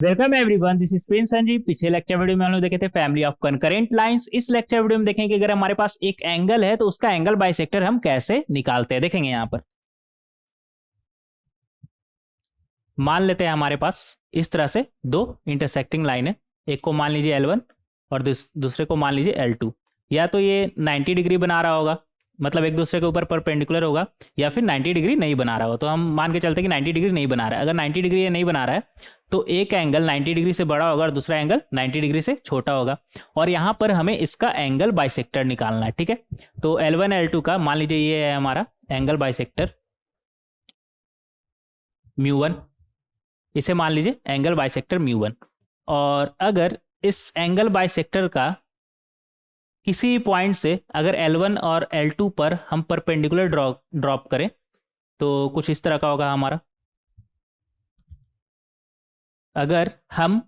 Welcome everyone, this is Prince Sanjeev. पिछले lecture video में हम लोग देखे थे फैमिली ऑफ कनकरेंट लाइंस। इस लेक्चर वीडियो में देखेंगे अगर हमारे पास एक एंगल है तो उसका एंगल बाइसेक्टर हम कैसे निकालते हैं, देखेंगे यहां पर। मान लेते हैं हमारे पास इस तरह से दो इंटरसेक्टिंग लाइन है। एक को मान लीजिए L1 और दूसरे को मान लीजिए L2। या तो ये 90 डिग्री बना रहा होगा, मतलब एक दूसरे के ऊपर परपेंडिकुलर होगा, या फिर 90 डिग्री नहीं बना रहा हो। तो हम मान के चलते कि 90 डिग्री नहीं बना रहा है। अगर 90 डिग्री ये नहीं बना रहा है तो एक एंगल 90 डिग्री से बड़ा होगा और दूसरा एंगल 90 डिग्री से छोटा होगा। और यहाँ पर हमें इसका एंगल बाइसेक्टर निकालना है, ठीक है। तो L1 L2 का मान लीजिए ये है हमारा एंगल बाइसेक्टर μ1, इसे मान लीजिए एंगल बाइसेक्टर μ1। और अगर इस एंगल बाइसेक्टर का किसी पॉइंट से अगर L1 और L2 पर हम परपेंडिकुलर ड्रॉप करें तो कुछ इस तरह का होगा हमारा। अगर हम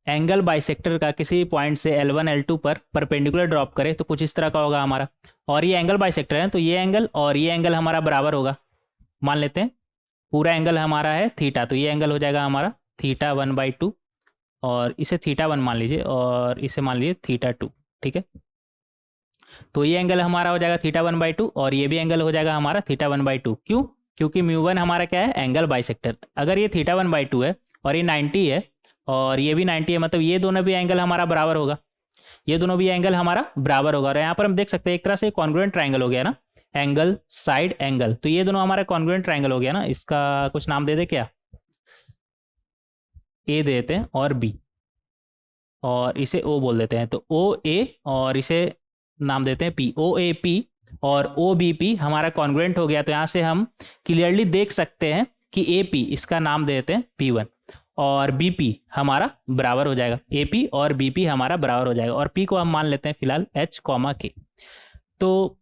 एंगल बाइसेक्टर का किसी पॉइंट से L1 L2 पर परपेंडिकुलर ड्रॉप करें तो कुछ इस तरह का होगा हमारा। और ये एंगल बाइसेक्टर है तो ये एंगल और ये एंगल हमारा बराबर होगा। मान लेते हैं पूरा एंगल हमारा है थीटा, तो ये एंगल हो जाएगा हमारा थीटा 1/2 और इसे थीटा 1 मान लीजिए और इसे मान लीजिए थीटा 2, ठीक है। तो ये एंगल हमारा हो जाएगा थीटा 1/2 और ये भी एंगल हो जाएगा हमारा थीटा 1/2। क्यों? क्योंकि μ1 हमारा क्या है, एंगल बाइसेक्टर। अगर ये थीटा 1/2 है और ये 90 है और ये भी 90 है, मतलब ये दोनों भी एंगल हमारा बराबर होगा। ये दोनों भी एंगल हमारा बराबर होगा। और यहाँ पर हम देख सकते हैं एक तरह से कॉन्ग्रुएंट ट्राइंगल हो गया ना, एंगल साइड एंगल। तो ये दोनों हमारा कॉन्ग्रुएंट ट्राइंगल हो गया ना। इसका कुछ नाम दे दे क्या, ए दे देते हैं और बी, और इसे ओ बोल देते हैं। तो ओ ए और इसे नाम देते हैं पी। ओ ए पी और ओ बी पी हमारा कॉन्ग्रुएंट हो गया। तो यहाँ से हम क्लियरली देख सकते हैं कि ए पी, इसका नाम दे देते हैं P1 और बी पी हमारा बराबर हो जाएगा। ए पी और बी पी हमारा बराबर हो जाएगा और पी को हम मान लेते हैं फिलहाल H, K। तो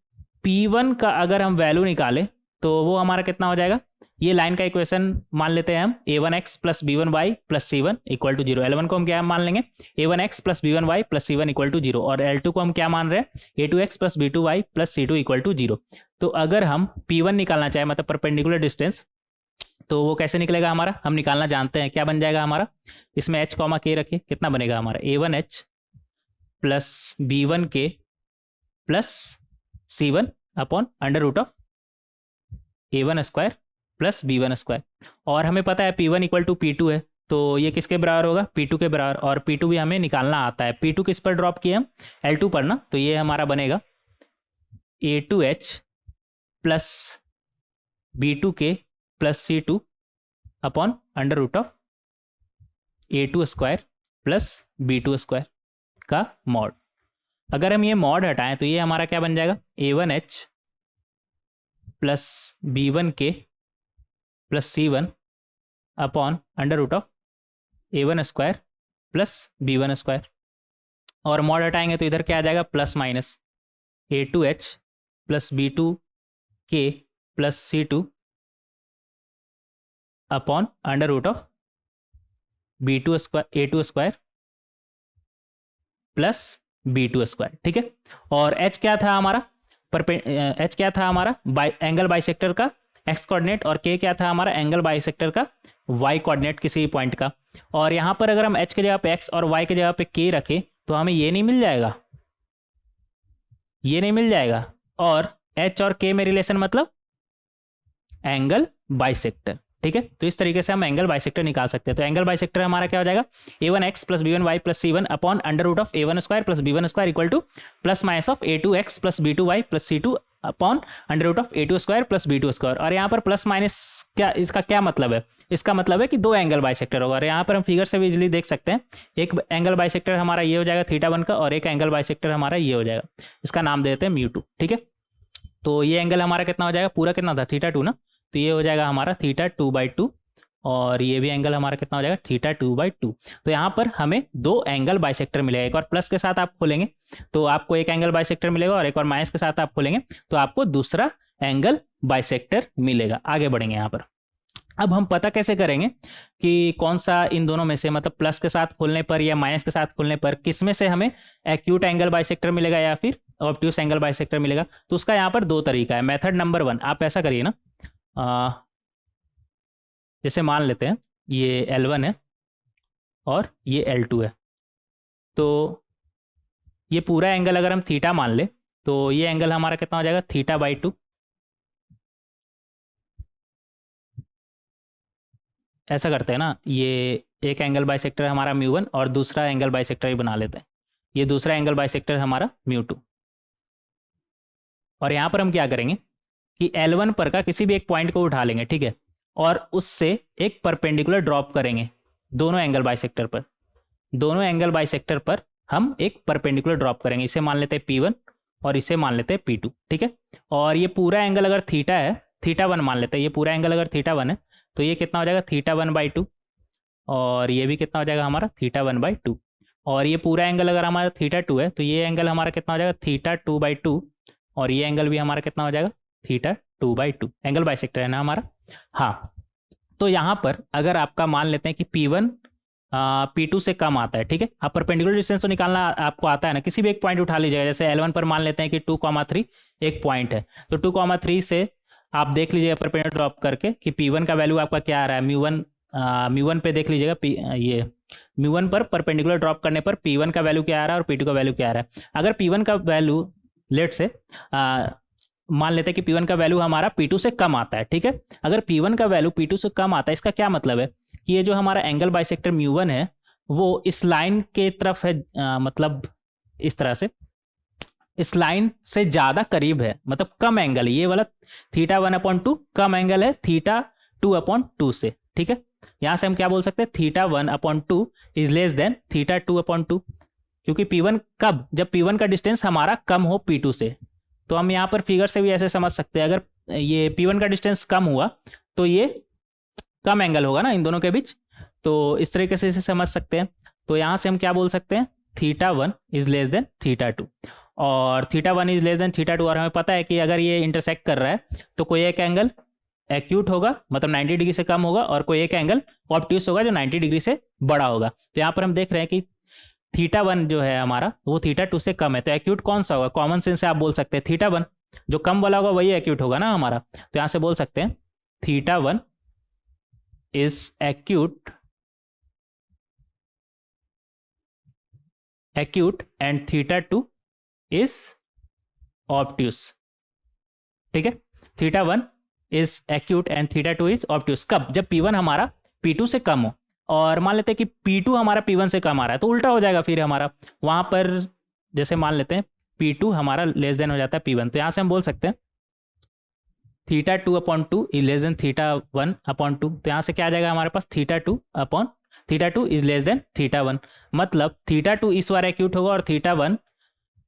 P1 का अगर हम वैल्यू निकालें तो वो हमारा कितना हो जाएगा, ये लाइन का इक्वेशन मान लेते हैं हम a1x plus b1y plus c1 equal to 0। L1 को हम क्या मान लेंगे, a1x plus b1y plus c1 equal to 0। और L2 को हम क्या मान रहे हैं, a2x plus b2y plus c2 equal to 0। तो अगर हम P1 निकालना चाहें, मतलब परपेंडिकुलर डिस्टेंस, तो वो कैसे निकलेगा हमारा, हम निकालना जानते हैं। क्या बन जाएगा हमारा, इसमें H, K रखिए, कितना बनेगा हमारा a1h plus b1k plus c1 upon under root of a1 square plus b1 square. और हमें पता है P1 इक्वल टू P2 है, तो ये किसके बराबर होगा, P2 के बराबर। और P2 भी हमें निकालना आता है। P2 किस पर ड्रॉप किए हम, L2 पर ना। तो ये हमारा बनेगा a2h plus b2k plus c2 upon under root of a2 square plus b2 square का मॉड। अगर हम ये मॉड हटाएं तो ये हमारा क्या बन जाएगा, a1h plus b1k plus c1 upon under root of a1 square plus b1 square. और मॉड हटाएंगे तो इधर क्या आ जाएगा, plus minus a2h plus b2k plus c2 upon under root of b2 square a2 square plus b2 square, ठीक है। और h क्या था हमारा, h क्या था हमारा एंगल बाइसेक्टर का x कोऑर्डिनेट, और k क्या था हमारा एंगल बाइसेक्टर का y कोऑर्डिनेट किसी पॉइंट का। और यहाँ पर अगर हम h के जगह पे x और y के जगह पे k रखें तो हमें ये नहीं मिल जाएगा, ये नहीं मिल जाएगा। और h और k में रिलेशन मतलब एंगल बाइसेक्टर, ठीक है। तो इस तरीके से हम एंगल बाइसेक्टर निकाल सकते हैं। तो एंगल बाइसेक्टर हमारा क्या हो जाएगा, a1x plus b1y plus c1 upon under root of a1 square plus b1 square equal to plus minus of a2x plus b2y plus c2 upon under root of a2 square plus b2 square. और यहाँ पर plus minus क्या, इसका क्या मतलब है, इसका मतलब है कि दो एंगल बाइसेक्टर होगा। और यहाँ पर हम फिगर से भी इजिली देख सकते हैं, एक एंगल बाइसेक्टर हमारा ये हो जाएगा थीटा 1 का और एक एंगल बाइसेक्टर हमारा ये हो जाएगा, इसका नाम देते हैं μ2, ठीक है। तो ये एंगल हमारा कितना हो जाएगा, पूरा कितना था थीटा 2 ना, तो ये हो जाएगा हमारा थीटा 2/2 और ये भी एंगल हमारा कितना हो जाएगा थीटा 2/2। तो यहाँ पर हमें दो एंगल बाइसेक्टर मिलेगा। एक बार प्लस के साथ आप खोलेंगे तो आपको एक एंगल बाइसेक्टर मिलेगा और एक बार माइनस के साथ आप खोलेंगे तो आपको दूसरा एंगल बाइसेक्टर मिलेगा। आगे बढ़ेंगे यहाँ पर। अब हम पता कैसे करेंगे कि कौन सा इन दोनों में से, मतलब प्लस के साथ खोलने पर या माइनस के साथ खोलने पर किस में से हमें एक्यूट एंगल बाइसेक्टर मिलेगा या फिर ऑब्ट्यूस एंगल बाइसेक्टर मिलेगा। तो उसका यहाँ पर दो तरीका है। मेथड नंबर 1, आप ऐसा करिए ना, जैसे मान लेते हैं ये L1 है और ये L2 है। तो ये पूरा एंगल अगर हम थीटा मान ले तो ये एंगल हमारा कितना हो जाएगा, θ/2। ऐसा करते हैं ना, ये एक एंगल बाइसेक्टर हमारा μ1 और दूसरा एंगल बाइसेक्टर ही बना लेते हैं। ये दूसरा एंगल बाइसेक्टर हमारा μ2। और यहाँ पर हम क्या करेंगे कि L1 पर का किसी भी एक पॉइंट को उठा लेंगे, ठीक है, और उससे एक परपेंडिकुलर ड्रॉप करेंगे दोनों एंगल बाइसेक्टर पर। दोनों एंगल बाइसेक्टर पर हम एक परपेंडिकुलर ड्रॉप करेंगे। इसे मान लेते हैं P1 और इसे मान लेते हैं P2, ठीक है। और ये पूरा एंगल अगर थीटा है, θ1 मान लेते हैं, ये पूरा एंगल अगर θ1 है तो ये कितना हो जाएगा, θ1/2। और ये भी कितना हो जाएगा हमारा, θ1/2। और ये पूरा एंगल अगर हमारा θ2 है तो ये एंगल हमारा कितना हो जाएगा, θ2/2। और ये एंगल भी हमारा कितना हो जाएगा, θ2/2। एंगल बाइसेक्टर है ना हमारा। हाँ, तो यहाँ पर अगर आपका मान लेते हैं कि P1 P2 से कम आता है, ठीक है। आप परपेंडिकुलर डिस्टेंस तो निकालना आपको आता है ना, किसी भी एक पॉइंट उठा लीजिएगा। जैसे L1 पर मान लेते हैं कि 2,3 एक पॉइंट है, तो 2,3 से आप देख लीजिएगा परपेंडिकुलर ड्रॉप करके कि P1 का वैल्यू आपका क्या आ रहा है, μ1 पे देख लीजिएगा। ये μ1 पर परपेंडिकुलर ड्रॉप करने पर P1 का वैल्यू क्या आ रहा है और P2 का वैल्यू क्या आ रहा है। अगर P1 का वैल्यू लेट से मान लेते हैं कि P1 का वैल्यू हमारा P2 से कम आता है, ठीक है। अगर P1 का वैल्यू P2 से कम आता है, इसका क्या मतलब है कि ये जो हमारा एंगल बाइसेक्टर μ1 है वो इस लाइन के तरफ है, मतलब इस तरह से इस लाइन से ज़्यादा करीब है, मतलब कम एंगल है। ये वाला θ1/2 कम एंगल है θ2/2 से, ठीक है। यहाँ से हम क्या बोल सकते हैं, θ1/2 इज लेस देन θ2/2। क्योंकि P1 कब, जब P1 का डिस्टेंस हमारा कम हो P2 से। तो हम यहाँ पर फिगर से भी ऐसे समझ सकते हैं, अगर ये P1 का डिस्टेंस कम हुआ तो ये कम एंगल होगा ना इन दोनों के बीच। तो इस तरीके से इसे समझ सकते हैं। तो यहाँ से हम क्या बोल सकते हैं, θ1 इज लेस देन θ2। और θ1 इज लेस देन θ2। और हमें पता है कि अगर ये इंटरसेक्ट कर रहा है तो कोई एक एंगल एक्यूट होगा, मतलब 90 डिग्री से कम होगा, और कोई एक एंगल ऑब्ट्यूस होगा जो 90 डिग्री से बड़ा होगा। तो यहाँ पर हम देख रहे हैं कि θ1 जो है हमारा वो θ2 से कम है। तो एक्यूट कौन सा होगा, कॉमन सेंस से आप बोल सकते हैं θ1, जो कम वाला होगा वही एक्यूट होगा ना हमारा। तो यहाँ से बोल सकते हैं θ1 is acute and θ2 is obtuse, ठीक है। θ1 is acute and θ2 is obtuse. कब, जब P1 हमारा P2 से कम हो। और मान लेते हैं कि P2 हमारा P1 से कम आ रहा है, तो उल्टा हो जाएगा फिर हमारा। वहां पर जैसे मान लेते हैं P2 हमारा लेस देन हो जाता है P1, तो यहाँ से हम बोल सकते हैं θ2/2 इज लेस देन θ1/2। तो यहाँ से क्या आ जाएगा हमारे पास, θ2 इज लेस देन θ1। मतलब θ2 इस बार एक्यूट होगा और θ1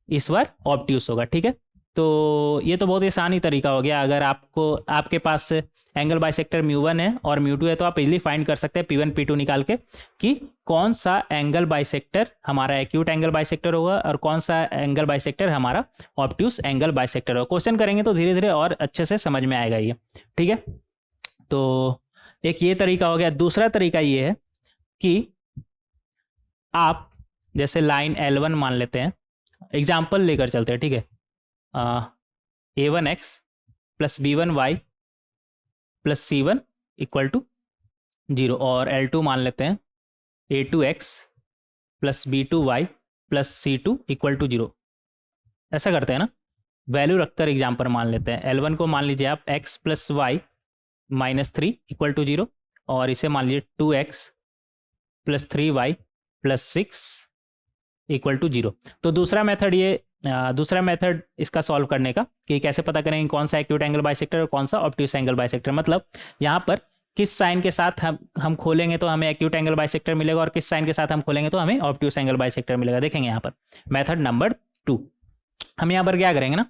इस बार ऑब्ट्यूस होगा, ठीक है। तो ये तो बहुत ही आसानी तरीका हो गया। अगर आपके पास एंगल बाइसेक्टर μ1 है और μ2 है तो आप इजीली फाइंड कर सकते हैं P1 P2 निकाल के कि कौन सा एंगल बाइसेक्टर हमारा एक्यूट एंगल बाइसेक्टर होगा और कौन सा एंगल बाइसेक्टर हमारा ऑब्ट्यूस एंगल बाइसेक्टर होगा। क्वेश्चन करेंगे तो धीरे धीरे और अच्छे से समझ में आएगा ये, ठीक है। तो एक ये तरीका हो गया। दूसरा तरीका ये है कि आप जैसे लाइन L1 मान लेते हैं, एग्जाम्पल लेकर चलते हैं, ठीक है। a1x plus b1y plus c1 equal to 0। और L2 मान लेते हैं a2x plus b2y plus c2 equal to 0। ऐसा करते हैं ना, वैल्यू रखकर एग्जाम्पल मान लेते हैं। L1 को मान लीजिए आप x plus y minus 3 equal to 0, और इसे मान लीजिए 2x plus 3y plus 6 equal to 0। तो दूसरा मेथड इसका सॉल्व करने का कि कैसे पता करेंगे कौन सा एक्यूट एंगल बाइसेक्टर और कौन सा ऑब्ट्यूस एंगल बाइसेक्टर। मतलब यहाँ पर किस साइन के साथ हम खोलेंगे तो हमें एक्यूट एंगल बाइसेक्टर मिलेगा और किस साइन के साथ हम खोलेंगे तो हमें ऑब्ट्यूस एंगल बाइसेक्टर मिलेगा। देखेंगे यहाँ पर मेथड नंबर 2, हम यहाँ पर क्या करेंगे ना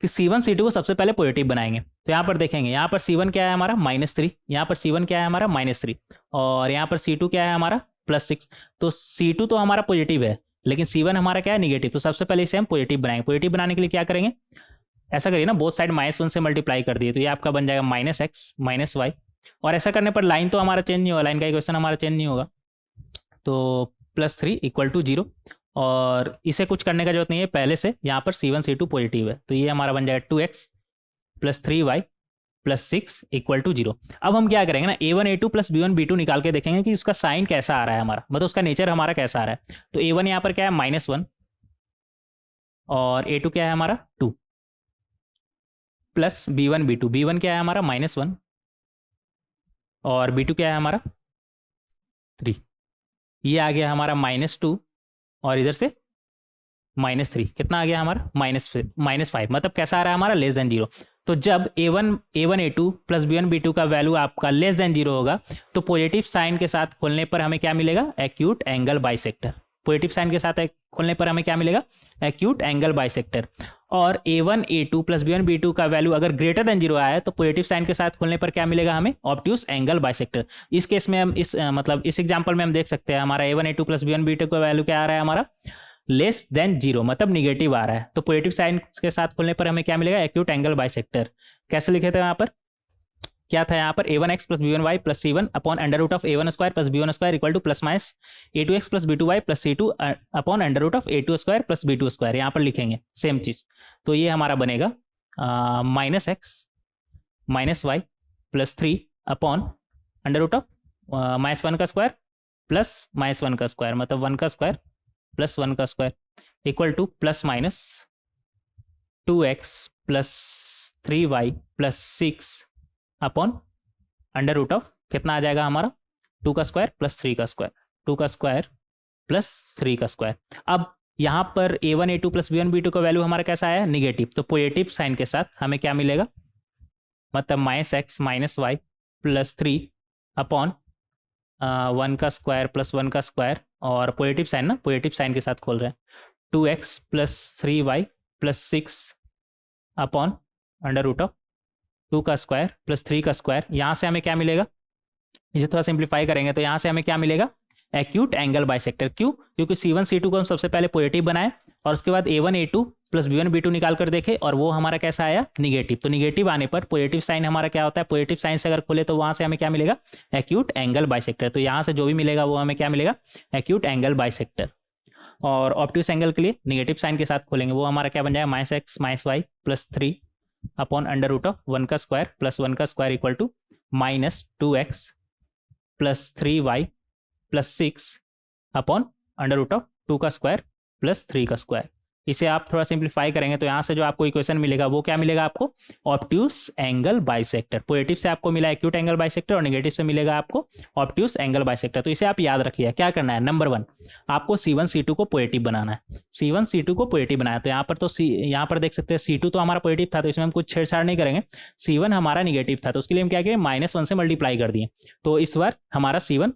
कि C1 C2 को सबसे पहले पॉजिटिव बनाएंगे। तो यहाँ पर देखेंगे, यहाँ पर C1 क्या है हमारा -3, यहाँ पर C1 क्या है हमारा -3, और यहाँ पर C2 क्या है हमारा +6। तो C2 तो हमारा पॉजिटिव है लेकिन C1 हमारा क्या है निगेटिव। तो सबसे पहले इसे हम पॉजिटिव बनाएंगे। पॉजिटिव बनाने के लिए क्या करेंगे, ऐसा करिए ना, बोथ साइड -1 से मल्टीप्लाई कर दिए तो ये आपका बन जाएगा -x -y। और ऐसा करने पर लाइन तो हमारा चेंज नहीं होगा, लाइन का इक्वेशन हमारा चेंज नहीं होगा। तो +3 इक्वल टू 0, और इसे कुछ करने का जरूरत नहीं है, पहले से यहाँ पर C1 C2 पॉजिटिव है। तो ये हमारा बन जाएगा 2x plus 3y plus 6 equal to 0। अब हम क्या करेंगे ना, A1 A2 plus B1 B2 निकाल के देखेंगे कि उसका साइन कैसा आ रहा है हमारा, मतलब उसका नेचर हमारा कैसा आ रहा है। तो A1 यहाँ पर क्या है -1 और A2 क्या है हमारा 2 प्लस B1 B2, B1 क्या है हमारा -1 और B2 क्या है हमारा 3। ये आ गया हमारा -2 और इधर से -3, कितना आ गया हमारा -5, मतलब कैसा आ रहा है हमारा लेस देन 0। तो जब A1 A2 plus B1 B2 का वैल्यू आपका लेस देन 0 होगा तो पॉजिटिव साइन के साथ खोलने पर हमें क्या मिलेगा, acute angle bisector. Positive sign के साथ खोलने पर हमें क्या मिलेगा, एक्यूट एंगल बाइसेक्टर। और A1 A2 plus B1 B2 का वैल्यू अगर ग्रेटर देन 0 आया तो पॉजिटिव साइन के साथ खोलने पर क्या मिलेगा हमें, ऑब्ट्यूस एंगल बाइसेक्टर। इस केस में हम मतलब इस एग्जांपल में हम देख सकते हैं हमारा A1 A2 plus B1 B2 का वैल्यू क्या आ रहा है हमारा, लेस देन 0, मतलब निगेटिव आ रहा है। तो पॉजिटिव साइन के साथ खोलने पर हमें क्या मिलेगा, एक्यूट एंगल बाइसेक्टर। कैसे लिखे थे यहाँ पर, क्या था यहाँ पर, A1x plus B1y plus C1 upon under root of A1 square plus B1 square equal to plus minus A2x plus B2y plus C2 upon under root of A2 square plus B2 square. यहाँ पर लिखेंगे same चीज। तो ये हमारा बनेगा -x -y plus 3 upon under root of -1 का square plus -1 का स्क्वायर, मतलब 1 का स्क्वायर प्लस 1 का square equal to plus minus 2x plus 3y plus 6 upon under root of कितना आ जाएगा हमारा 2 का स्क्वायर प्लस 3 का स्क्वायर, 2 का स्क्वायर प्लस 3 का स्क्वायर। अब यहाँ पर A1 A2 plus B1 B2 का वैल्यू हमारा कैसा आया, निगेटिव। तो पॉजिटिव साइन के साथ हमें क्या मिलेगा, मतलब -x -y प्लस 3 अपॉन 1 का स्क्वायर प्लस 1 का स्क्वायर और पॉजिटिव साइन ना, पॉजिटिव साइन के साथ खोल रहे हैं 2x plus 3y plus 6 upon under root of 2 का स्क्वायर प्लस 3 का स्क्वायर। यहाँ से हमें क्या मिलेगा, इसे थोड़ा सिंप्लीफाई करेंगे तो यहाँ से हमें क्या मिलेगा, एक्यूट एंगल बाइसेक्टर। क्यों, क्योंकि C1 C2 को हम सबसे पहले पॉजिटिव बनाए और उसके बाद A1 A2 plus B1 B2 निकाल कर देखे और वो हमारा कैसा आया, निगेटिव। तो निगेटिव आने पर पॉजिटिव साइन हमारा क्या होता है, पॉजिटिव साइन से अगर खोले तो वहाँ से हमें क्या मिलेगा, एक्यूट एंगल बाइसेक्टर। तो यहाँ से जो भी मिलेगा वो हमें क्या मिलेगा, एक्यूट एंगल बाइसेक्टर। और ऑब्ट्यूस एंगल के लिए निगेटिव साइन के साथ खोलेंगे, वो हमारा क्या बन जाएगा, -x -y plus 3 upon under root of 1 का स्क्वायर प्लस 1 का square equal to -2x plus 3y plus 6 upon under root of 2 का स्क्वायर प्लस 3 का स्क्वायर। इसे आप थोड़ा सिंप्लीफाई करेंगे तो यहाँ से जो आपको इक्वेशन मिलेगा वो क्या मिलेगा आपको, ऑब्ट्यूस एंगल बाइसेक्टर। पॉजिटिव से आपको मिला एक्यूट एंगल बाइसेक्टर और नेगेटिव से मिलेगा आपको ऑब्ट्यूस एंगल बाइसेक्टर। तो इसे आप याद रखिए, क्या करना है, नंबर 1 आपको C1 C2 को पॉजिटिव बनाना है। C1 C2 को पॉजिटिव बनाया तो यहाँ पर यहाँ पर देख सकते हैं C2 तो हमारा पॉजिटिव था तो इसमें हम कुछ छेड़छाड़ नहीं करेंगे। C1 हमारा निगेटिव था तो उसके लिए हम क्या किए, -1 से मल्टीप्लाई कर दिए। तो इस बार हमारा C1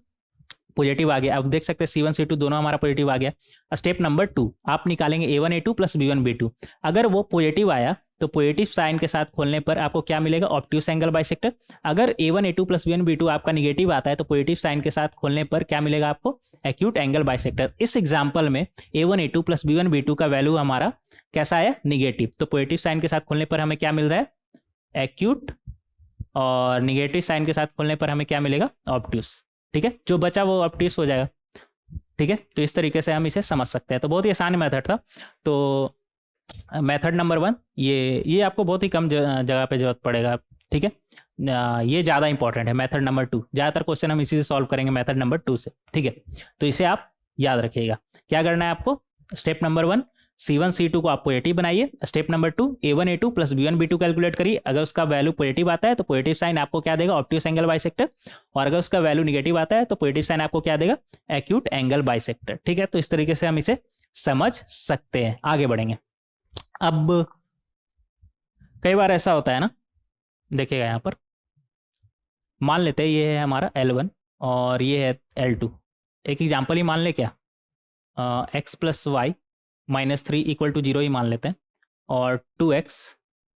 पॉजिटिव आ गया। अब देख सकते हैं C1 C2 दोनों हमारा पॉजिटिव आ गया। स्टेप नंबर 2 आप निकालेंगे A1 A2 plus B1 B2। अगर वो पॉजिटिव आया तो पॉजिटिव साइन के साथ खोलने पर आपको क्या मिलेगा, ऑब्ट्यूस एंगल बाइसेक्टर। अगर A1 A2 plus B1 B2 आपका निगेटिव आता है तो पॉजिटिव साइन के साथ खोलने पर क्या मिलेगा आपको, एक्यूट एंगल बाइसेक्टर। इस एग्जाम्पल में A1 A2 plus B1 B2 का वैल्यू हमारा कैसा आया, निगेटिव। तो पॉजिटिव साइन के साथ खोलने पर हमें क्या मिल रहा है, एक्यूट, और निगेटिव साइन के साथ खोलने पर हमें क्या मिलेगा, ऑब्ट्यूस। ठीक है, जो बचा वो ऑब्ट्यूस हो जाएगा। ठीक है, तो इस तरीके से हम इसे समझ सकते हैं। तो बहुत ही आसान मेथड था। तो मेथड नंबर 1 ये आपको बहुत ही कम जगह पे जरूरत पड़ेगा। ठीक है, ये ज़्यादा इंपॉर्टेंट है। मेथड नंबर 2 ज़्यादातर क्वेश्चन हम इसी से सॉल्व करेंगे, मेथड नंबर 2 से। ठीक है, तो इसे आप याद रखिएगा। क्या करना है आपको, स्टेप नंबर 1 C1 C2 को आप पॉजिटिव बनाइए। Step number 2 A1 A2 plus B1 B2 calculate करिए। अगर उसका वैल्यू पॉजिटिव आता है तो पॉजिटिव साइन आपको क्या देगा, ऑब्ट्यूस एंगल बाइसेक्टर। और अगर उसका वैल्यू निगेटिव आता है तो पॉजिटिव साइन आपको क्या देगा, एक्यूट एंगल बाइसेक्टर। ठीक है, तो इस तरीके से हम इसे समझ सकते हैं। आगे बढ़ेंगे। अब कई बार ऐसा होता है ना, देखिएगा यहाँ पर मान लेते हैं ये है हमारा L1 और ये है L2। एक एग्जाम्पल ही मान ले, क्या x plus y -3 equal to 0 ही मान लेते हैं, और 2x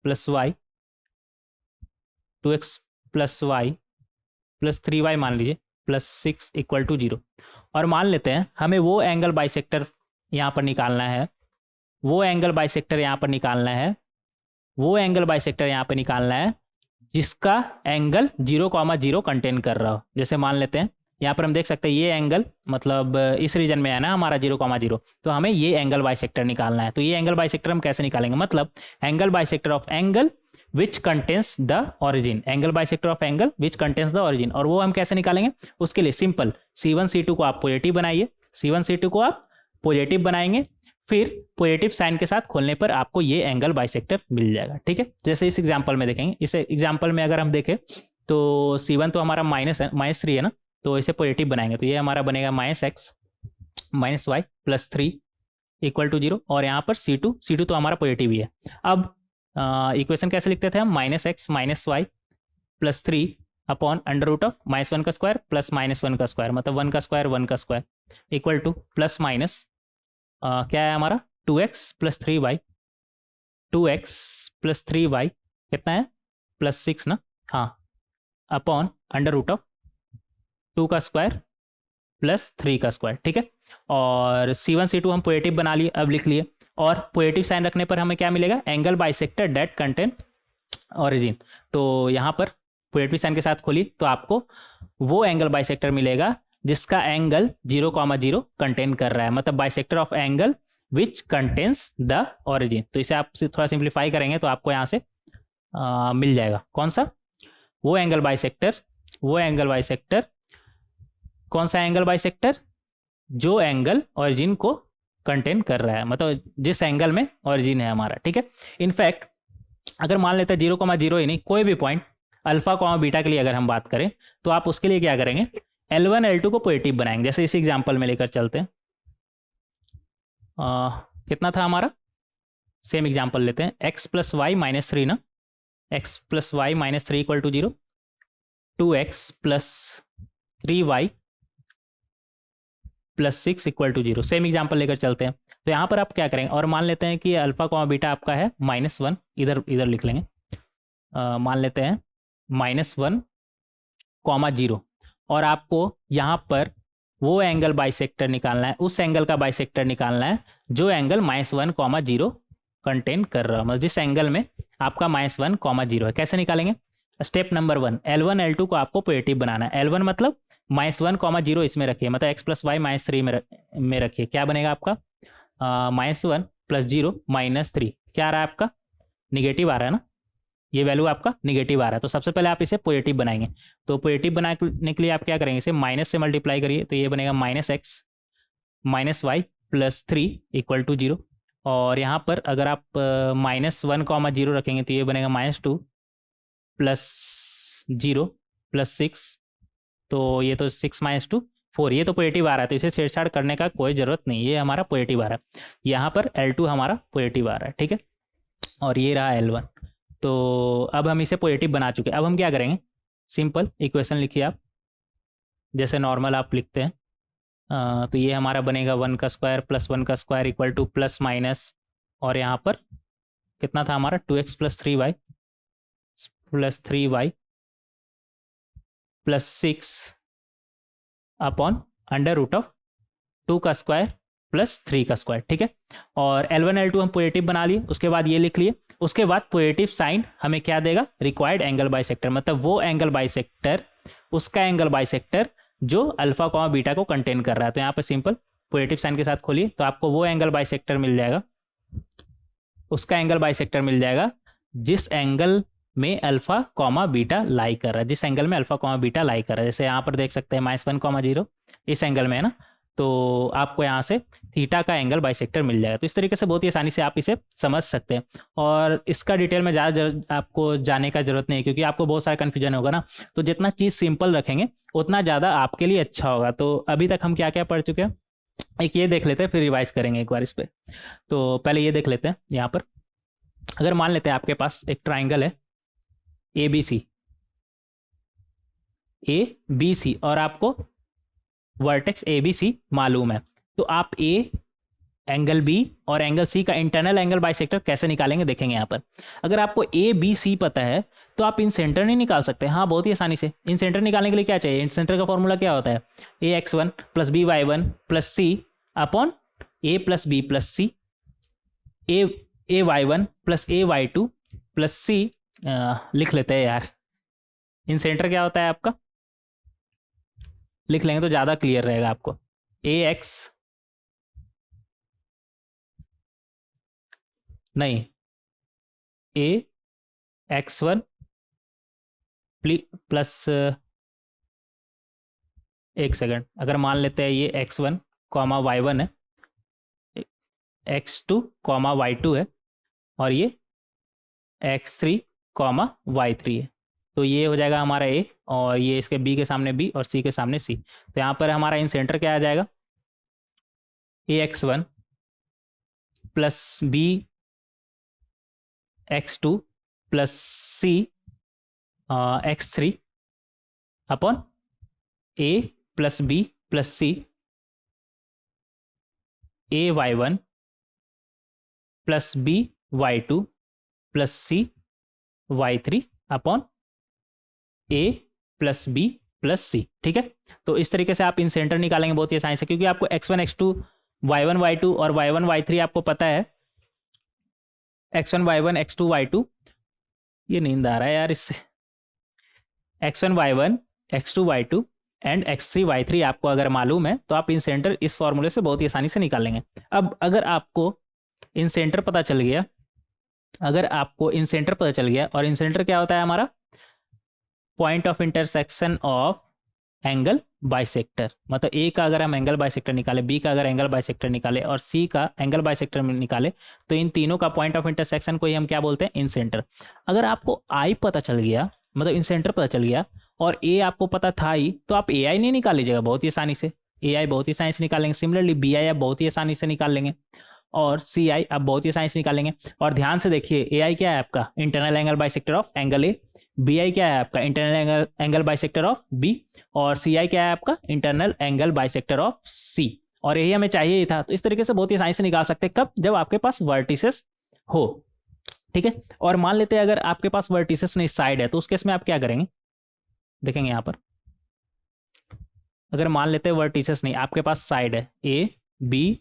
plus y 2x plus y plus 3y मान लीजिए प्लस 6 इक्वल टू 0। और मान लेते हैं हमें वो एंगल बाइसेक्टर यहाँ पर निकालना है, वो एंगल बाइसेक्टर यहाँ पर निकालना है, वो एंगल बाइसेक्टर यहाँ पर निकालना है जिसका एंगल 0,0 कंटेन कर रहा हो। जैसे मान लेते हैं यहाँ पर हम देख सकते हैं ये एंगल मतलब इस रीजन में है ना हमारा 0,0, तो हमें ये एंगल बाइसेक्टर निकालना है। तो ये एंगल बाइसेक्टर हम कैसे निकालेंगे, मतलब angle bisector of angle which contains the origin, angle bisector of angle which contains the origin. और वो हम कैसे निकालेंगे, उसके लिए सिंपल C1 C2 को आप पॉजिटिव बनाइए, C1 C2 को आप पॉजिटिव बनाएंगे, फिर पॉजिटिव साइन के साथ खोलने पर आपको ये एंगल बाइसेक्टर मिल जाएगा। ठीक है, जैसे इस एग्जांपल में देखेंगे, इस एग्जांपल में अगर हम देखें तो C1 तो हमारा -3 है ना, तो इसे पॉजिटिव बनाएंगे तो ये हमारा बनेगा -x -y + 3 = 0। और यहाँ पर C2 तो हमारा पॉजिटिव ही है। अब इक्वेशन कैसे लिखते थे हम, -x -y + 3 अपॉन √(-1 का स्क्वायर प्लस -1 का स्क्वायर, मतलब 1 का स्क्वायर 1 का square equal to plus minus क्या है हमारा 2x + 3y, 2x + 3y कितना है +6 ना, हाँ, अपॉन √(2 का स्क्वायर प्लस 3 का स्क्वायर। ठीक है, और C1 C2 हम पॉजिटिव बना लिए, अब लिख लिए, और पॉजिटिव साइन रखने पर हमें क्या मिलेगा, angle bisector that contains origin. तो यहाँ पर पॉजिटिव साइन के साथ खोलिए तो आपको वो एंगल बाइसेक्टर मिलेगा जिसका एंगल 0,0 कंटेन कर रहा है, मतलब bisector of angle which contains the origin. तो इसे आप थोड़ा सिंप्लीफाई करेंगे तो आपको यहाँ से मिल जाएगा कौन सा, वो एंगल बाइसेक्टर कौन सा एंगल बाइसेक्टर, जो एंगल ओरिजिन को कंटेन कर रहा है, मतलब जिस एंगल में ओरिजिन है हमारा। ठीक है, इनफैक्ट अगर मान लेते हैं 0,0 ही नहीं, कोई भी पॉइंट अल्फा बीटा के लिए अगर हम बात करें तो आप उसके लिए क्या करेंगे, L1 L2 को पॉजिटिव बनाएंगे। जैसे इस एग्जांपल में लेकर चलते हैं, कितना था हमारा, सेम एग्जांपल लेते हैं, x + y -3 ना, x + y -3 = 0, 2x + 3y + 6 = 0। Same example लेकर चलते हैं, तो यहाँ पर आप क्या करेंगे, और मान लेते हैं कि अल्फा आपका है -1, इधर लिख लेंगे, मान लेते हैं -1, 0, और आपको यहाँ पर वो एंगल बाइसेक्टर निकालना है, उस एंगल का बाइसेक्टर निकालना है जो एंगल -1, 0 कंटेन कर रहा है, मतलब जिस एंगल में आपका -1, 0 है। कैसे निकालेंगे, स्टेप नंबर 1, L1 L2 को आपको पॉजिटिव बनाना है। L1 मतलब -1, 0 इसमें रखिए, मतलब x + y -3 में रखिए, क्या बनेगा आपका -1 + 0 -3, क्या आ रहा है आपका, निगेटिव आ रहा है ना, ये वैल्यू आपका निगेटिव आ रहा है। तो सबसे पहले आप इसे पॉजिटिव बनाएंगे, तो पॉजिटिव बनाने के लिए आप क्या करेंगे, इसे माइनस से मल्टीप्लाई करिए, तो ये बनेगा -x -y + 3 = 0। और यहाँ पर अगर आप -1, 0 रखेंगे तो ये बनेगा -2 + 0 + 6, तो ये तो 6 - 2 4, ये तो पॉजिटिव आ रहा है, तो इसे छेड़छाड़ करने का कोई ज़रूरत नहीं, ये हमारा पॉजिटिव आ रहा है। यहाँ पर L2 हमारा पॉजिटिव आ रहा है। ठीक है, और ये रहा L1। तो अब हम इसे पॉजिटिव बना चुके हैं। अब हम क्या करेंगे, सिंपल इक्वेशन लिखिए आप, जैसे नॉर्मल आप लिखते हैं, तो ये हमारा बनेगा 1 का स्क्वायर + 1 का स्क्वायर = प्लस माइनस, और यहाँ पर कितना था हमारा 2x + 3y + 6 अपॉन √(2 का स्क्वायर + 3 का स्क्वायर। ठीक है, और L1 L2 हम पॉजिटिव बना लिए, उसके बाद ये लिख लिए, उसके बाद पॉजिटिव साइन हमें क्या देगा, रिक्वायर्ड एंगल बाइसेक्टर, मतलब वो एंगल बाइसेक्टर, उसका एंगल बाइसेक्टर जो अल्फा को कंटेन कर रहा है। तो यहाँ पर सिंपल पॉजिटिव साइन के साथ खोलिए तो आपको वो एंगल बाइसेक्टर मिल जाएगा, उसका एंगल बाइसेक्टर मिल जाएगा जिस एंगल में बीटा लाई कर रहा है, जिस एंगल में बीटा लाई कर रहा है। जैसे यहाँ पर देख सकते हैं -1, 0 इस एंगल में है ना, तो आपको यहाँ से थीटा का एंगल बाइसेक्टर मिल जाएगा। तो इस तरीके से बहुत ही आसानी से आप इसे समझ सकते हैं, और इसका डिटेल में ज़्यादा आपको जाने का जरूरत नहीं है, क्योंकि आपको बहुत सारा कन्फ्यूजन होगा ना, तो जितना चीज़ सिंपल रखेंगे उतना ज़्यादा आपके लिए अच्छा होगा। तो अभी तक हम क्या क्या पढ़ चुके हैं, एक ये देख लेते हैं, फिर रिवाइज करेंगे एक बार इस पर। तो पहले ये देख लेते हैं, यहाँ पर अगर मान लेते हैं आपके पास एक ट्राइंगल है ABC और आपको वर्टेक्स ABC मालूम है, तो आप A एंगल B और एंगल C का इंटरनल एंगल बाइसेक्टर कैसे निकालेंगे देखेंगे। यहाँ पर अगर आपको ABC पता है तो आप इन सेंटर नहीं निकाल सकते, हाँ बहुत ही आसानी से। इन सेंटर निकालने के लिए क्या चाहिए, इन सेंटर का फॉर्मूला क्या होता है, AX1 + BY1 + C upon A + B + C, AY1 + AY2 + C, लिख लेते हैं यार, इन सेंटर क्या होता है आपका, लिख लेंगे तो ज़्यादा क्लियर रहेगा आपको। AX नहीं, x1 प्लस, एक सेकंड, अगर मान लेते हैं ये x1 कॉमा y1 है, x2 कॉमा y2 है, और ये x3 कॉमा y3 है, तो ये हो जाएगा हमारा a, और ये इसके b के सामने b और c के सामने c। तो यहाँ पर हमारा इन सेंटर क्या आ जाएगा, ax1 plus b x2 plus c x3 upon a plus b plus c a y1 plus b y2 plus c y3 upon a plus b plus c। ठीक है, तो इस तरीके से आप इन सेंटर निकालेंगे बहुत ही आसानी से, क्योंकि आपको x1 x2 y1 y2 और y1 y3 आपको पता है, x1 y1 x2 y2, ये नींद आ रहा है यार इससे, x1 y1 x2 y2 and x3 y3 आपको अगर मालूम है तो आप इन सेंटर इस फॉर्मूले से बहुत ही आसानी से निकाल लेंगे। अब अगर आपको इन सेंटर पता चल गया, अगर आपको इन सेंटर पता चल गया, और इन सेंटर क्या होता है हमारा, point of intersection of angle bisector, मतलब ए का अगर हम एंगल बाइसेक्टर निकाले, बी का अगर एंगल बाइसेक्टर निकाले और सी का एंगल बाइसेक्टर निकाले, तो इन तीनों का पॉइंट ऑफ इंटरसेक्शन को ही हम क्या बोलते हैं, इन सेंटर। अगर आपको आई पता चल गया, मतलब इन सेंटर पता चल गया, और ए आपको पता था ही, तो आप ए आई नहीं निकाल लीजिएगा बहुत ही आसानी से, ए आई बहुत ही आसानी से निकालेंगे। सिमिलरली बी आई आप बहुत ही आसानी से निकाल लेंगे, और सी आई आप बहुत ही आसानी से निकालेंगे। और ध्यान से देखिए, ए आई क्या है आपका, internal angle bisector of angle A, B I क्या है आपका, internal angle bisector of B, और सी आई क्या है आपका, internal angle bisector of C. और यही हमें चाहिए ही था, तो इस तरीके से बहुत ही आसानी से निकाल सकते हैं। कब, जब आपके पास वर्टिसेस हो। ठीक है, और मान लेते हैं अगर आपके पास वर्टिसेस नहीं साइड है, तो उस केस में आप क्या करेंगे, देखेंगे यहाँ पर, अगर मान लेते हैं वर्टिसेस नहीं, आपके पास साइड है ए बी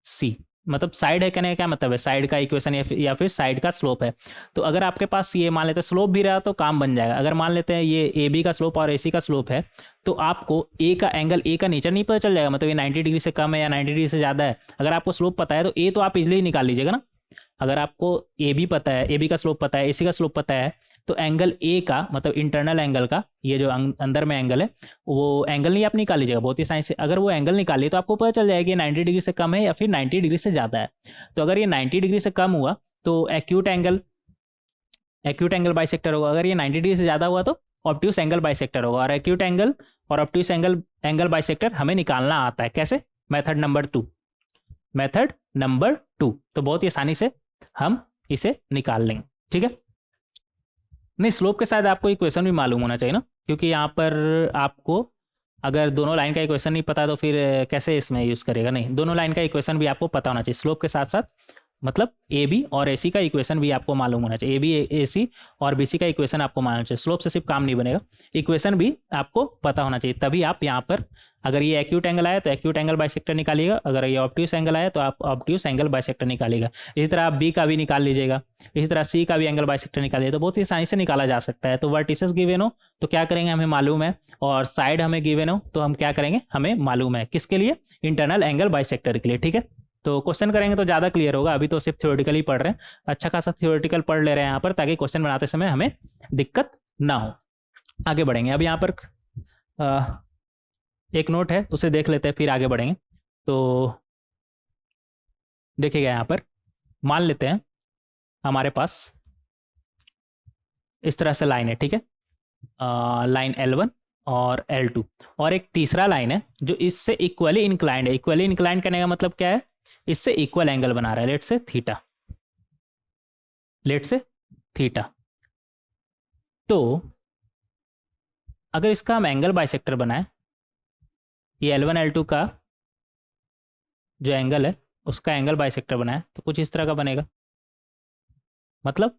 सी, मतलब साइड है कहने का क्या मतलब है, साइड का इक्वेशन या फिर साइड का स्लोप है। तो अगर आपके पास ये मान लेते हैं स्लोप भी रहा तो काम बन जाएगा। अगर मान लेते हैं ये ए बी का स्लोप और ए सी का स्लोप है, तो आपको ए का एंगल, ए का नेचर नहीं पता चल जाएगा, मतलब ये 90 डिग्री से कम है या 90 डिग्री से ज़्यादा है। अगर आपको स्लोप पता है तो ए तो आप इजिली निकाल लीजिएगा ना। अगर आपको ए बी पता है, ए बी का स्लोप पता है, ए सी का स्लोप पता है, तो एंगल ए का मतलब इंटरनल एंगल का, ये जो अंदर में एंगल है, वो एंगल नहीं आप निकाल लीजिएगा बहुत ही आसानी से। अगर वो एंगल निकालिए तो आपको पता चल जाएगा कि 90 डिग्री से कम है या फिर 90 डिग्री से ज़्यादा है। तो अगर ये 90 डिग्री से कम हुआ तो एक्यूट एंगल बाइसेक्टर होगा। अगर ये 90 डिग्री से ज़्यादा हुआ तो ऑब्ट्यूस एंगल बाइसेक्टर होगा। और एक्यूट एंगल और ऑब्ट्यूस एंगल बाइसेक्टर हमें निकालना आता है कैसे, मेथड नंबर 2। तो बहुत ही आसानी से हम इसे निकाल लेंगे। ठीक है, नहीं स्लोप के साथ आपको इक्वेशन भी मालूम होना चाहिए ना, क्योंकि यहाँ पर आपको अगर दोनों लाइन का इक्वेशन नहीं पता तो फिर कैसे इसमें यूज़ करेगा। नहीं, दोनों लाइन का इक्वेशन भी आपको पता होना चाहिए स्लोप के साथ साथ, मतलब ए बी और ए सी का इक्वेशन भी आपको मालूम होना चाहिए। ए बी ए सी और बी सी का इक्वेशन आपको मालूम चाहिए। स्लोप से सिर्फ काम नहीं बनेगा, इक्वेशन भी आपको पता होना चाहिए, तभी आप यहाँ पर अगर ये एक्यूट एंगल आया तो एक्यूट एंगल बाइसेक्टर निकालिएगा, अगर ये ऑब्ट्यूस एंगल आया तो आप ऑब्ट्यूस एंगल बाइसेक्टर निकालिएगा। इसी तरह आप बी का भी निकाल लीजिएगा, इसी तरह सी का भी एंगल बाइसेक्टर निकालिए, तो बहुत ही आसानी से निकाला जा सकता है। तो वर्टिसेस गिवन हो तो क्या करेंगे, हमें मालूम है, और साइड हमें गिवन हो तो हम क्या करेंगे, हमें मालूम है, किसके लिए, इंटरनल एंगल बाइसेक्टर के लिए। ठीक है, तो क्वेश्चन करेंगे तो ज़्यादा क्लियर होगा। अभी तो सिर्फ थ्योरेटिकली पढ़ रहे हैं, अच्छा खासा थ्योरेटिकल पढ़ ले रहे हैं यहाँ पर, ताकि क्वेश्चन बनाते समय हमें दिक्कत ना हो। आगे बढ़ेंगे, अब यहाँ पर एक नोट है उसे देख लेते हैं, फिर आगे बढ़ेंगे। तो देखिएगा यहाँ पर, मान लेते हैं हमारे पास इस तरह से लाइन है। ठीक है, लाइन L1 और L2, और एक तीसरा लाइन है जो इससे इक्वली इंक्लाइंड है। इक्वली इंक्लाइंड करने का मतलब क्या है, इससे इक्वल एंगल बना रहा है, लेट से थीटा। तो अगर इसका हम एंगल बाइसेक्टर बनाए, ये L1 L2 का जो एंगल है उसका एंगल बाइसेक्टर बनाए, तो कुछ इस तरह का बनेगा। मतलब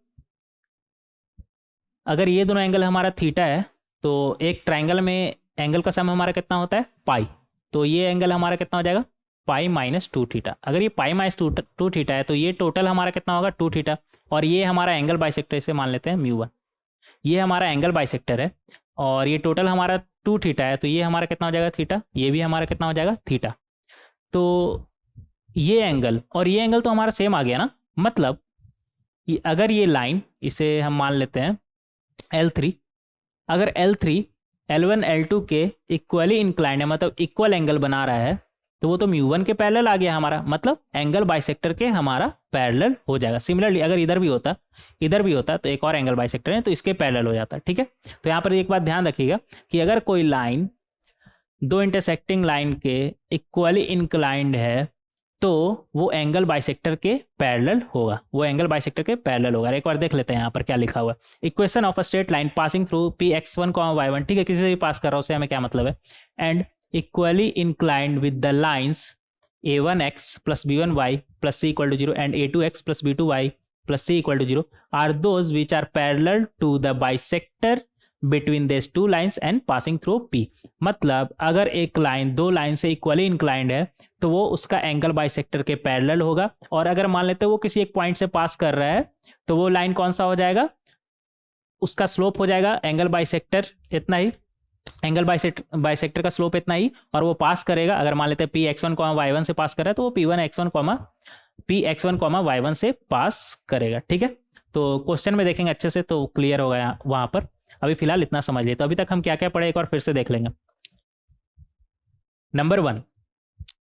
अगर ये दोनों एंगल हमारा थीटा है, तो एक ट्राइंगल में एंगल का सम हमारा कितना होता है, पाई, तो ये एंगल हमारा कितना हो जाएगा, पाई माइनस 2 थीटा। अगर ये पाई माइनस 2 थीटा है तो ये टोटल हमारा कितना होगा, 2 थीटा। और ये हमारा एंगल बाइसेक्टर, इसे मान लेते हैं μ1, ये हमारा एंगल बाइसेक्टर है, और ये टोटल हमारा 2 थीटा है, तो ये हमारा कितना हो जाएगा, थीटा, ये भी हमारा कितना हो जाएगा, थीटा। तो ये एंगल और ये एंगल तो हमारा सेम आ गया ना, मतलब अगर ये लाइन, इसे हम मान लेते हैं L3, अगर L3 L1 L2 के इक्वली इंक्लाइंड है, मतलब इक्वल एंगल बना रहा है, तो वो तो μ1 के पैरेलल आ गया हमारा, मतलब एंगल बाइसेक्टर के हमारा पैरेलल हो जाएगा। सिमिलरली अगर इधर भी होता तो एक और एंगल बाइसेक्टर है तो इसके पैरेलल हो जाता। ठीक है, तो यहाँ पर एक बात ध्यान रखिएगा कि अगर कोई लाइन दो इंटरसेक्टिंग लाइन के इक्वली इंक्लाइंड है तो वो एंगल बाइसेक्टर के पैरेलल होगा, एक बार देख लेते हैं यहाँ पर क्या लिखा हुआ है। Equation of a straight line passing through P x1 y1, ठीक है, किसी से भी पास कर रहा हूँ, उससे हमें क्या मतलब है, and equally inclined with the lines a1x plus b1y plus c equal to 0 and a2x plus b2y plus c equal to 0 are those which are parallel to the bisector between these two lines and passing through P। मतलब अगर एक line दो line से equally inclined है तो वो उसका angle bisector के पैरेलल होगा, और अगर मान लेते हैं वो किसी एक पॉइंट से पास कर रहा है तो वो लाइन कौन सा हो जाएगा, उसका स्लोप हो जाएगा एंगल बाइसेक्टर इतना ही, एंगल बाइसेक्टर का स्लोप इतना ही, और वो पास करेगा, अगर मान लेते हैं पी x1 y1 से पास कर रहा है तो वो p1x1 y1 से पास करेगा। ठीक है, तो क्वेश्चन में देखेंगे अच्छे से तो क्लियर होगा वहां पर। अभी फिलहाल इतना समझ लिए। तो अभी तक हम क्या क्या पढ़े एक बार फिर से देख लेंगे। नंबर 1,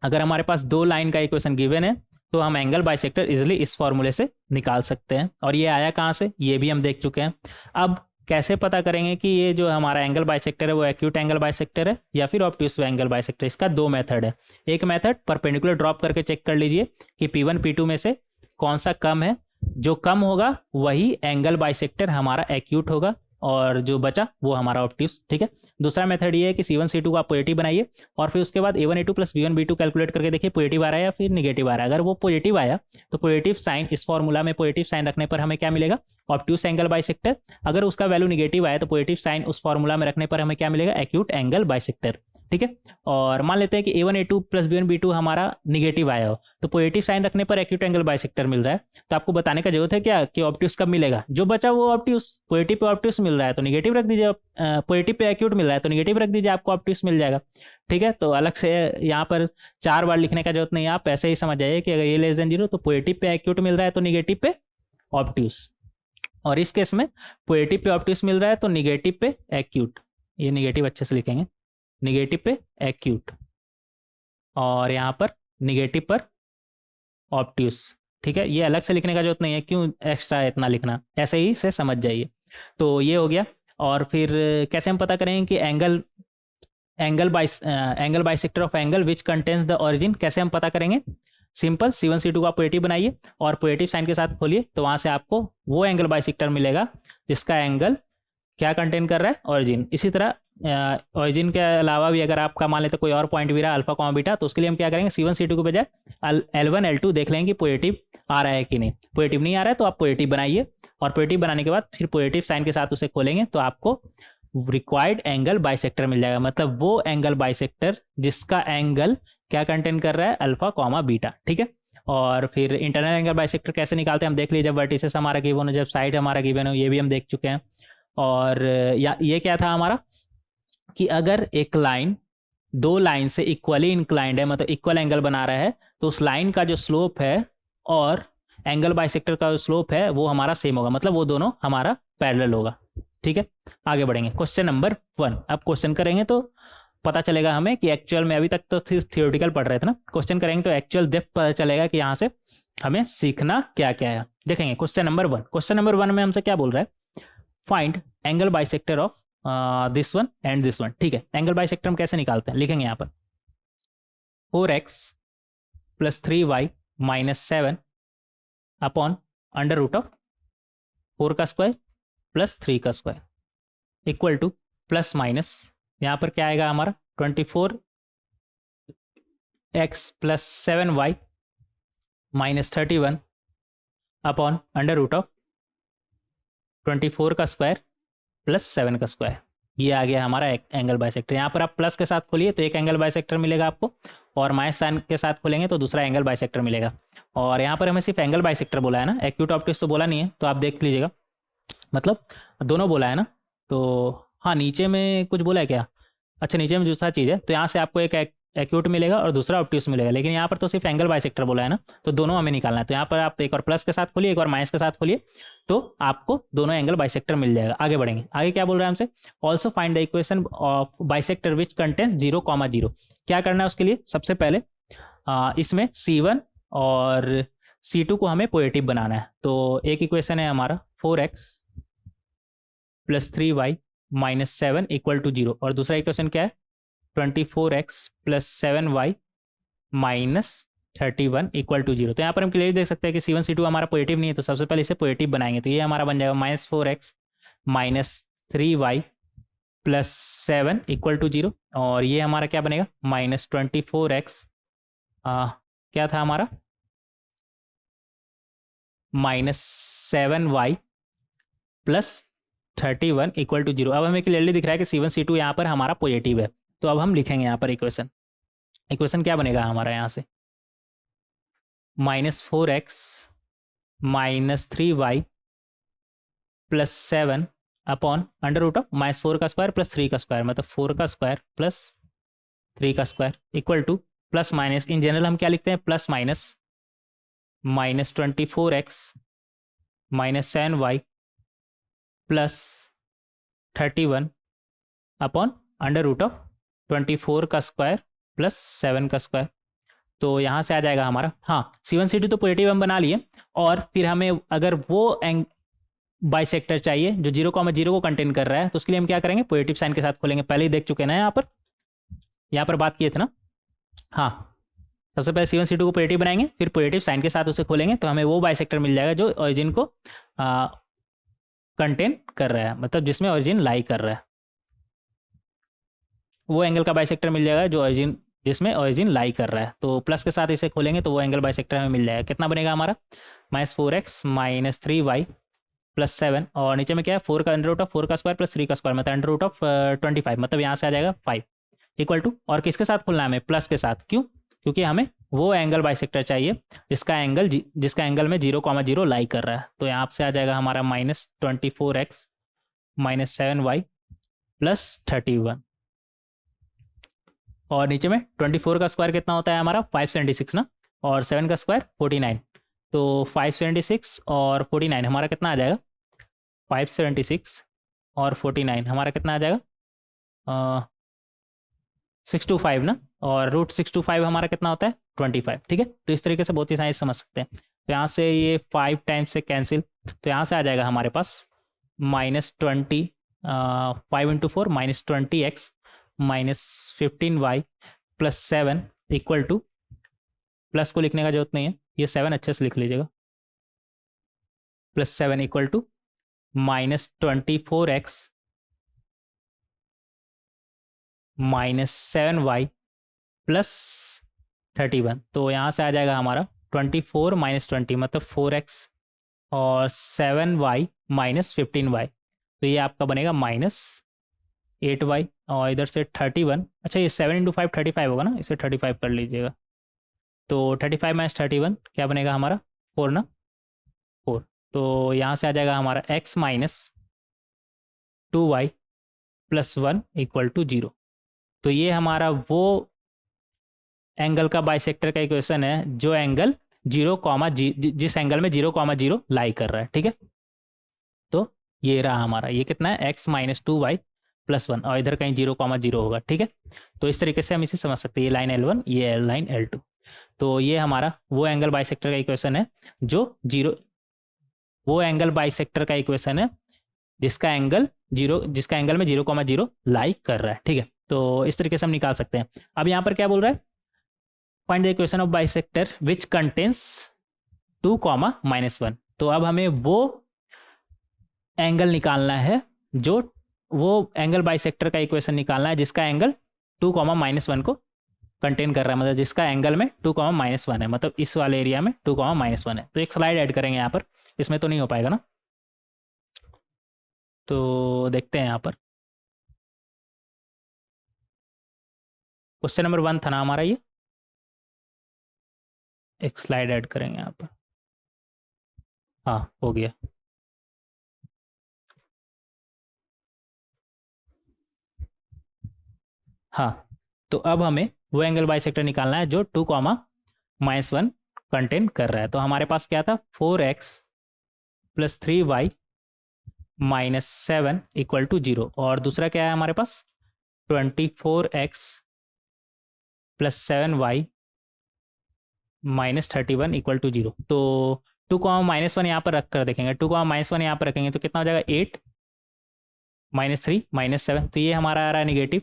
अगर हमारे पास दो लाइन का इक्वेशन गिवन है तो हम एंगल बाइसेक्टर इजिली इस फॉर्मूले से निकाल सकते हैं, और ये आया कहाँ से, ये भी हम देख चुके हैं। अब कैसे पता करेंगे कि ये जो हमारा एंगल बाइसेक्टर है वो एक्यूट एंगल बाइसेक्टर है या फिर ऑब्ट्यूस एंगल बाइसेक्टर। इसका दो मेथड है। एक मेथड परपेंडिकुलर ड्रॉप करके चेक कर लीजिए कि P1 P2 में से कौन सा कम है, जो कम होगा वही एंगल बाइसेक्टर हमारा एक्यूट होगा और जो बचा वो हमारा ऑब्ट्यूस। ठीक है, दूसरा मेथड ये है कि C1 C2 को आप पॉजिटिव बनाइए और फिर उसके बाद A1 A2 plus B1 B2 calculate करके देखिए पॉजिटिव आ रहा है या फिर निगेटिव आ रहा है। अगर वो पॉजिटिव आया तो पॉजिटिव साइन, इस फॉर्मूला में पॉजिटिव साइन रखने पर हमें क्या मिलेगा, ऑब्ट्यूस एंगल बाइसेक्टर। अगर उसका वैल्यू निगेटिव आया तो पॉजिटिव साइन उस फॉर्मूला में रखने पर हमें क्या मिलेगा, एक्यूट एंगल बाइसेक्टर। ठीक है, और मान लेते हैं कि A1 A2 plus B1 B2 हमारा निगेटिव आया हो तो पॉजिटिव साइन रखने पर एक्यूट एंगल बाइसेक्टर मिल रहा है। तो आपको बताने का जरूरत है क्या कि ऑब्ट्यूस कब मिलेगा, जो बचा वो ऑब्ट्यूस। पॉजिटिव पे ऑब्ट्यूस मिल रहा है तो निगेटिव रख दीजिए, पॉजिटिव पे एक्यूट मिल रहा है तो निगेटिव रख दीजिए, आपको ऑब्ट्यूस मिल जाएगा। ठीक है, तो अलग से यहाँ पर 4 बार लिखने का जरूरत नहीं है, आप ऐसे ही समझ जाइए कि अगर ये लेस देन 0 तो पॉजिटिव पे एक्यूट मिल रहा है तो निगेटिव पे ऑब्ट्यूस, और इस केस में पॉजिटिव पे ऑब्ट्यूस मिल रहा है तो निगेटिव पे एक्यूट। ये निगेटिव अच्छे से लिखेंगे, निगेटिव पे एक्यूट और यहाँ पर निगेटिव पर ऑब्ट्यूस। ठीक है, ये अलग से लिखने का जरूरत नहीं है, क्यों एक्स्ट्रा इतना लिखना, ऐसे ही से समझ जाइए। तो ये हो गया। और फिर कैसे हम पता करेंगे कि angle bisector of angle which contains the origin, कैसे हम पता करेंगे, सिंपल C1 C2 को आप पॉजिटिव बनाइए और पॉजिटिव साइन के साथ खोलिए तो वहां से आपको वो एंगल बाइसेक्टर मिलेगा जिसका एंगल क्या कंटेन कर रहा है, ऑरिजिन। इसी तरह ऑरिजिन के अलावा भी अगर आपका मान लेते कोई और पॉइंट भी रहा अल्फा कॉमा बीटा, तो उसके लिए हम क्या करेंगे, C1 C2 के बजाय L1 L2 देख लेंगे कि पॉजिटिव आ रहा है कि नहीं। पॉजिटिव नहीं आ रहा है तो आप पॉजिटिव बनाइए और पॉजिटिव बनाने के बाद फिर पॉजिटिव साइन के साथ उसे खोलेंगे तो आपको रिक्वायर्ड एंगल बाइसेक्टर मिल जाएगा, मतलब वो एंगल बाइसेक्टर जिसका एंगल क्या कंटेन कर रहा है, अल्फा कॉमा बीटा। ठीक है, और फिर इंटरनल एंगल बाइसेक्टर कैसे निकालते हैं हम देख लीजिए। जब वर्टिसेस हमारा गिवन हो, जब साइड हमारा गिवन हो, ये भी हम देख चुके हैं। और ये क्या था हमारा कि अगर एक लाइन दो लाइन से इक्वली इंक्लाइंड है, मतलब इक्वल एंगल बना रहा है, तो उस लाइन का जो स्लोप है और एंगल बाइसेक्टर का जो स्लोप है वो हमारा सेम होगा, मतलब वो दोनों हमारा पैरेलल होगा। ठीक है, आगे बढ़ेंगे। क्वेश्चन नंबर 1, अब क्वेश्चन करेंगे तो पता चलेगा हमें कि एक्चुअल में, अभी तक तो सिर्फ थियोरेटिकल पढ़ रहे थे ना, क्वेश्चन करेंगे तो एक्चुअल डेप्थ पता चलेगा कि यहाँ से हमें सीखना क्या क्या है। देखेंगे क्वेश्चन नंबर 1। क्वेश्चन नंबर 1 में हमसे क्या बोल रहा है, find angle bisector of this one and this one. ठीक है, एंगल बाइसेक्टर हम कैसे निकालते हैं, लिखेंगे यहाँ पर 4x plus 3y minus 7 upon under root of 4 का स्क्वायर प्लस 3 का square equal to plus minus, यहाँ पर क्या आएगा हमारा 24x plus 7y minus 31 upon under root of 24 का स्क्वायर प्लस 7 का स्क्वायर। ये आ गया हमारा एंगल बाइसेक्टर। यहाँ पर आप प्लस के साथ खोलिए तो एक एंगल बाइसेक्टर मिलेगा आपको, और माइनस साइन के साथ खोलेंगे तो दूसरा एंगल बाइसेक्टर मिलेगा। और यहाँ पर हमें सिर्फ एंगल बाइसेक्टर बोला है ना, एक्यूट ऑप्टिक्स तो बोला नहीं है, तो आप देख लीजिएगा, मतलब दोनों बोला है ना। तो हाँ, नीचे में कुछ बोला है क्या, अच्छा नीचे में दूसरा चीज़ है, तो यहाँ से आपको एक एक्यूट मिलेगा और दूसरा ऑब्ट्यूस मिलेगा, लेकिन यहाँ पर तो सिर्फ एंगल बाइसेक्टर बोला है ना, तो दोनों हमें निकालना है। तो यहाँ पर आप एक और प्लस के साथ खोलिए, एक और माइनस के साथ खोलिए, तो आपको दोनों एंगल बाइसेक्टर मिल जाएगा। आगे बढ़ेंगे, आगे क्या बोल रहा है हमसे, also find the equation of bisector which contains 0,0। क्या करना है उसके लिए, सबसे पहले इसमें C1 और C2 को हमें पॉजिटिव बनाना है। तो एक इक्वेशन है हमारा 4x + 3y - 7 = 0, और दूसरा इक्वेशन क्या है 24x + 7y - 31 = 0। तो यहाँ पर हम क्लियरली देख सकते हैं कि C1 C2 हमारा पॉजिटिव नहीं है, तो सबसे पहले इसे पॉजिटिव बनाएंगे। तो ये हमारा बन जाएगा -4x - 3y + 7 = 0, और ये हमारा क्या बनेगा -24x क्या था हमारा -7y + 31 = 0। अब हमें क्लियरली दिख रहा है कि C1 C2 यहाँ पर हमारा पॉजिटिव है। तो अब हम लिखेंगे यहाँ पर इक्वेशन क्या बनेगा हमारा यहाँ से, -4x - 3y + 7 अपॉन √4 का स्क्वायर + 3 का स्क्वायर, मतलब 4 का स्क्वायर + 3 का square equal to plus minus, in general हम क्या लिखते हैं plus minus -24x - 7y + 31 upon √24 का स्क्वायर + 7 का स्क्वायर। तो यहाँ से आ जाएगा हमारा, हाँ C1 C2 तो पॉजिटिव हम बना लिए, और फिर हमें अगर वो बाइसेक्टर चाहिए जो 0,0 को कंटेन कर रहा है, तो उसके लिए हम क्या करेंगे, पॉजिटिव साइन के साथ खोलेंगे। पहले ही देख चुके ना यहाँ पर बात किए थे ना। हाँ, सबसे पहले C1 C2 को पॉजिटिव बनाएंगे, फिर पॉजिटिव साइन के साथ उसे खोलेंगे, तो हमें वो बाइसेक्टर मिल जाएगा जो ओरिजिन को कंटेन कर रहा है, मतलब जिसमें ओरिजिन लाई कर रहा है। वो एंगल का बाइसेक्टर मिल जाएगा जो जिसमें ओरिजिन लाई कर रहा है। तो प्लस के साथ इसे खोलेंगे तो वो एंगल बाइसेक्टर हमें मिल जाएगा। कितना बनेगा हमारा -4x - 3y + 7, और नीचे में क्या है 4 का √4 का स्क्वायर + 3 का स्क्वायर, मतलब √25, मतलब यहाँ से आ जाएगा 5 इक्वल टू, और किसके साथ खोलना है हमें, प्लस के साथ। क्यों, क्योंकि हमें वो एंगल बाइसेक्टर चाहिए जिसका एंगल में 0,0 लाई कर रहा है। तो यहाँ से आ जाएगा हमारा -24x - 7y + 31, और नीचे में 24 का स्क्वायर कितना होता है हमारा 576 ना, और 7 का स्क्वायर 49, तो 576 और 49 हमारा कितना आ जाएगा, 576 और 49 हमारा कितना आ जाएगा 625 ना, और √625 हमारा कितना होता है 25। ठीक है, तो इस तरीके से बहुत ही साइंस समझ सकते हैं। तो यहाँ से ये 5 टाइम्स से कैंसिल, तो यहाँ से आ जाएगा हमारे पास -20 5 × 4 -20x - 15y + 7 equal to, plus को लिखने का जरूरत नहीं है, ये 7 अच्छे से लिख लीजिएगा, +7 इक्वल टू -24x - 7y + 31। तो यहाँ से आ जाएगा हमारा 24 - 20 मतलब 4x और 7y - 15y, तो ये आपका बनेगा -8y, और इधर से 31, अच्छा ये 7 × 5 35 होगा ना, इसे 35 कर लीजिएगा। तो 35 - 31 क्या बनेगा हमारा 4 ना, 4। तो यहाँ से आ जाएगा हमारा x - 2y + 1 = 0। तो ये हमारा वो एंगल का बाइसेक्टर का इक्वेशन है जो एंगल 0, जिस एंगल में 0,0 लाई कर रहा है। ठीक है, तो ये रहा हमारा, ये कितना है x - 2y + 1, और इधर कहीं 0,0 होगा। ठीक है, तो इस तरीके से हम इसे समझ सकते हैं, ये लाइन L1, ये लाइन L2। तो ये हमारा वो एंगल बाइसेक्टर का इक्वेशन है जो वो एंगल बाइसेक्टर का इक्वेशन है जिसका एंगल में 0,0 लाई कर रहा है। ठीक है, तो इस तरीके से हम निकाल सकते हैं। अब यहाँ पर क्या बोल रहा है, find the equation of bisector which contains 2, -1। तो अब हमें वो एंगल निकालना है जो वो एंगल बाइसेक्टर का इक्वेशन निकालना है जिसका एंगल 2, -1 को कंटेन कर रहा है, मतलब जिसका एंगल में 2, -1 है, मतलब इस वाले एरिया में 2, -1 है। तो एक स्लाइड ऐड करेंगे यहाँ पर, इसमें तो नहीं हो पाएगा ना, तो देखते हैं यहाँ पर। क्वेश्चन नंबर 1 था ना हमारा ये, एक स्लाइड ऐड करेंगे यहाँ पर। हाँ, हो गया। हाँ, तो अब हमें वो एंगल बाइसेक्टर निकालना है जो 2, -1 कंटेन कर रहा है। तो हमारे पास क्या था, 4x + 3y - 7 = 0। और दूसरा क्या है हमारे पास, 24x + 7y - 31 = 0। तो 2, -1 यहाँ पर रख कर देखेंगे, 2, -1 यहाँ पर रखेंगे तो कितना हो जाएगा, 8 -3 -7, तो ये हमारा आ रहा है निगेटिव।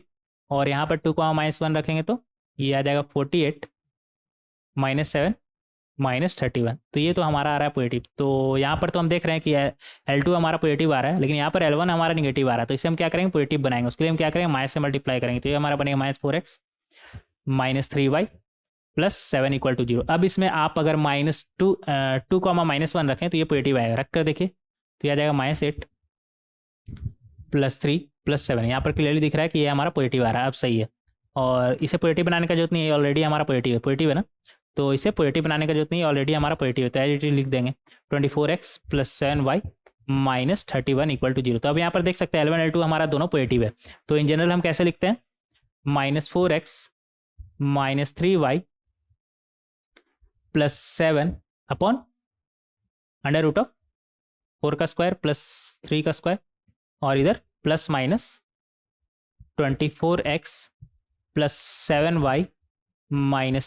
और यहाँ पर 2, -1 रखेंगे तो ये आ जाएगा 48 -7 -31, तो ये तो हमारा आ रहा है पॉजिटिव। तो यहाँ पर तो हम देख रहे हैं कि L2 हमारा पॉजिटिव आ रहा है, लेकिन यहाँ पर L1 हमारा निगेटिव आ रहा है, तो इसे हम क्या करेंगे, पॉजिटिव बनाएंगे। उसके लिए हम क्या करेंगे, माइनस से मल्टीप्लाई करेंगे, तो ये हमारा बनेगा -4x - 3y + 7 = 0। अब इसमें आप अगर -2, 2, -1 रखें तो ये पॉजिटिव आएगा, रख कर देखिए तो यह आ जाएगा -8 + 3 + 7। यहाँ पर क्लियरली दिख रहा है कि ये हमारा पॉजिटिव आ रहा है, अब सही है। और इसे पॉजिटिव बनाने का जरूरत नहीं है, ऑलरेडी हमारा पॉजिटिव है ना, तो इसे पॉजिटिव बनाने का जरूरत नहीं है, ऑलरेडी हमारा पॉजिटिव है, तो एज इट इज लिख देंगे 24x + 7y - 31 = 0। तो अब यहाँ पर देख सकते हैं L1 L2 हमारा दोनों पॉजिटिव है, तो इन जनरल हम कैसे लिखते हैं, -4x - 3y + 7 अपॉन √4 का स्क्वायर + 3 का स्क्वायर, और इधर plus minus 24x + 7y -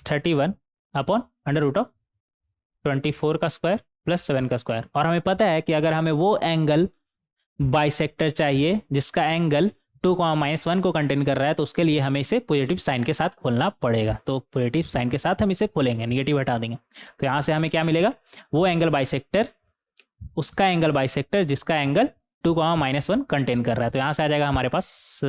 31 upon √24 का स्क्वायर + 7 का स्क्वायर। और हमें पता है कि अगर हमें वो एंगल बाइसेक्टर चाहिए जिसका एंगल 2, -1 को कंटेन कर रहा है, तो उसके लिए हमें इसे पॉजिटिव साइन के साथ खोलना पड़ेगा। तो पॉजिटिव साइन के साथ हम इसे खोलेंगे, निगेटिव हटा देंगे, तो यहाँ से हमें क्या मिलेगा, वो एंगल बाइसेक्टर, उसका एंगल बाइसेक्टर जिसका एंगल 2, -1 कंटेन कर रहा है। तो यहाँ से आ जाएगा हमारे पास,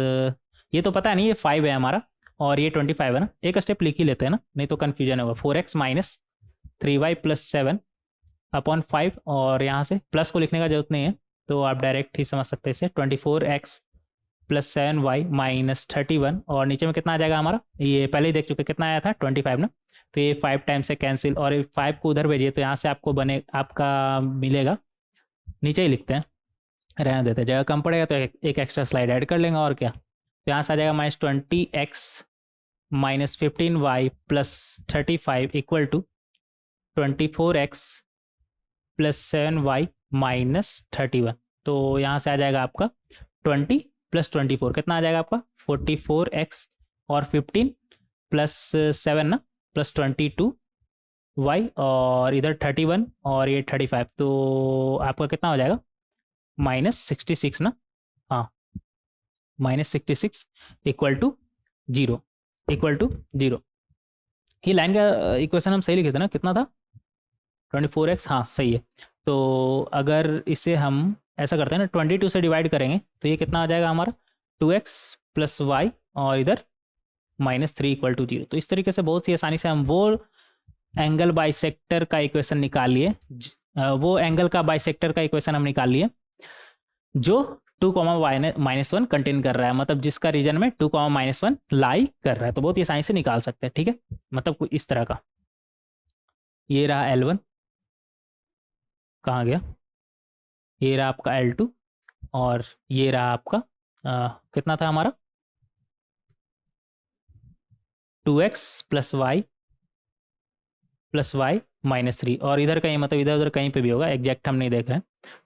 ये तो पता नहीं, ये 5 है हमारा और ये 25 है ना, एक स्टेप लिख ही लेते हैं ना, नहीं तो कन्फ्यूजन होगा। 4x - 3y + 7 अपॉन 5, और यहाँ से प्लस को लिखने का जरूरत नहीं है, तो आप डायरेक्ट ही समझ सकते हैं इसे, 24x + 7y - 31, और नीचे में कितना आ जाएगा हमारा, ये पहले ही देख चुके कितना आया था, 25 ना, तो ये 5 टाइम से कैंसिल, और 5 को उधर भेजिए तो यहाँ से आपको आपका मिलेगा, नीचे ही लिखते हैं, रहने देते हैं, जगह कम पड़ेगा तो एक एक्स्ट्रा स्लाइड ऐड कर लेंगे, और क्या, तो यहाँ से आ जाएगा -20x - 15y + 35 = 24x + 7y - 31। तो यहाँ से आ जाएगा आपका 20 + 24 कितना आ जाएगा आपका, 44x, और 15 + 7 ना, +22y, और इधर 31 और ये 35, तो आपका कितना हो जाएगा, -66 ना, हाँ, -66 = 0 = 0। ये लाइन का इक्वेशन हम सही लिखे थे ना, कितना था, 24x, हाँ सही है। तो अगर इसे हम ऐसा करते हैं ना, 22 से डिवाइड करेंगे तो ये कितना आ जाएगा हमारा, 2x + y, और इधर -3 = 0। तो इस तरीके से बहुत ही आसानी से हम वो एंगल बाइसेक्टर का इक्वेशन निकाल लिए, वो एंगल का बाइसेक्टर का इक्वेशन हम निकाल लिए जो 2, -1 कंटेन कर रहा है, मतलब जिसका रीजन में 2, -1 लाई कर रहा है, तो बहुत ही आसानी से निकाल सकते हैं, ठीक है, मतलब इस तरह का। ये रहा L1, कहाँ गया, ये रहा आपका L2, और ये रहा आपका कितना था हमारा, 2x + y - 3, और इधर कहीं, मतलब इधर उधर कहीं पे भी होगा, एग्जैक्ट हम नहीं देख रहे हैं,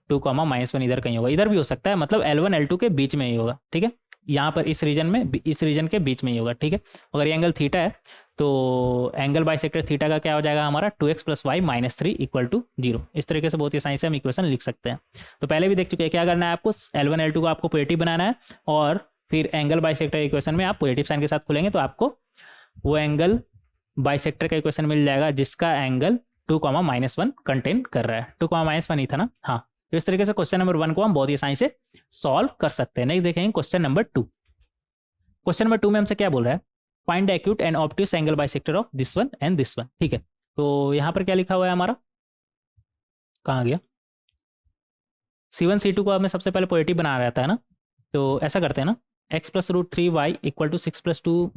2, -1 इधर कहीं होगा, इधर भी हो सकता है, मतलब L1 L2 के बीच में ही होगा, ठीक है, यहाँ पर इस रीजन में, इस रीजन के बीच में ही होगा, ठीक है। अगर ये एंगल थीटा है तो एंगल बाइसेक्टर थीटा का क्या हो जाएगा हमारा, 2x + y - 3 = 0। इस तरीके से बहुत ही आसानी से हम इक्वेशन लिख सकते हैं। तो पहले भी देख चुके हैं, क्या करना है आपको, L1 L2 को आपको पॉजिटिव बनाना है, और फिर एंगल बाइसेक्टर इक्वेशन में आप पॉजिटिव साइन के साथ खुलेंगे तो आपको वो एंगल बाइसेक्टर का इक्वेशन मिल जाएगा जिसका एंगल 2, -1 कंटेन कर रहा है, 2, -1 ही था ना, हाँ। तो इस तरीके से क्वेश्चन नंबर 1 को हम बहुत ही आसानी से सॉल्व कर सकते हैं। नेक्स्ट देखेंगे क्वेश्चन नंबर 2। क्वेश्चन नंबर 2 में हमसे क्या बोल रहा है, find the acute and obtuse angle bisector of this one and this one, ठीक है। तो यहाँ पर क्या लिखा हुआ है हमारा, कहाँ गया, C1 C2 को हमें सबसे पहले पॉजिटिव बनाना रहता है ना, तो ऐसा करते हैं ना, x + √3y = 6 + 2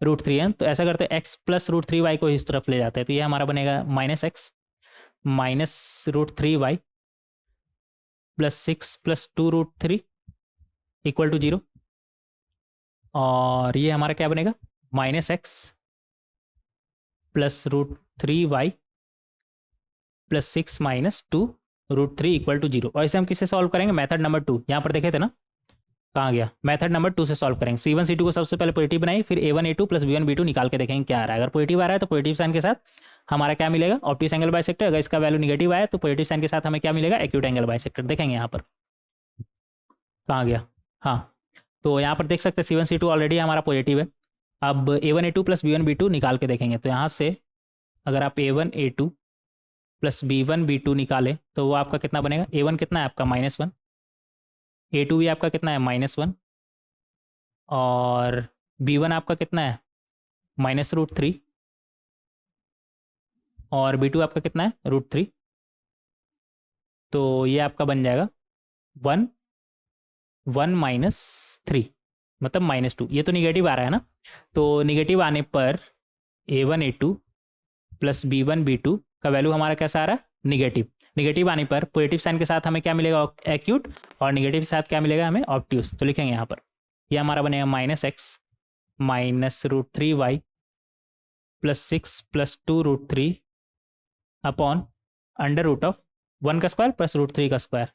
√3 है, तो ऐसा करते हैं x + √3y को इस तरफ ले जाते हैं, तो ये हमारा बनेगा -x -√3y + 6 + 2 √3 = 0, और ये हमारा क्या बनेगा, minus x plus root three y plus six minus two root three equal to zero. और इसे हम किससे सॉल्व करेंगे? मेथड नंबर 2, यहाँ पर देखे थे ना, कहाँ गया? मेथड नंबर 2 से सॉल्व करेंगे। C1 C2 को सबसे पहले पॉजिटिव बनाई, फिर A1 A2 plus B1 B2 निकाल के देखेंगे क्या आ रहा है। अगर पॉजिटिव आ रहा है तो पॉजिटिव साइन के साथ हमारा क्या मिलेगा? Obtuse angle bisector. अगर इसका वैल्यू निगेटिव आया तो पॉजिटिव साइन के साथ हमें क्या मिलेगा? Acute angle bisector. देखेंगे यहाँ पर कहाँ गया। हाँ, तो यहाँ पर देख सकते हैं C1 C2 ऑलरेडी हमारा पॉजिटिव है। अब A1 A2 plus B1 B2 निकाल के देखेंगे। तो यहाँ से अगर आप A1 A2 plus B1 B2 निकालें तो वो आपका कितना बनेगा? A1 कितना है आपका? -1। A2 भी आपका कितना है? -1। और B1 आपका कितना है? -√3। और B2 आपका कितना है? √3। तो ये आपका बन जाएगा 1 1 -3 मतलब -2। ये तो निगेटिव आ रहा है ना, तो निगेटिव आने पर A1 A2 plus B1 B2 का वैल्यू हमारा कैसा आ रहा है? निगेटिव। निगेटिव आने पर पॉजिटिव साइन के साथ हमें क्या मिलेगा? एक्यूट। और निगेटिव के साथ क्या मिलेगा हमें? ऑब्ट्यूज। तो लिखेंगे यहाँ पर, ये हमारा बनेगा -x minus √3y plus 6 plus 2√3 upon under root of 1 का स्क्वायर प्लस √3 का स्क्वायर,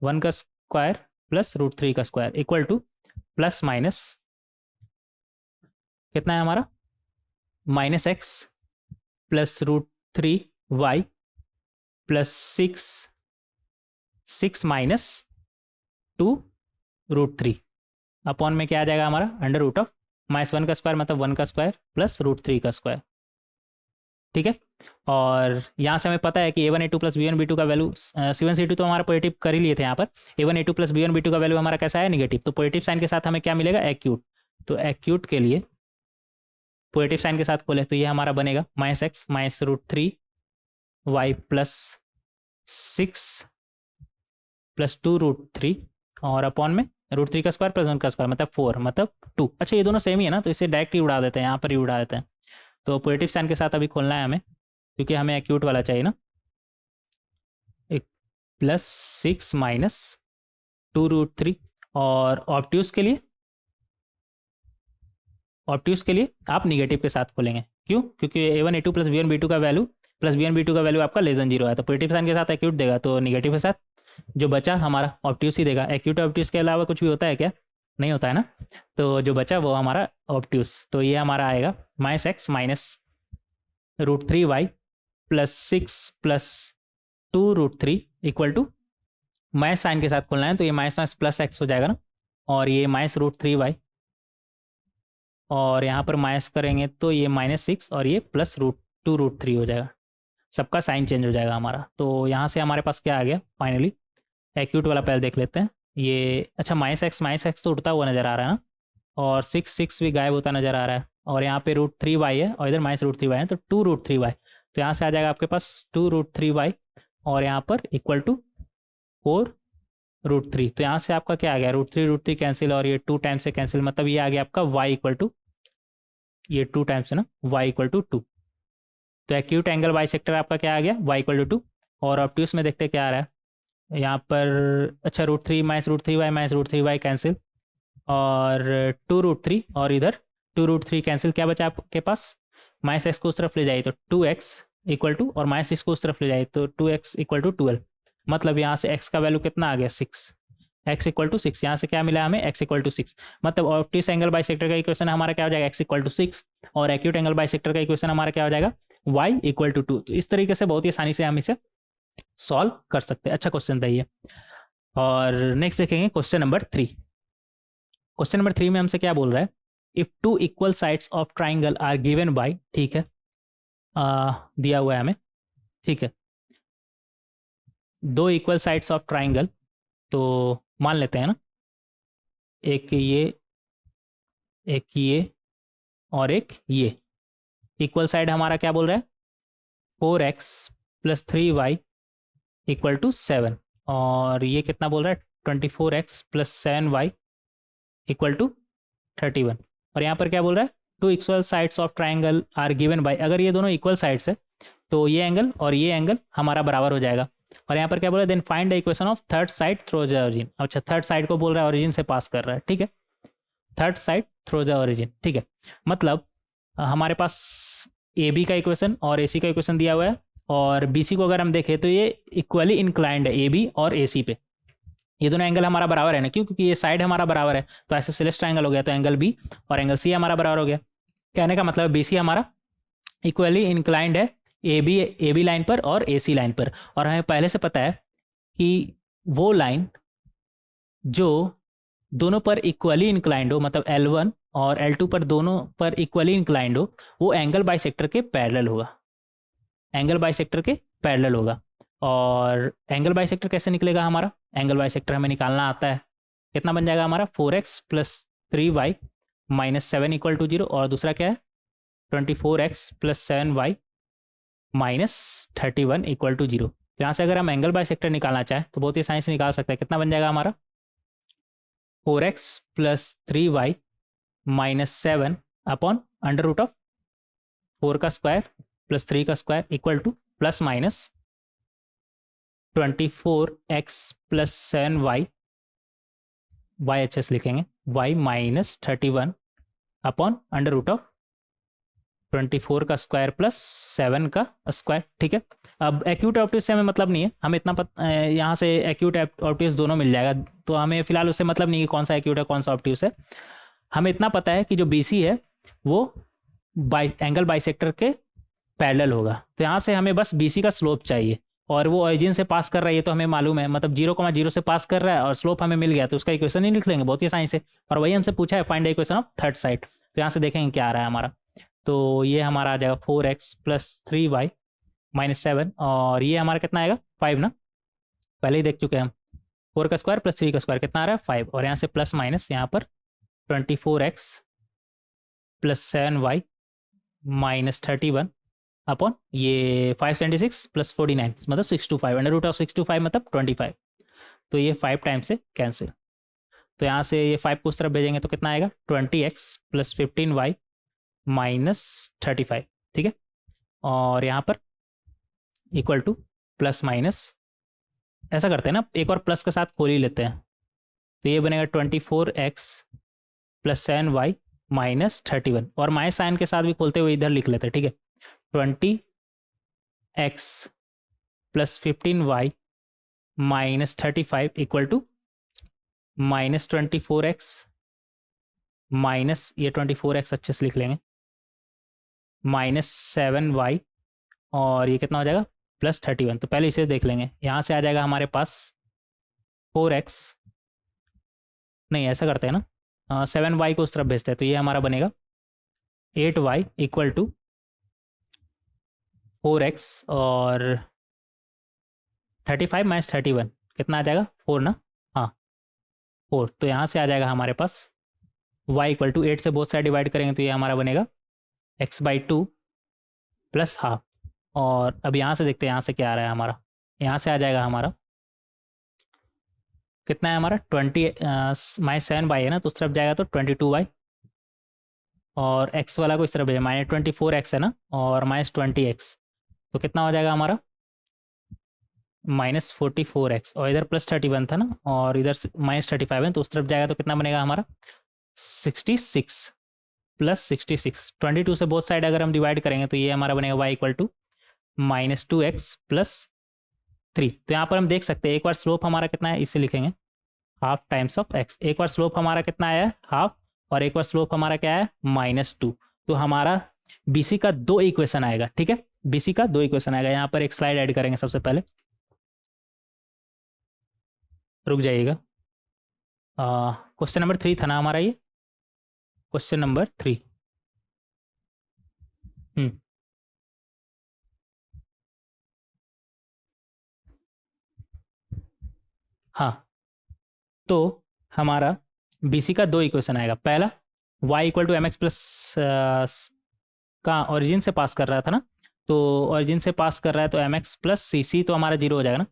1 का स्क्वायर प्लस √3 का square equal to plus minus कितना है हमारा? -x plus √3y plus 6 minus 2√3 upon में क्या आ जाएगा हमारा? अंडर रूट ऑफ -1 का स्क्वायर मतलब 1 का स्क्वायर प्लस √3 का स्क्वायर। ठीक है, और यहाँ से हमें पता है कि A1 A2 plus B1 B2 का वैल्यू, C1 C2 तो हमारा पॉजिटिव कर ही लिए थे। यहाँ पर A1 A2 plus B1 B2 का वैल्यू हमारा कैसा है? निगेटिव। तो पॉजिटिव साइन के साथ हमें क्या मिलेगा? एक्यूट। तो एक्यूट के लिए पॉजिटिव साइन के साथ खोले तो ये हमारा बनेगा -x minus √3y plus 6 plus 2√3 और अपॉन में √3 का स्क्वायर प्लस 1 का स्क्वायर मतलब 4 मतलब 2। अच्छा, ये दोनों सेम ही है ना, तो इसे डायरेक्ट ही उड़ा देते हैं, यहाँ पर ही उड़ा देते हैं। तो पॉजिटिव साइन के साथ अभी खोलना है हमें, क्योंकि हमें एक्यूट वाला चाहिए ना। एक प्लस 6 माइनस 2√3 और ऑब्ट्यूज के लिए आप निगेटिव के साथ खोलेंगे। क्यों? क्योंकि A1 A2 plus B1 B2 का वैल्यू का वैल्यू आपका लेस देन 0 है, तो पॉजिटिव साइन के साथ एक्यूट देगा, तो निगेटिव के साथ जो बचा हमारा ऑब्ट्यूज ही देगा। एक्यूट ऑब्ट्यूज के अलावा कुछ भी होता है क्या? नहीं होता है ना, तो जो बचा वो हमारा ऑब्ट्यूज। तो ये हमारा आएगा -x minus √3y plus 6 plus 2√3 equal to, minus sign के साथ खोलना है तो ये माइनस प्लस x हो जाएगा ना, और ये -√3y और यहाँ पर माइनस करेंगे तो ये -6 और ये प्लस √2√3 हो जाएगा। सबका साइन चेंज हो जाएगा हमारा। तो यहाँ से हमारे पास क्या आ गया फाइनली? एक्यूट वाला पहले देख लेते हैं। ये अच्छा -x तो उड़ता हुआ नज़र आ रहा है ना, और 6 भी गायब होता नज़र आ रहा है, और यहाँ पे √3y है और इधर -√3y है, तो 2√3y। तो यहाँ से आ जाएगा आपके पास 2√3y और यहाँ पर इक्वल टू 4√3। तो यहाँ से आपका क्या आ गया? √3 कैंसिल और ये 2 टाइम से कैंसिल, मतलब ये आ गया आपका y इक्वल टू, ये 2 टाइम्स है ना, y इक्वल टू 2। तो एक्यूट एंगल बाइसेक्टर आपका क्या आ गया? y equal to 2। और ऑब्ट्यूज में देखते क्या आ रहा है यहाँ पर? अच्छा, √3 -√3y कैंसिल और 2√3 और इधर 2√3 कैंसिल, क्या बचा आपके पास? -x को उस तरफ ले जाइए तो 2x इक्वल टू, और -6 को उस तरफ ले जाइए तो 2x इक्वल टू 12। मतलब यहाँ से x का वैल्यू कितना आ गया? 6। x इक्वल टू 6, यहाँ से क्या मिला हमें? x equal to 6। मतलब ऑब्ट्यूज एंगल बाइसेक्टर का इक्वेशन हमारा क्या हो जाएगा? x equal to 6। और एक्यूट एंगल बाइसेक्टर का इक्वेशन हमारा क्या हो जाएगा? y equal to 2। तो इस तरीके से बहुत ही आसानी से हम इसे सॉल्व कर सकते हैं। अच्छा क्वेश्चन था ये। और नेक्स्ट देखेंगे क्वेश्चन नंबर 3। क्वेश्चन नंबर 3 में हमसे क्या बोल रहा है? If 2 equal sides of triangle are given by, ठीक है, दिया हुआ है हमें, ठीक है, 2 इक्वल साइड्स ऑफ ट्राइंगल, तो मान लेते हैं ना, एक ये और एक ये। इक्वल साइड हमारा क्या बोल रहा है? 4x plus 3y equal to 7, और ये कितना बोल रहा है? 24x plus 7y equal to 31। और यहाँ पर क्या बोल रहा है? 2 equal sides of triangle are given by, अगर ये दोनों इक्वल साइड्स है तो ये एंगल और ये एंगल हमारा बराबर हो जाएगा। और यहाँ पर क्या बोल रहा है? Then find the equation of third side through the origin. अच्छा, थर्ड साइड को बोल रहा है, ओरिजिन से पास कर रहा है, ठीक है। Third side through the origin. ठीक है, मतलब हमारे पास ए बी का इक्वेशन और ए सी का इक्वेशन दिया हुआ है, और बी सी को अगर हम देखें तो ये इक्वली इंक्लाइंड है ए बी और ए सी पे। ये दोनों एंगल हमारा बराबर है ना, क्यों? क्योंकि ये साइड हमारा बराबर है, तो ऐसे सिलेस ट्रायंगल हो गया, तो एंगल बी और एंगल सी हमारा बराबर हो गया। कहने का मतलब बी सी हमारा इक्वली इंक्लाइंड है ए बी लाइन पर और ए सी लाइन पर। और हमें पहले से पता है कि वो लाइन जो दोनों पर इक्वली इंक्लाइंड हो, मतलब L1 और L2 पर दोनों पर इक्वली इंक्लाइंड हो, वो एंगल बाइसेक्टर के पैरेलल होगा, एंगल बाइसेक्टर के पैरेलल होगा। और एंगल बाइसेक्टर कैसे निकलेगा हमारा? एंगल बाइसेक्टर हमें निकालना आता है, कितना बन जाएगा हमारा? 4x plus 3y minus 7 equal to 0, और दूसरा क्या है? 24x plus 7y minus 31 equal to 0। तो यहाँ से अगर हम एंगल बाइसेक्टर निकालना चाहें तो बहुत ही आसानी से निकाल सकते हैं। कितना बन जाएगा हमारा? 4x plus 3y minus 7 upon under root of 4 का स्क्वायर प्लस 3 का square equal to plus minus 24x plus 7y, y अच्छे से लिखेंगे, y minus 31 upon under root of 24 का स्क्वायर प्लस 7 का स्क्वायर। ठीक है, अब एक्यूट ऑप्टिक्स से हमें मतलब नहीं है, हमें इतना यहाँ से एक्यूट ऑप्टिक्स दोनों मिल जाएगा, तो हमें फिलहाल उससे मतलब नहीं कि कौन सा एक्यूट है कौन सा ऑप्टिक्स है। हमें इतना पता है कि जो बी सी है वो एंगल बाइसेक्टर के पैरेलल होगा। तो यहाँ से हमें बस बी सी का स्लोप चाहिए, और वो ऑरिजिन से पास कर रहा है, ये तो हमें मालूम है, मतलब 0,0 से पास कर रहा है और स्लोप हमें मिल गया, तो उसका इक्वेशन ही लिख लेंगे बहुत ही आसानी से। और वही हमसे पूछा है find the equation of third side, तो यहाँ से देखेंगे क्या आ रहा है हमारा। तो ये हमारा आ जाएगा 4x प्लस 3y माइनस 7, और ये हमारा कितना आएगा? 5 ना, पहले ही देख चुके हैं हम। 4 का स्क्वायर प्लस 3 का स्क्वायर कितना आ रहा है? 5, और यहाँ से प्लस माइनस यहाँ पर 24x plus 7y minus 31 upon ये 526 प्लस 49 मतलब 625, अंडर रूट ऑफ 625 मतलब 25, तो ये 5 टाइम से कैंसिल। तो यहाँ से ये 5 को उस तरफ भेजेंगे तो कितना आएगा? 20x plus 15y minus 35। ठीक है, और यहाँ पर इक्वल टू प्लस माइनस, ऐसा करते हैं ना, एक और प्लस के साथ खोल ही लेते हैं, तो ये बनेगा 24x प्लस 7y माइनस 31, और माइनस साइन के साथ भी खोलते हुए इधर लिख लेते हैं। ठीक है, 20x plus 15y minus 35 equal to minus 24x minus ये 24x अच्छे से लिख लेंगे माइनस 7y, और ये कितना हो जाएगा? प्लस 31। तो पहले इसे देख लेंगे, यहाँ से आ जाएगा हमारे पास 4x, नहीं ऐसा करते हैं ना, 7y को उस तरफ भेजते हैं, तो ये हमारा बनेगा 8y इक्वल टू 4x, और 35 माइनस 31 कितना आ जाएगा? 4 ना, हाँ 4। तो यहाँ से आ जाएगा हमारे पास y इक्वल टू 8 से बोथ साइड डिवाइड करेंगे तो ये हमारा बनेगा x/2 प्लस हाफ। और अब यहाँ से देखते हैं यहाँ से क्या आ रहा है हमारा, यहाँ से आ जाएगा हमारा कितना है हमारा 20 माइनस 7y है ना, तो उस तरफ जाएगा तो 22y, और x वाला को इस तरफ भेजा माइनस 24x है ना, और माइनस 20x, तो कितना हो जाएगा हमारा? माइनस 44x, और इधर प्लस 31 था ना, और इधर माइनस 35 है, तो उस तरफ जाएगा तो कितना बनेगा हमारा? 66 प्लस 66, 22 से बोथ साइड अगर हम डिवाइड करेंगे तो ये हमारा बनेगा y equal to minus 2x plus 3। तो यहाँ पर हम देख सकते हैं एक बार स्लोप हमारा कितना है, इसे लिखेंगे हाफ टाइम्स ऑफ x। एक बार स्लोप हमारा कितना आया है? हाफ, और एक बार स्लोप हमारा क्या है? -2। तो हमारा BC का 2 इक्वेशन आएगा। ठीक है, BC का 2 इक्वेशन आएगा। यहाँ पर एक स्लाइड ऐड करेंगे सबसे पहले, रुक जाइएगा। क्वेश्चन नंबर 3 था ना हमारा, ये क्वेश्चन नंबर 3। हाँ, तो हमारा BC का 2 इक्वेशन आएगा। पहला y equal to mx plus का ओरिजिन से पास कर रहा था ना, तो ओरिजिन से पास कर रहा है तो mx प्लस सी सी, तो हमारा 0 हो जाएगा ना।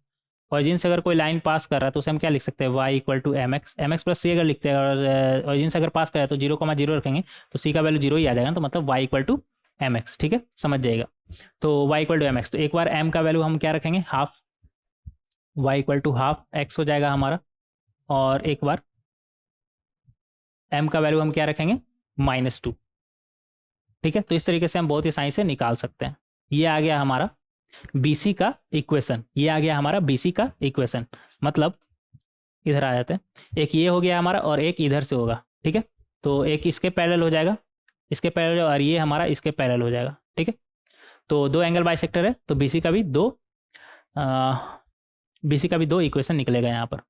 ओरिजिन से अगर कोई लाइन पास कर रहा है तो उसे हम क्या लिख सकते हैं? y equal to mx plus C अगर लिखते हैं, और ओरिजिन से अगर पास कर रहा है तो 0,0 रखेंगे, तो सी का वैल्यू 0 ही आ जाएगा, तो मतलब y इक्वल टू mx। ठीक है, समझ जाएगा। तो y इक्वल टू mx, तो एक बार m का वैल्यू हम क्या रखेंगे? Half, y equal to half x हो जाएगा हमारा, और एक बार m का वैल्यू हम क्या रखेंगे -2। ठीक है, तो इस तरीके से हम बहुत ही आसानी से निकाल सकते हैं। ये आ गया हमारा BC का इक्वेशन, ये आ गया हमारा BC का इक्वेशन। मतलब इधर आ जाते हैं, एक ये हो गया हमारा और एक इधर से होगा। ठीक है, तो एक इसके पैरेलल हो जाएगा, इसके पैरेलल, और ये हमारा इसके पैरेलल हो जाएगा। ठीक है, तो दो एंगल बाइसेक्टर है, तो BC का भी दो BC का भी दो इक्वेशन निकलेगा यहाँ पर।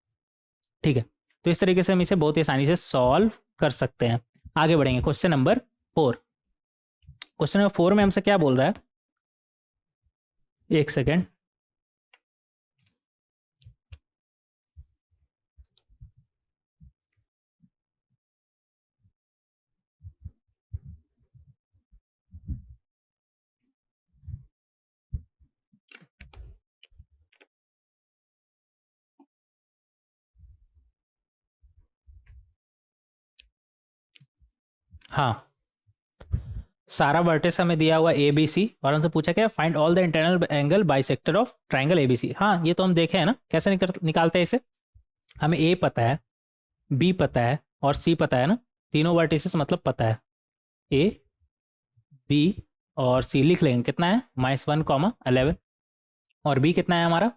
ठीक है, तो इस तरीके से हम इसे बहुत ही आसानी से सॉल्व कर सकते हैं। आगे बढ़ेंगे, क्वेश्चन नंबर 4। क्वेश्चन नंबर 4 में हमसे क्या बोल रहा है, एक सेकेंड। हाँ, सारा वर्टेक्स हमें दिया हुआ ABC और हमसे पूछा क्या, find all the internal angle bisector of triangle ABC। हाँ, ये तो हम देखे हैं ना कैसे निकालते हैं इसे। हमें A पता है, B पता है और C पता है ना, तीनों वर्टिसेस मतलब पता है। A B और C लिख लेंगे, कितना है -1, 11, और B कितना है हमारा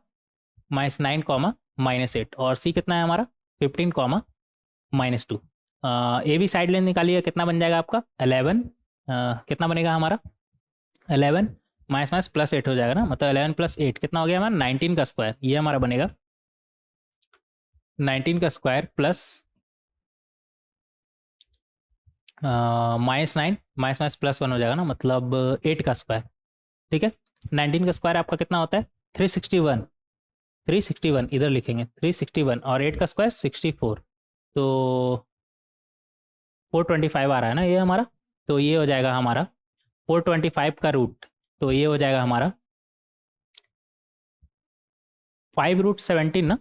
-9, -8, और C कितना है हमारा 15, -2। ए बी साइड लेन निकालिए, कितना बन जाएगा आपका 11। कितना बनेगा हमारा 11 माइनस माइनस +8 हो जाएगा ना, मतलब 11 + 8 कितना हो गया हमारा 19 का स्क्वायर। ये हमारा बनेगा 19 का स्क्वायर प्लस -9 माइनस माइनस +1 हो जाएगा ना, मतलब 8 का स्क्वायर। ठीक है, 19 का स्क्वायर आपका कितना होता है 361। 361 इधर लिखेंगे 361, और 8 का स्क्वायर 64, तो 425 आ रहा है ना ये हमारा। तो ये हो जाएगा हमारा 425 का रूट, तो ये हो जाएगा हमारा 5√17 ना,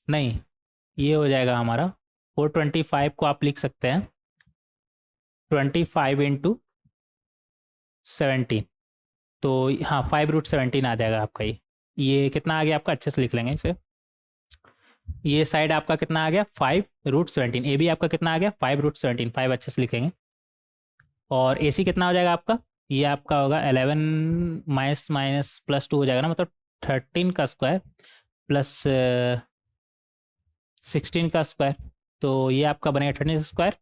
नहीं, ये हो जाएगा हमारा 425 को आप लिख सकते हैं 25 × 17, तो हाँ 5√17 आ जाएगा आपका। ये कितना आ गया आपका, अच्छे से लिख लेंगे इसे। ये साइड आपका कितना आ गया 5√17, ए बी आपका कितना आ गया 5√17, 5 अच्छे से लिखेंगे। और ए सी कितना हो जाएगा आपका, ये आपका होगा 11 माइनस माइनस +2 हो जाएगा ना, मतलब 13 का स्क्वायर प्लस 16 का स्क्वायर, तो ये आपका बनेगा 13 का स्क्वायर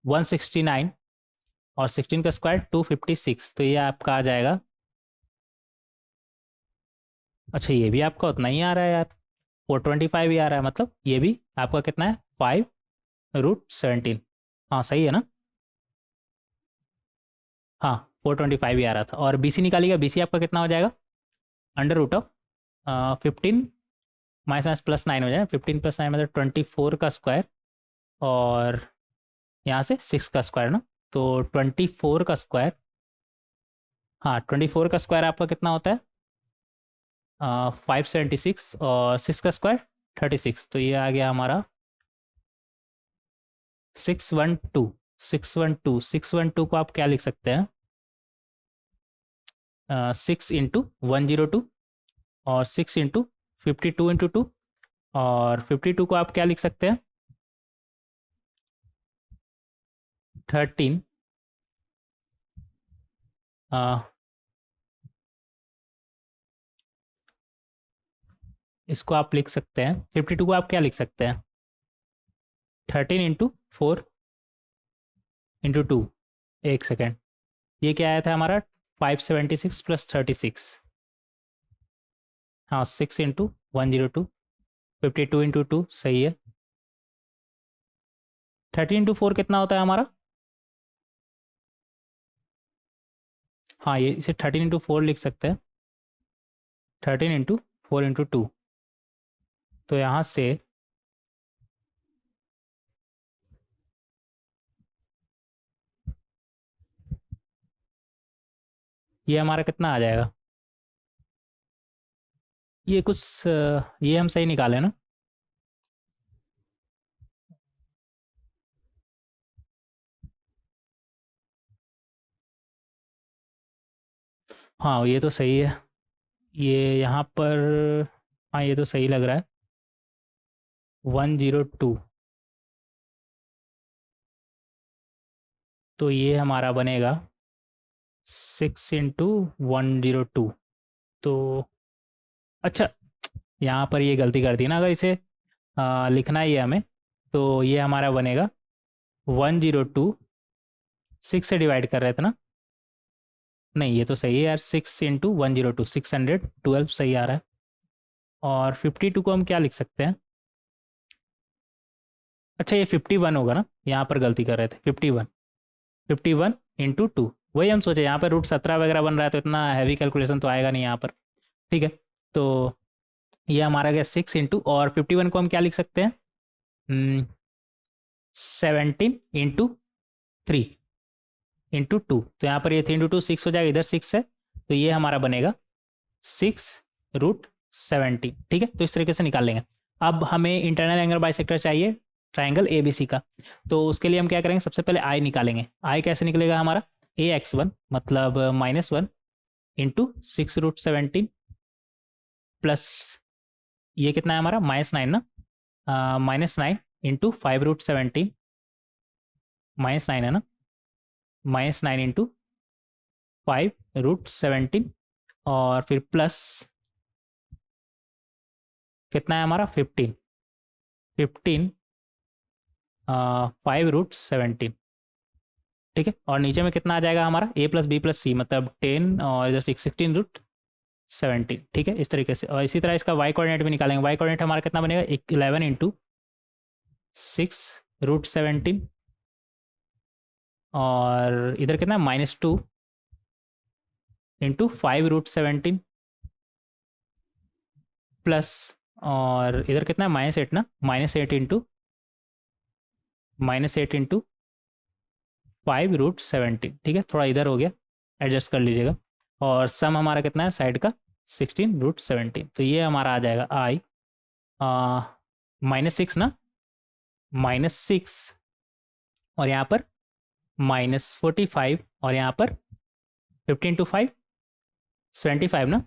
169, और 16 का स्क्वायर 256, तो ये आपका आ जाएगा। अच्छा, ये भी आपका उतना ही आ रहा है यार, 425 ही आ रहा है, मतलब ये भी आपका कितना है 5√17। हाँ सही है ना, हाँ 425 ही आ रहा था। और BC निकालिएगा, BC आपका कितना हो जाएगा √15 माइनस माइनस +9 हो जाएगा, 15 + 9 मतलब 24 का स्क्वायर, और यहाँ से 6 का स्क्वायर ना, तो 24 का स्क्वायर, हाँ 24 का स्क्वायर आपका कितना होता है 576, और 6 का स्क्वायर 36, तो ये आ गया हमारा 612। 612 को आप क्या लिख सकते हैं 6 × 102, और 6 × 52 × 2, और 52 को आप क्या लिख सकते हैं 13, इसको आप लिख सकते हैं 52 को आप क्या लिख सकते हैं 13 × 4 × 2। एक सेकेंड, ये क्या आया था हमारा 576 + 36, हाँ 6 × 102, 52 × 2 सही है। 13 × 4 कितना होता है हमारा, हाँ ये इसे 13 × 4 लिख सकते हैं, 13 × 4 × 2, तो यहाँ से ये हमारा कितना आ जाएगा, ये कुछ ये हम सही निकाले ना, हाँ ये तो सही है, ये यहाँ पर, हाँ ये तो सही लग रहा है 102। तो ये हमारा बनेगा 6 इंटू 102। तो अच्छा, यहाँ पर ये गलती कर दी ना, अगर इसे लिखना ही है हमें, तो ये हमारा बनेगा 102, 6 से डिवाइड कर रहे थे ना, नहीं ये तो सही है यार, 6 इंटू 102, 612 सही आ रहा है। और 52 को हम क्या लिख सकते हैं, अच्छा ये 51 होगा ना, यहाँ पर गलती कर रहे थे, 51, 51 इंटू 2, वही हम सोचे, यहाँ पर √17 वगैरह बन रहा है तो इतना हैवी कैलकुलेशन तो आएगा नहीं यहाँ पर। ठीक है, तो ये हमारा गया 6 इंटू, और 51 को हम क्या लिख सकते हैं, 17 इंटू 3 इंटू 2, तो यहाँ पर ये 3 इंटू 2 6 हो जाएगा, इधर 6 है, तो ये हमारा बनेगा 6√17। ठीक है, तो इस तरीके से निकाल लेंगे। अब हमें इंटरनल एंगल बाइसेक्टर चाहिए ट्राइंगल ABC का, तो उसके लिए हम क्या करेंगे, सबसे पहले आई निकालेंगे। आई कैसे निकलेगा हमारा, AX1 मतलब -1 इंटू 6√17 प्लस ये कितना है हमारा -9 ना, -9 इंटू 5√17, -9 है ना, -9 इंटू 5√17, और फिर प्लस कितना है हमारा 15, 5√17। ठीक है, और नीचे में कितना आ जाएगा हमारा A plus B plus C मतलब 10, और इधर 16√17। ठीक है, इस तरीके से। और इसी तरह इसका y कोऑर्डिनेट भी निकालेंगे। y कोऑर्डिनेट हमारा कितना बनेगा, 11 इंटू 6√17, और इधर कितना है -2 इंटू 5√17 प्लस, और इधर कितना है -8 ना, -8 इंटू 5√17। ठीक है, थोड़ा इधर हो गया, एडजस्ट कर लीजिएगा। और सम हमारा कितना है साइड का, 16√17। तो ये हमारा आ जाएगा आई -6 ना, -6, और यहाँ पर -45, और यहाँ पर 15 टू 5 75 ना,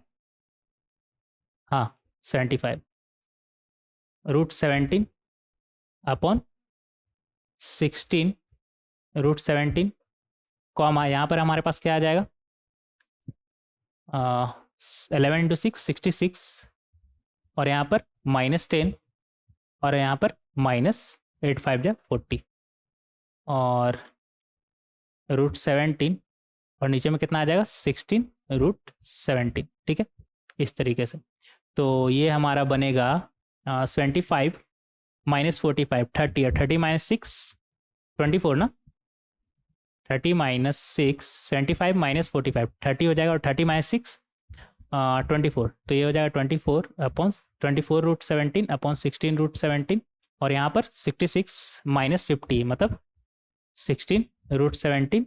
हाँ 75√17 अपॉन 16√17, कॉमा यहाँ पर हमारे पास क्या आ जाएगा, 11 इंटू 6 66, और यहाँ पर -10, और यहाँ पर -8 5 जा 40, और √17, और नीचे में कितना आ जाएगा 16√17। ठीक है, इस तरीके से। तो ये हमारा बनेगा 25 -45 30, और 30 - 6 24 ना, 30 - 6 75 - 45 30 हो जाएगा, और 30 - 6 24, तो ये हो जाएगा 24 अपॉन 24√17 अपॉन 16√17, और यहाँ पर 66 - 50 मतलब 16√17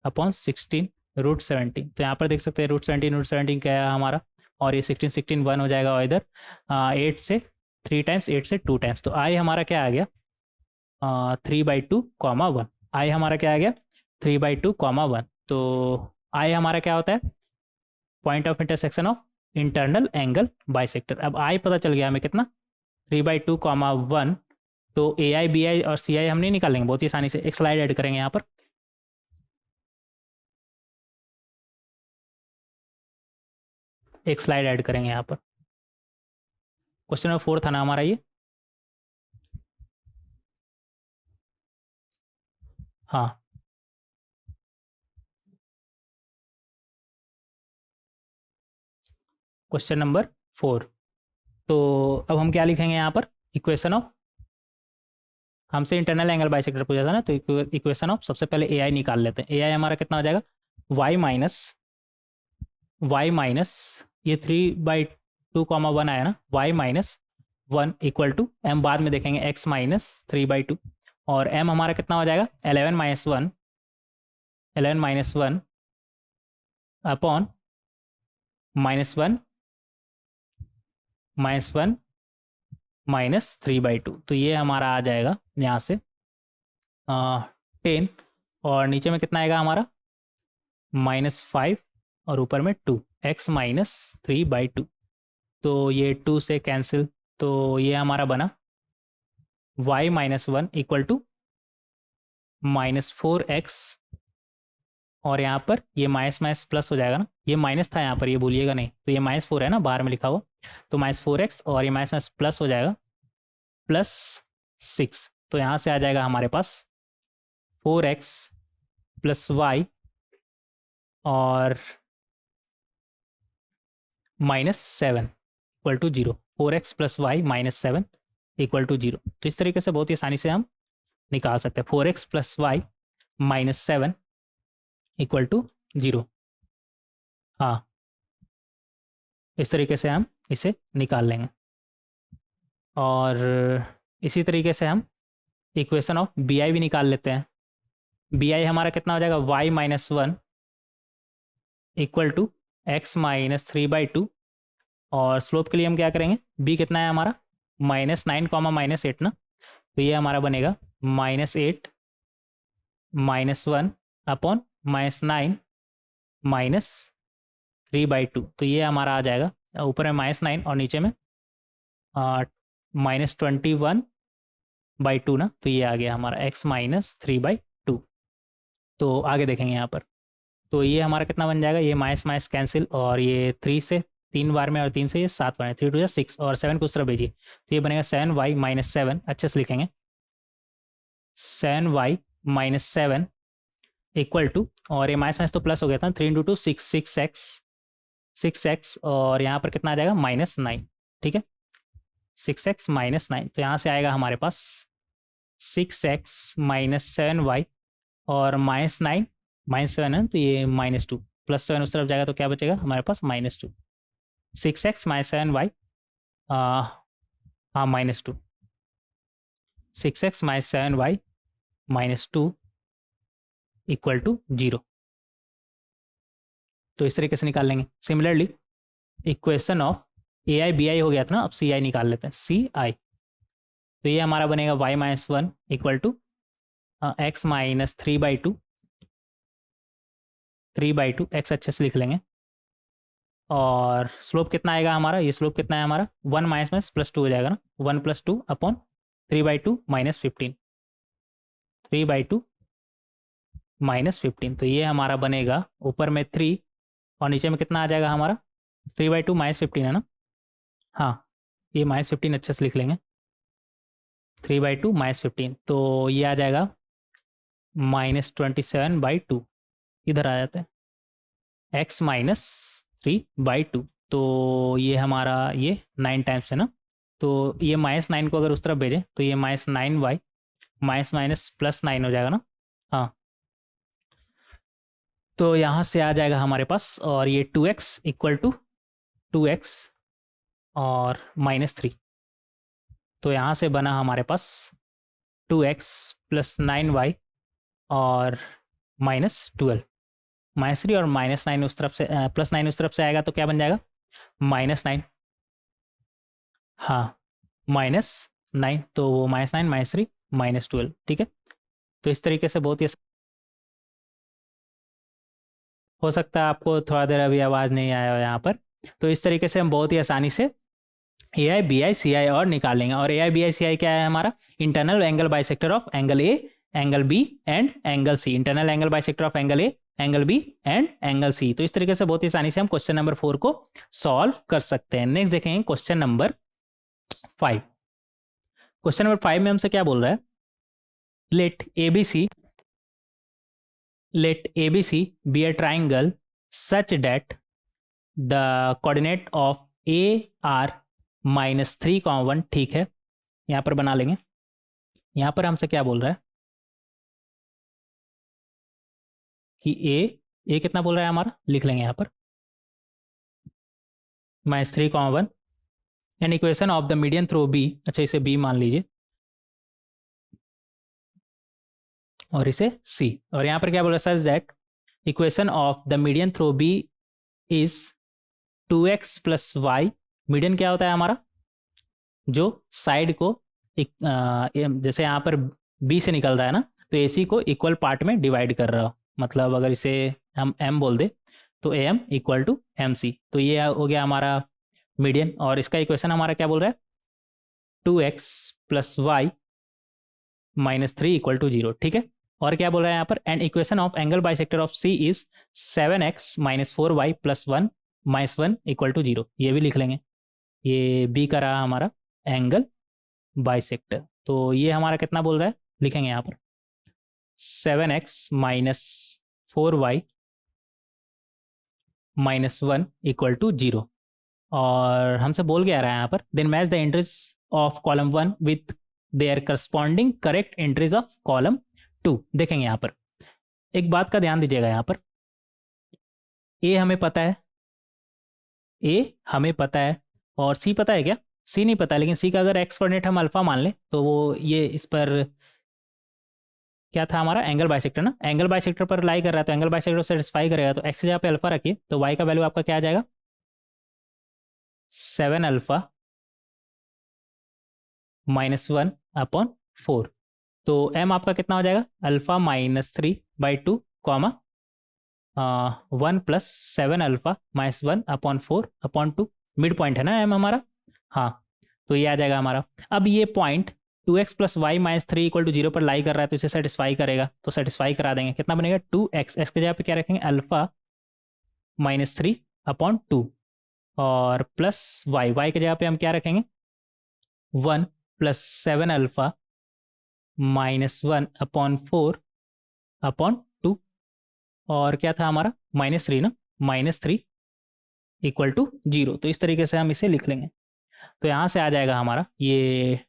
अपॉन 16√17। तो यहाँ पर देख सकते हैं √17 क्या है हमारा, और ये 16 16 1 हो जाएगा, और इधर 8 से 3 टाइम्स, 8 से 2 टाइम्स, तो आई हमारा क्या आ गया 3/2, 1। आई हमारा क्या आ गया 3/2, 1। तो आई हमारा क्या होता है, point of intersection of internal angle bisector. अब आई पता चल गया हमें कितना 3/2, 1। तो AI BI और CI हम नहीं निकालेंगे, बहुत ही आसानी से एक स्लाइड ऐड करेंगे यहाँ पर। एक स्लाइड ऐड करेंगे यहाँ पर। क्वेश्चन नंबर 4 था ना हमारा ये, हाँ क्वेश्चन नंबर 4। तो अब हम क्या लिखेंगे यहाँ पर, इक्वेशन ऑफ, हमसे इंटरनल एंगल बाइसेक्टर पूछा था ना, तो इक्वेशन ऑफ सबसे पहले AI निकाल लेते हैं। AI हमारा कितना हो जाएगा y माइनस ये 3/2, 1 आया ना, y-1 इक्वल टू m, बाद में देखेंगे x - 3/2, और m हमारा कितना हो जाएगा 11 - 1 अपॉन -1 -3/2, तो ये हमारा आ जाएगा यहाँ से 10, और नीचे में कितना आएगा हमारा -5, और ऊपर में 2, x - 3/2, तो ये 2 से कैंसिल, तो ये हमारा बना y - 1 इक्वल टू -4x और यहाँ पर ये माइनस माइनस प्लस हो जाएगा ना, ये माइनस था यहाँ पर, ये भूलिएगा नहीं, तो ये -4 है ना बाहर में लिखा हुआ, तो -4x और ये माइनस माइनस प्लस हो जाएगा +6। तो यहाँ से आ जाएगा हमारे पास 4x + y और -7 = 0। 4x + y -7 = 0। तो इस तरीके से बहुत ही आसानी से हम निकाल सकते हैं 4x + y -7 = 0। हाँ, इस तरीके से हम इसे निकाल लेंगे। और इसी तरीके से हम इक्वेशन ऑफ बी आई भी निकाल लेते हैं। बी आई हमारा कितना हो जाएगा, y - 1 = x - 3/2। और स्लोप के लिए हम क्या करेंगे, b कितना है हमारा -9, -8 ना, तो ये हमारा बनेगा -8 - 1 अपॉन -9 - 3/2। तो ये हमारा आ जाएगा ऊपर में -9 और नीचे में -21/2 ना, तो ये आ गया हमारा x - 3/2। तो आगे देखेंगे यहाँ पर, तो ये हमारा कितना बन जाएगा, ये माइनस माइनस कैंसिल और ये 3 से 3 बार में और 3 से ये 7 बार में, 3 × 2 = 6 और 7 को उस तरफ भेजिए, तो ये बनेगा 7y - 7, अच्छे से लिखेंगे 7y - 7 = और ये माइनस माइनस तो प्लस हो गया था, 3 × 2 = 6, 6x और यहाँ पर कितना आ जाएगा -9, ठीक है 6x - 9, तो यहाँ से आएगा हमारे पास 6x - 7y और -9 -7 है, तो ये -2 +7 उस तरफ जाएगा, तो क्या बचेगा हमारे पास -2। 6x - 7y हाँ -2, 6x - 7y -2 = 0। तो इस तरीके से निकाल लेंगे। Similarly equation of A I B I हो गया था ना, अब सी आई निकाल लेते हैं, सी आई। तो ये हमारा बनेगा y - 1 = x - 3/2, 3/2 x अच्छे से लिख लेंगे। और स्लोप कितना आएगा हमारा, ये स्लोप कितना है हमारा 1 - +2 हो जाएगा ना, 1 + 2 अपॉन 3/2 - 15, 3/2 - 15। तो ये हमारा बनेगा ऊपर में 3 और नीचे में कितना आ जाएगा हमारा 3/2 - 15 है ना, हाँ ये -15 अच्छे से लिख लेंगे 3/2 - 15, तो ये आ जाएगा -27/2, इधर आ जाते हैं x - 3/2, तो ये हमारा ये 9 टाइम्स है ना, तो ये -9 को अगर उस तरफ भेजें तो ये -9y +9 हो जाएगा ना, हाँ तो यहाँ से आ जाएगा हमारे पास, और ये 2x = 2x और -3, तो यहाँ से बना हमारे पास 2x + 9y और -12, -3 और -9 उस तरफ से +9 उस तरफ से आएगा, तो क्या बन जाएगा -9, हाँ -9, तो वो -9 -3 -12, ठीक है। तो इस तरीके से बहुत ही हो सकता है आपको थोड़ा देर अभी आवाज़ नहीं आया हो यहाँ पर, तो इस तरीके से हम बहुत ही आसानी से ए आई बी आई सी आई और निकाल लेंगे। और ए I B I C I क्या है हमारा, internal angle bisector of angle A, angle B and angle C, internal angle bisector of angle A, angle B and angle C. तो इस तरीके से बहुत ही आसानी से हम क्वेश्चन नंबर 4 को सॉल्व कर सकते हैं। नेक्स्ट देखेंगे क्वेश्चन नंबर 5। क्वेश्चन नंबर 5 में हमसे क्या बोल रहा है, let A B C be a triangle such that the coordinate of a are -3, 1, ठीक है, यहाँ पर बना लेंगे। यहाँ पर हमसे क्या बोल रहा है कि ए कितना बोल रहा है हमारा, लिख लेंगे यहाँ पर -3, 1 and equation of the median through B, अच्छा इसे बी मान लीजिए और इसे सी, और यहाँ पर क्या बोल रहा है, such that equation of the median through B is 2x + y, median क्या होता है हमारा, जो साइड को जैसे यहाँ पर बी से निकल रहा है ना, तो ए सी को इक्वल पार्ट में डिवाइड कर रहा हो, मतलब अगर इसे हम m बोल दे तो ए एम = MC, तो ये हो गया हमारा मीडियन। और इसका इक्वेशन हमारा क्या बोल रहा है, 2x + y - 3 = 0, ठीक है। और क्या बोल रहा है यहाँ पर, and equation of angle bisector of C is 7x minus 4y plus 1 minus 1 equal to 0। ये भी लिख लेंगे, ये बी का रहा हमारा एंगल बाइसेक्टर। तो ये हमारा कितना बोल रहा है, लिखेंगे यहाँ पर 7x minus 4y minus 1 equal to 0। और हमसे बोल के आ रहा है यहाँ पर, then match the entries of column 1 with their corresponding correct entries of column 2। देखेंगे यहाँ पर एक बात का ध्यान दीजिएगा, यहाँ पर ए हमें पता है, ए हमें पता है, और सी पता है क्या, सी नहीं पता, लेकिन सी का अगर एक्स कोऑर्डिनेट हम अल्फा मान ले तो वो ये इस पर क्या था हमारा एंगल बाइसेक्टर ना, एंगल बाइसेक्टर पर लाई कर रहा है, तो एंगल बाइसेक्टर सेटिस्फाई करेगा। तो एक्स जहाँ पे अल्फा रखिए तो वाई का वैल्यू आपका क्या आ जाएगा 7 अल्फा माइनस 1 अपॉन 4। तो एम आपका कितना हो जाएगा alpha minus 3/2 comma 1 plus 7 alpha minus 1 upon 4 upon 2। Mid point है ना एम हमारा, हाँ, तो ये आ जाएगा हमारा। अब ये point 2x plus y minus 3 equal to 0 पर लाई कर रहा है, तो इसे सेटिस्फाई करेगा, तो सेटिस्फाई करा देंगे। कितना बनेगा 2x, एक्स के जगह पे क्या रखेंगे अल्फा माइनस 3 अपॉन 2 और प्लस वाई, वाई के जगह पे हम क्या रखेंगे 1 plus 7 alpha minus 1 upon 4 upon 2 और क्या था हमारा -3 ना, -3 इक्वल टू 0। तो इस तरीके से हम इसे लिख लेंगे। तो यहाँ से आ जाएगा हमारा ये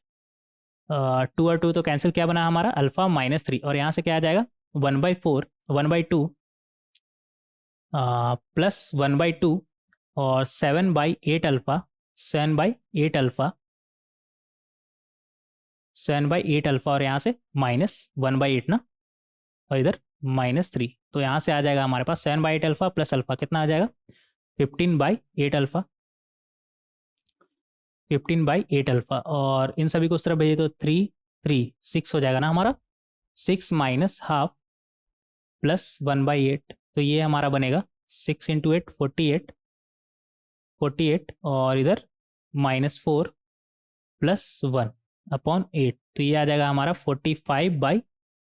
2 और 2 तो कैंसिल, क्या बना हमारा अल्फा -3, और यहाँ से क्या आ जाएगा 1/4 1/2 प्लस 1/2 और 7/8 अल्फा 7/8 अल्फा 7/8 अल्फा और यहाँ से -1/8 ना, और इधर -3। तो यहाँ से आ जाएगा हमारे पास 7/8 अल्फा प्लस अल्फा कितना आ जाएगा 15/8 अल्फा 15/8 अल्फा, और इन सभी को उस तरफ भेजिए तो 3 3 6 हो जाएगा ना हमारा, 6 माइनस हाफ प्लस 1/8। तो ये हमारा बनेगा 6 इंटू 8 48 48 और इधर -4 प्लस 1 अपॉन 8। तो ये आ जाएगा हमारा 45/8।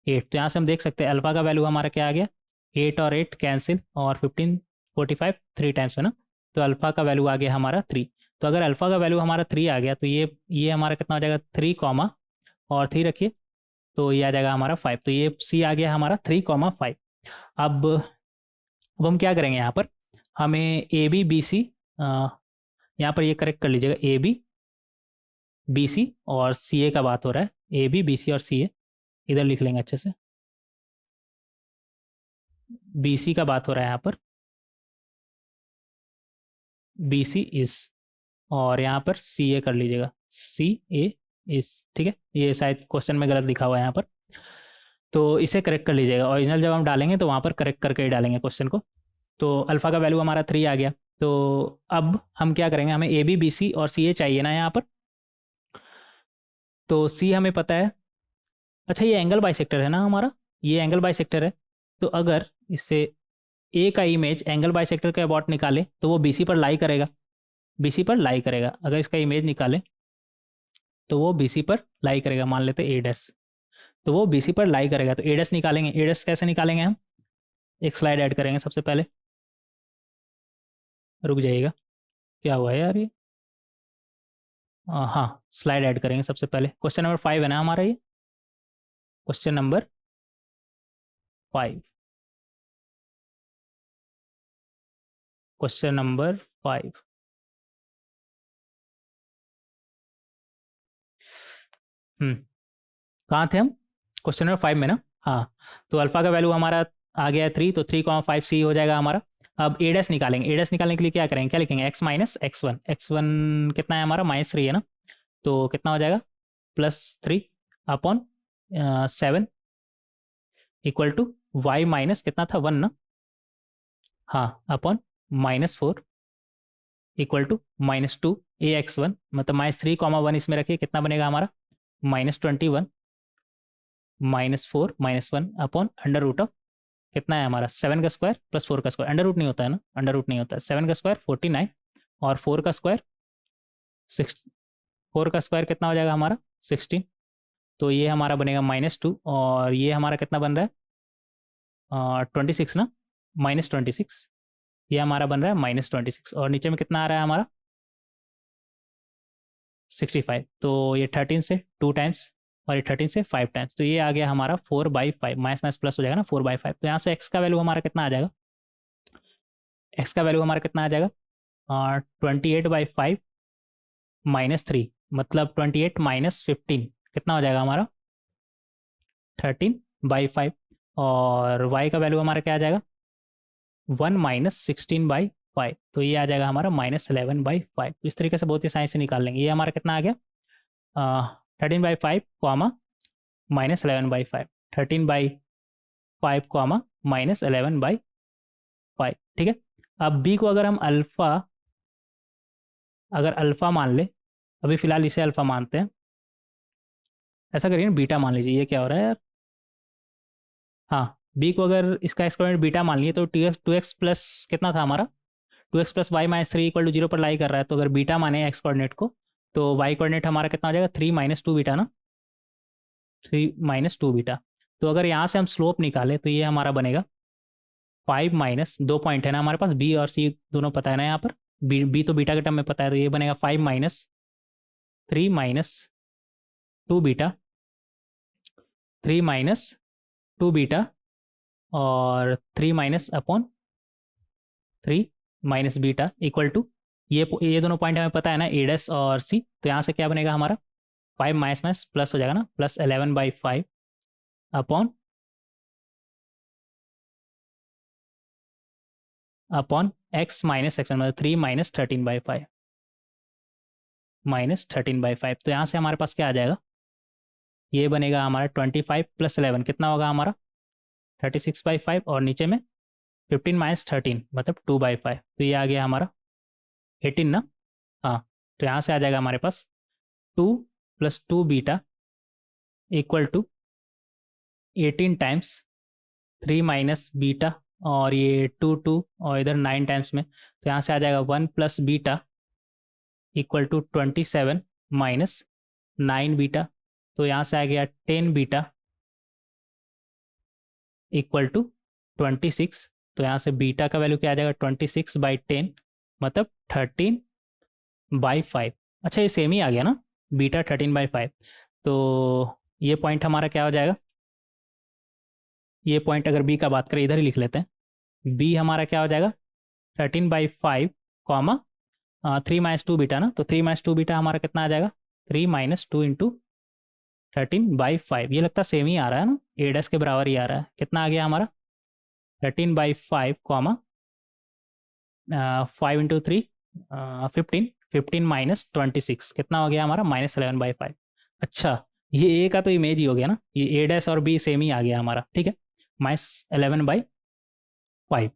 तो यहाँ से हम देख सकते हैं अल्फा का वैल्यू हमारा क्या आ गया 8 और 8 कैंसिल और 15 45 3 टाइम्स है ना, तो अल्फा का वैल्यू आ गया हमारा 3। तो अगर अल्फा का वैल्यू हमारा 3 आ गया तो ये हमारा कितना हो जाएगा 3 कॉमा और 3 रखिए तो ये आ जाएगा हमारा 5। तो ये सी आ गया हमारा 3,5। अब हम क्या करेंगे यहाँ पर, हमें ए बी बी सी यहाँ पर ये करेक्ट कर लीजिएगा, ए बी बी सी और सी ए का बात हो रहा है, ए बी बी सी और सी ए इधर लिख लेंगे अच्छे से, बी सी का बात हो रहा है यहाँ पर, बी सी इज, और यहाँ पर सी ए कर लीजिएगा, सी ए इज, ठीक है। ये शायद क्वेश्चन में गलत लिखा हुआ है यहाँ पर, तो इसे करेक्ट कर लीजिएगा। ओरिजिनल जब हम डालेंगे तो वहाँ पर करेक्ट करके ही डालेंगे क्वेश्चन को। तो अल्फ़ा का वैल्यू हमारा 3 आ गया। तो अब हम क्या करेंगे, हमें ए बी बी सी और सी ए चाहिए ना यहाँ पर, तो सी हमें पता है। अच्छा ये एंगल बाइसेक्टर है ना हमारा, ये एंगल बाइसेक्टर है, तो अगर इससे ए का इमेज एंगल बाइसेक्टर के अबाउट निकाले तो वो बी सी पर लाई करेगा, बी सी पर लाई करेगा। अगर इसका इमेज निकाले तो वो बी सी पर लाई करेगा, मान लेते ए डैश, तो वो बी सी पर लाई करेगा। तो ए डैश निकालेंगे, ए डैश कैसे निकालेंगे हम, एक स्लाइड ऐड करेंगे सबसे पहले, रुक जाइएगा क्या हुआ है यार ये, हाँ स्लाइड ऐड करेंगे सबसे पहले। क्वेश्चन नंबर 5 है ना हमारा ये, क्वेश्चन नंबर 5, क्वेश्चन नंबर 5। कहाँ थे हम, क्वेश्चन नंबर 5 में ना, हाँ। तो अल्फा का वैल्यू हमारा आ गया है 3, तो 3,5 सी हो जाएगा हमारा। अब ए डैश निकालेंगे, ए डैश निकालने के लिए क्या करेंगे, क्या लिखेंगे एक्स माइनस x1, x1 कितना है हमारा -3 है ना, तो कितना हो जाएगा +3 upon 7 equal to y minus कितना था 1 ना, हाँ, अपॉन -4 इक्वल टू -2 AX1, मतलब -3,1 इसमें रखिए, कितना बनेगा हमारा -21 -4 -1 अपॉन अंडर रूट ऑफ कितना है हमारा 7 का स्क्वायर प्लस 4 का स्क्वायर, अंडर रूट नहीं होता है ना, अंडर रूट नहीं होता है। 7 का स्क्वायर 49 और 4 का स्क्वायर 6, 4 का स्क्वायर कितना हो जाएगा हमारा 16। तो ये हमारा बनेगा -2 और ये हमारा कितना बन रहा है 26 ना, -26, ये हमारा बन रहा है -26 और नीचे में कितना आ रहा है हमारा 65। तो ये 13 से 2 टाइम्स और ये 13 से 5 टाइम्स, तो ये आ गया हमारा 4/5, माइनस माइनस प्लस हो जाएगा ना 4/5। तो यहाँ से एक्स का वैल्यू हमारा कितना आ जाएगा, एक्स का वैल्यू हमारा कितना आ जाएगा 28/5 -3, मतलब 28 माइनस 15 कितना हो जाएगा हमारा 13/5 और y का वैल्यू हमारा क्या आ जाएगा 1 माइनस 16/5, तो ये आ जाएगा हमारा -11/5। तो इस तरीके से बहुत ही आसानी से निकाल लेंगे। ये हमारा कितना आ गया 13/5 कॉमा -11/5, 13/5 कॉमा -11/5, ठीक है। अब b को अगर हम अल्फ़ा मान ले, अभी फ़िलहाल इसे अल्फ़ा मानते हैं, ऐसा करिए ना बीटा मान लीजिए, ये क्या हो रहा है यार, हाँ b को अगर इसका एक्सपोनेंट बीटा मान लिए तो 2x प्लस कितना था हमारा 2x plus y minus 3 equal to 0 पर लाई कर रहा है, तो अगर बीटा माने एक्स कोऑर्डिनेट को तो वाई कोऑर्डिनेट हमारा कितना हो जाएगा 3 माइनस 2 बीटा ना, 3 माइनस 2 बीटा। तो अगर यहाँ से हम स्लोप निकालें तो ये हमारा बनेगा 5 माइनस 2 पॉइंट है ना हमारे पास, बी और सी दोनों पता है ना यहाँ पर, बी तो बीटा के टर्म में पता है, तो ये बनेगा 5 minus 3 minus 2 beta, 3 minus 2 beta और 3 minus upon 3 minus beta equal to ये दोनों पॉइंट हमें पता है ना ए डैश और सी, तो यहाँ से क्या बनेगा हमारा 5 माइनस माइनस प्लस हो जाएगा ना, plus 11/5 upon x minus section मतलब 3 माइनस 13/5 -13/5। तो यहाँ से हमारे पास क्या आ जाएगा, ये बनेगा हमारा 25 प्लस 11 कितना होगा हमारा 36/5 और नीचे में 15 माइनस 13 मतलब 2/5, तो ये आ गया हमारा 18 ना, हाँ। तो यहाँ से आ जाएगा हमारे पास 2 + 2 beta equal to 18 times 3 minus beta और ये 2 और इधर 9 टाइम्स में, तो यहाँ से आ जाएगा 1 plus beta equal to 27 minus 9 beta, तो यहाँ से आ गया 10 बीटा इक्वल टू 26। तो यहाँ से बीटा का वैल्यू क्या आ जाएगा 26/10 मतलब 13/5। अच्छा ये सेम ही आ गया ना, बीटा 13/5, तो ये पॉइंट हमारा क्या हो जाएगा, ये पॉइंट अगर बी का बात करें इधर ही लिख लेते हैं, बी हमारा क्या हो जाएगा 13/5 कॉमा 3 माइनस 2 बीटा ना, तो 3 माइनस 2 बीटा हमारा कितना आ जाएगा 3 माइनस 2 इंटू 13/5, ये लगता है सेम ही आ रहा है ना, ए डैश के बराबर ही आ रहा है, कितना आ गया हमारा 13/5 कॉमा 5 इंटू 3 15, 15 माइनस 26 कितना हो गया हमारा -11/5। अच्छा ये ए का तो इमेज ही हो गया ना, ये ए डैश और बी सेम ही आ गया हमारा, ठीक है, -11/5।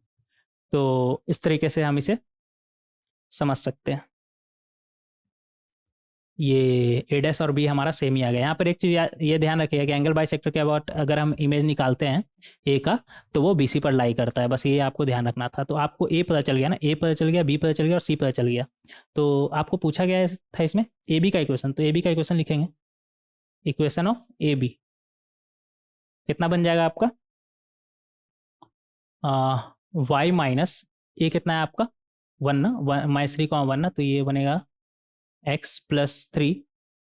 तो इस तरीके से हम इसे समझ सकते हैं, ये ए डैश और बी हमारा सेम ही आ गया। यहाँ पर एक चीज़ ये ध्यान रखिएगा कि एंगल बाइसेक्टर के अबाउट अगर हम इमेज निकालते हैं ए का तो वो बी सी पर लाई करता है, बस ये आपको ध्यान रखना था। तो आपको ए पता चल गया ना, ए पता चल गया, बी पता चल गया और सी पता चल गया। तो आपको पूछा गया था इसमें ए बी का इक्वेशन, तो ए बी का इक्वेशन लिखेंगे, इक्वेशन ऑफ ए बी कितना बन जाएगा आपका वाई माइनस ए कितना है आपका 1 ना, -3, 1 ना, तो ये बनेगा एक्स प्लस 3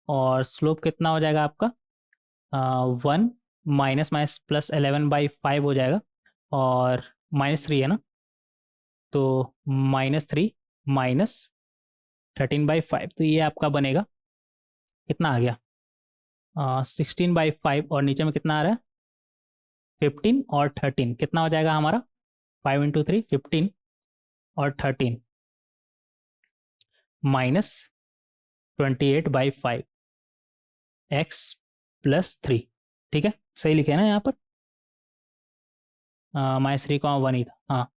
और स्लोप कितना हो जाएगा आपका 1 माइनस माइनस प्लस 11/5 हो जाएगा और -3 है ना, तो -3 माइनस 13/5, तो ये आपका बनेगा कितना आ गया 16/5 और नीचे में कितना आ रहा है 15 और 13 कितना हो जाएगा हमारा 5 इंटू 3 15 और 13 माइनस 28/5 एक्स प्लस 3, ठीक है सही लिखे ना यहाँ पर -3, 1 ही था, हाँ।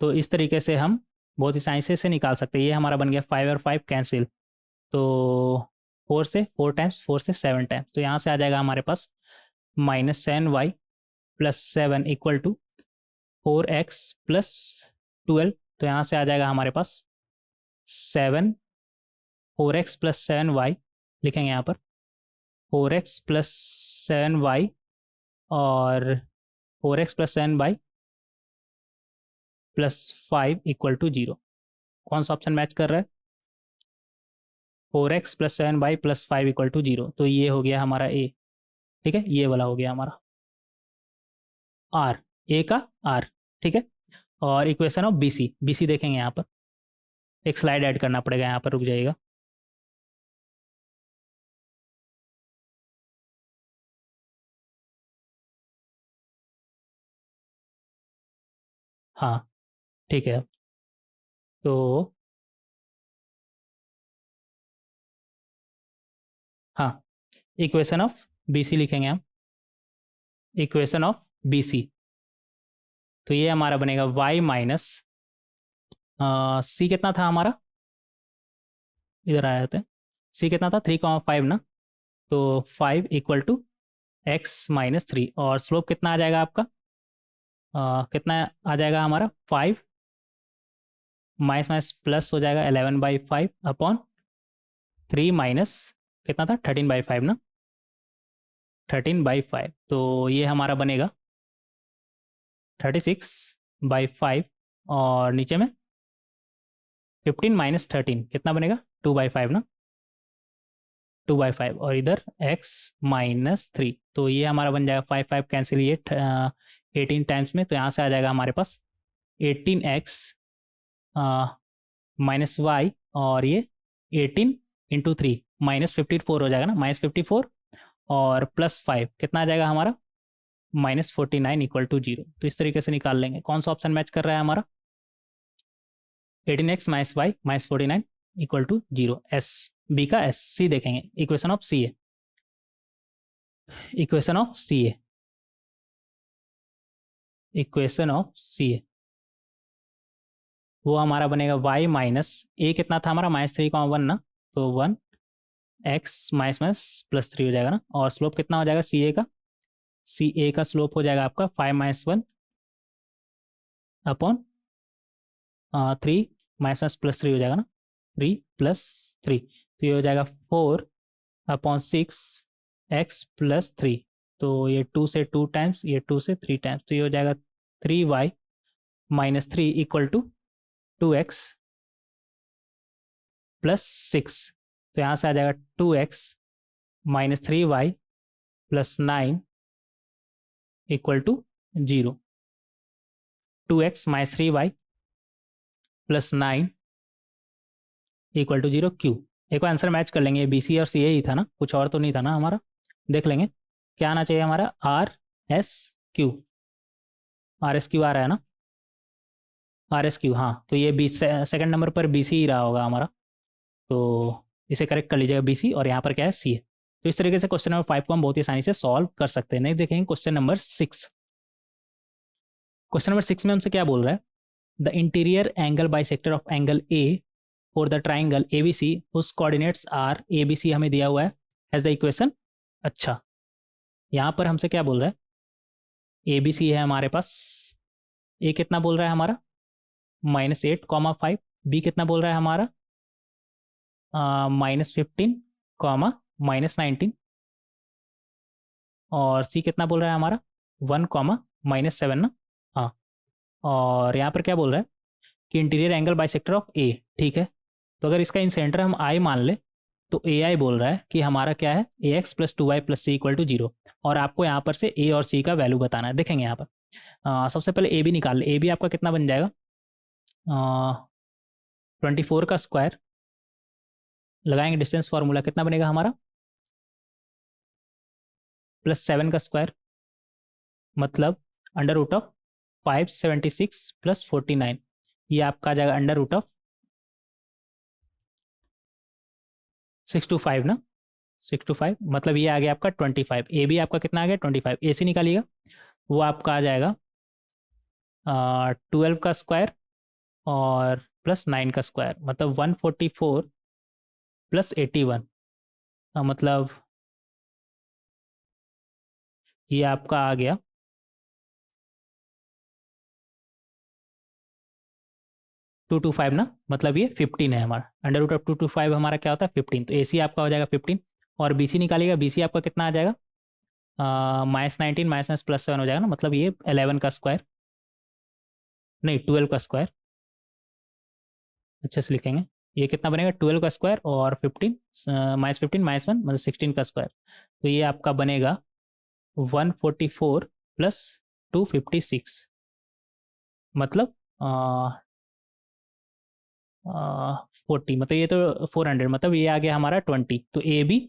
तो इस तरीके से हम बहुत ही आसानी से निकाल सकते हैं। ये हमारा बन गया 5 और 5 कैंसिल, तो 4 से 4 टाइम्स, 4 से 7 टाइम्स, तो यहाँ से आ जाएगा हमारे पास -7y plus 7 equal to 4x plus 12, तो यहाँ से आ जाएगा हमारे पास 4x प्लस 7y लिखेंगे यहाँ पर 4x प्लस 7y और 4x plus 7y plus 5 equal to 0। कौन सा ऑप्शन मैच कर रहा है? 4x plus 7y plus 5 equal to 0, तो ये हो गया हमारा ए। ठीक है, ये वाला हो गया हमारा आर, ए का आर। ठीक है, और equation of B C, B C देखेंगे यहाँ पर। एक स्लाइड ऐड करना पड़ेगा यहाँ पर, रुक जाइएगा। हाँ ठीक है, तो हाँ, इक्वेशन ऑफ बी सी लिखेंगे हम, इक्वेशन ऑफ बी सी। तो ये हमारा बनेगा y माइनस सी कितना था हमारा, इधर आ जाते हैं। सी कितना था, 3,5 ना, तो 5 इक्वल टू एक्स माइनस 3, और स्लोप कितना आ जाएगा आपका, कितना आ जाएगा हमारा 5 माइनस माइनस प्लस हो जाएगा 11/5 अपॉन 3 माइनस कितना था 13/5 ना, 13/5, तो ये हमारा बनेगा 36/5, और नीचे में 15 माइनस 13 कितना बनेगा 2/5 ना, 2/5, और इधर x माइनस 3, तो ये हमारा बन जाएगा 5 5 कैंसिल, ये 18 टाइम्स में, तो यहाँ से आ जाएगा हमारे पास 18x माइनस वाई, और ये 18 इंटू 3 -54 हो जाएगा ना, -54 और प्लस 5 कितना आ जाएगा हमारा -49 इक्वल टू 0। तो इस तरीके से निकाल लेंगे। कौन सा ऑप्शन मैच कर रहा है हमारा, 18x minus Y minus 49 equal to 0, S, B का एस। सी देखेंगे, equation of C A, equation of C A, equation of C A, वो हमारा बनेगा y माइनस ए कितना था हमारा -3,1 ना, तो 1 x माइनस माइनस प्लस 3 हो जाएगा ना, और स्लोप कितना हो जाएगा सी ए का, सी ए का स्लोप हो जाएगा आपका 5 - 1 अपॉन 3 माइनस माइनस प्लस 3 हो जाएगा ना, 3 प्लस 3, तो ये हो जाएगा 4/6 x प्लस 3, तो ये 2 से 2 टाइम्स, ये 2 से 3 टाइम्स, तो ये हो जाएगा 3y minus 3 equal to 2x plus 6, तो यहाँ से आ जाएगा 2x minus 3y plus 9 equal to 0, 2x minus 3y plus 9 equal to 0 Q. एक बार आंसर मैच कर लेंगे, बी सी और सी ए ही था ना, कुछ और तो नहीं था ना हमारा। देख लेंगे क्या आना चाहिए हमारा, R S Q, R S Q आ रहा है ना, आर एस क्यू, हाँ, तो ये बी सेकंड नंबर पर बी सी ही रहा होगा हमारा, तो इसे करेक्ट कर लीजिएगा बी सी, और यहाँ पर क्या है सी है। तो इस तरीके से क्वेश्चन नंबर 5 को हम बहुत ही आसानी से सॉल्व कर सकते हैं। नेक्स्ट देखेंगे क्वेश्चन नंबर 6। क्वेश्चन नंबर 6 में हमसे क्या बोल रहा है, the interior angle bisector of angle A for the triangle A B C उस coordinates are A B C हमें दिया हुआ है एज द इक्वेशन। अच्छा, यहाँ पर हमसे क्या बोल रहा है, ए बी सी है हमारे पास, ए कितना बोल रहा है हमारा -8,5, बी कितना बोल रहा है हमारा -15, -19, और सी कितना बोल रहा है हमारा 1, -7 ना। हाँ, और यहाँ पर क्या बोल रहा है कि इंटीरियर एंगल बाइसेक्टर ऑफ ए। ठीक है, तो अगर इसका इन सेंटर हम आई मान ले, तो ए आई बोल रहा है कि हमारा क्या है A X plus 2y plus C equal to 0, और आपको यहाँ पर से ए और सी का वैल्यू बताना है। देखेंगे यहाँ पर सबसे पहले ए बी निकाल ले, ए बी आपका कितना बन जाएगा 24 का स्क्वायर, लगाएंगे डिस्टेंस फार्मूला, कितना बनेगा हमारा +7 का स्क्वायर, मतलब √576 + 49, ये आपका आ जाएगा √625 ना, 625, मतलब ये आ गया आपका 25। ए बी आपका कितना आ गया 25, ए सी निकालिएगा, वो आपका आ जाएगा 12 का स्क्वायर और +9 का स्क्वायर, मतलब 144 + 81, मतलब ये आपका आ गया 225 ना, मतलब ये 15 है हमारा, √225 हमारा क्या होता है 15, तो ए सी आपका हो जाएगा 15, और बी सी निकालिएगा, बी सी आपका कितना आ जाएगा, -19 माइनस +7 हो जाएगा ना, मतलब ये 11 का स्क्वायर, नहीं 12 का स्क्वायर, अच्छे से लिखेंगे, ये कितना बनेगा 12 का स्क्वायर और 15 -15 -1 मतलब 16 का स्क्वायर, तो ये आपका बनेगा 144 प्लस 256, मतलब 40, मतलब ये तो 400, मतलब ये आ गया हमारा 20। तो ए बी,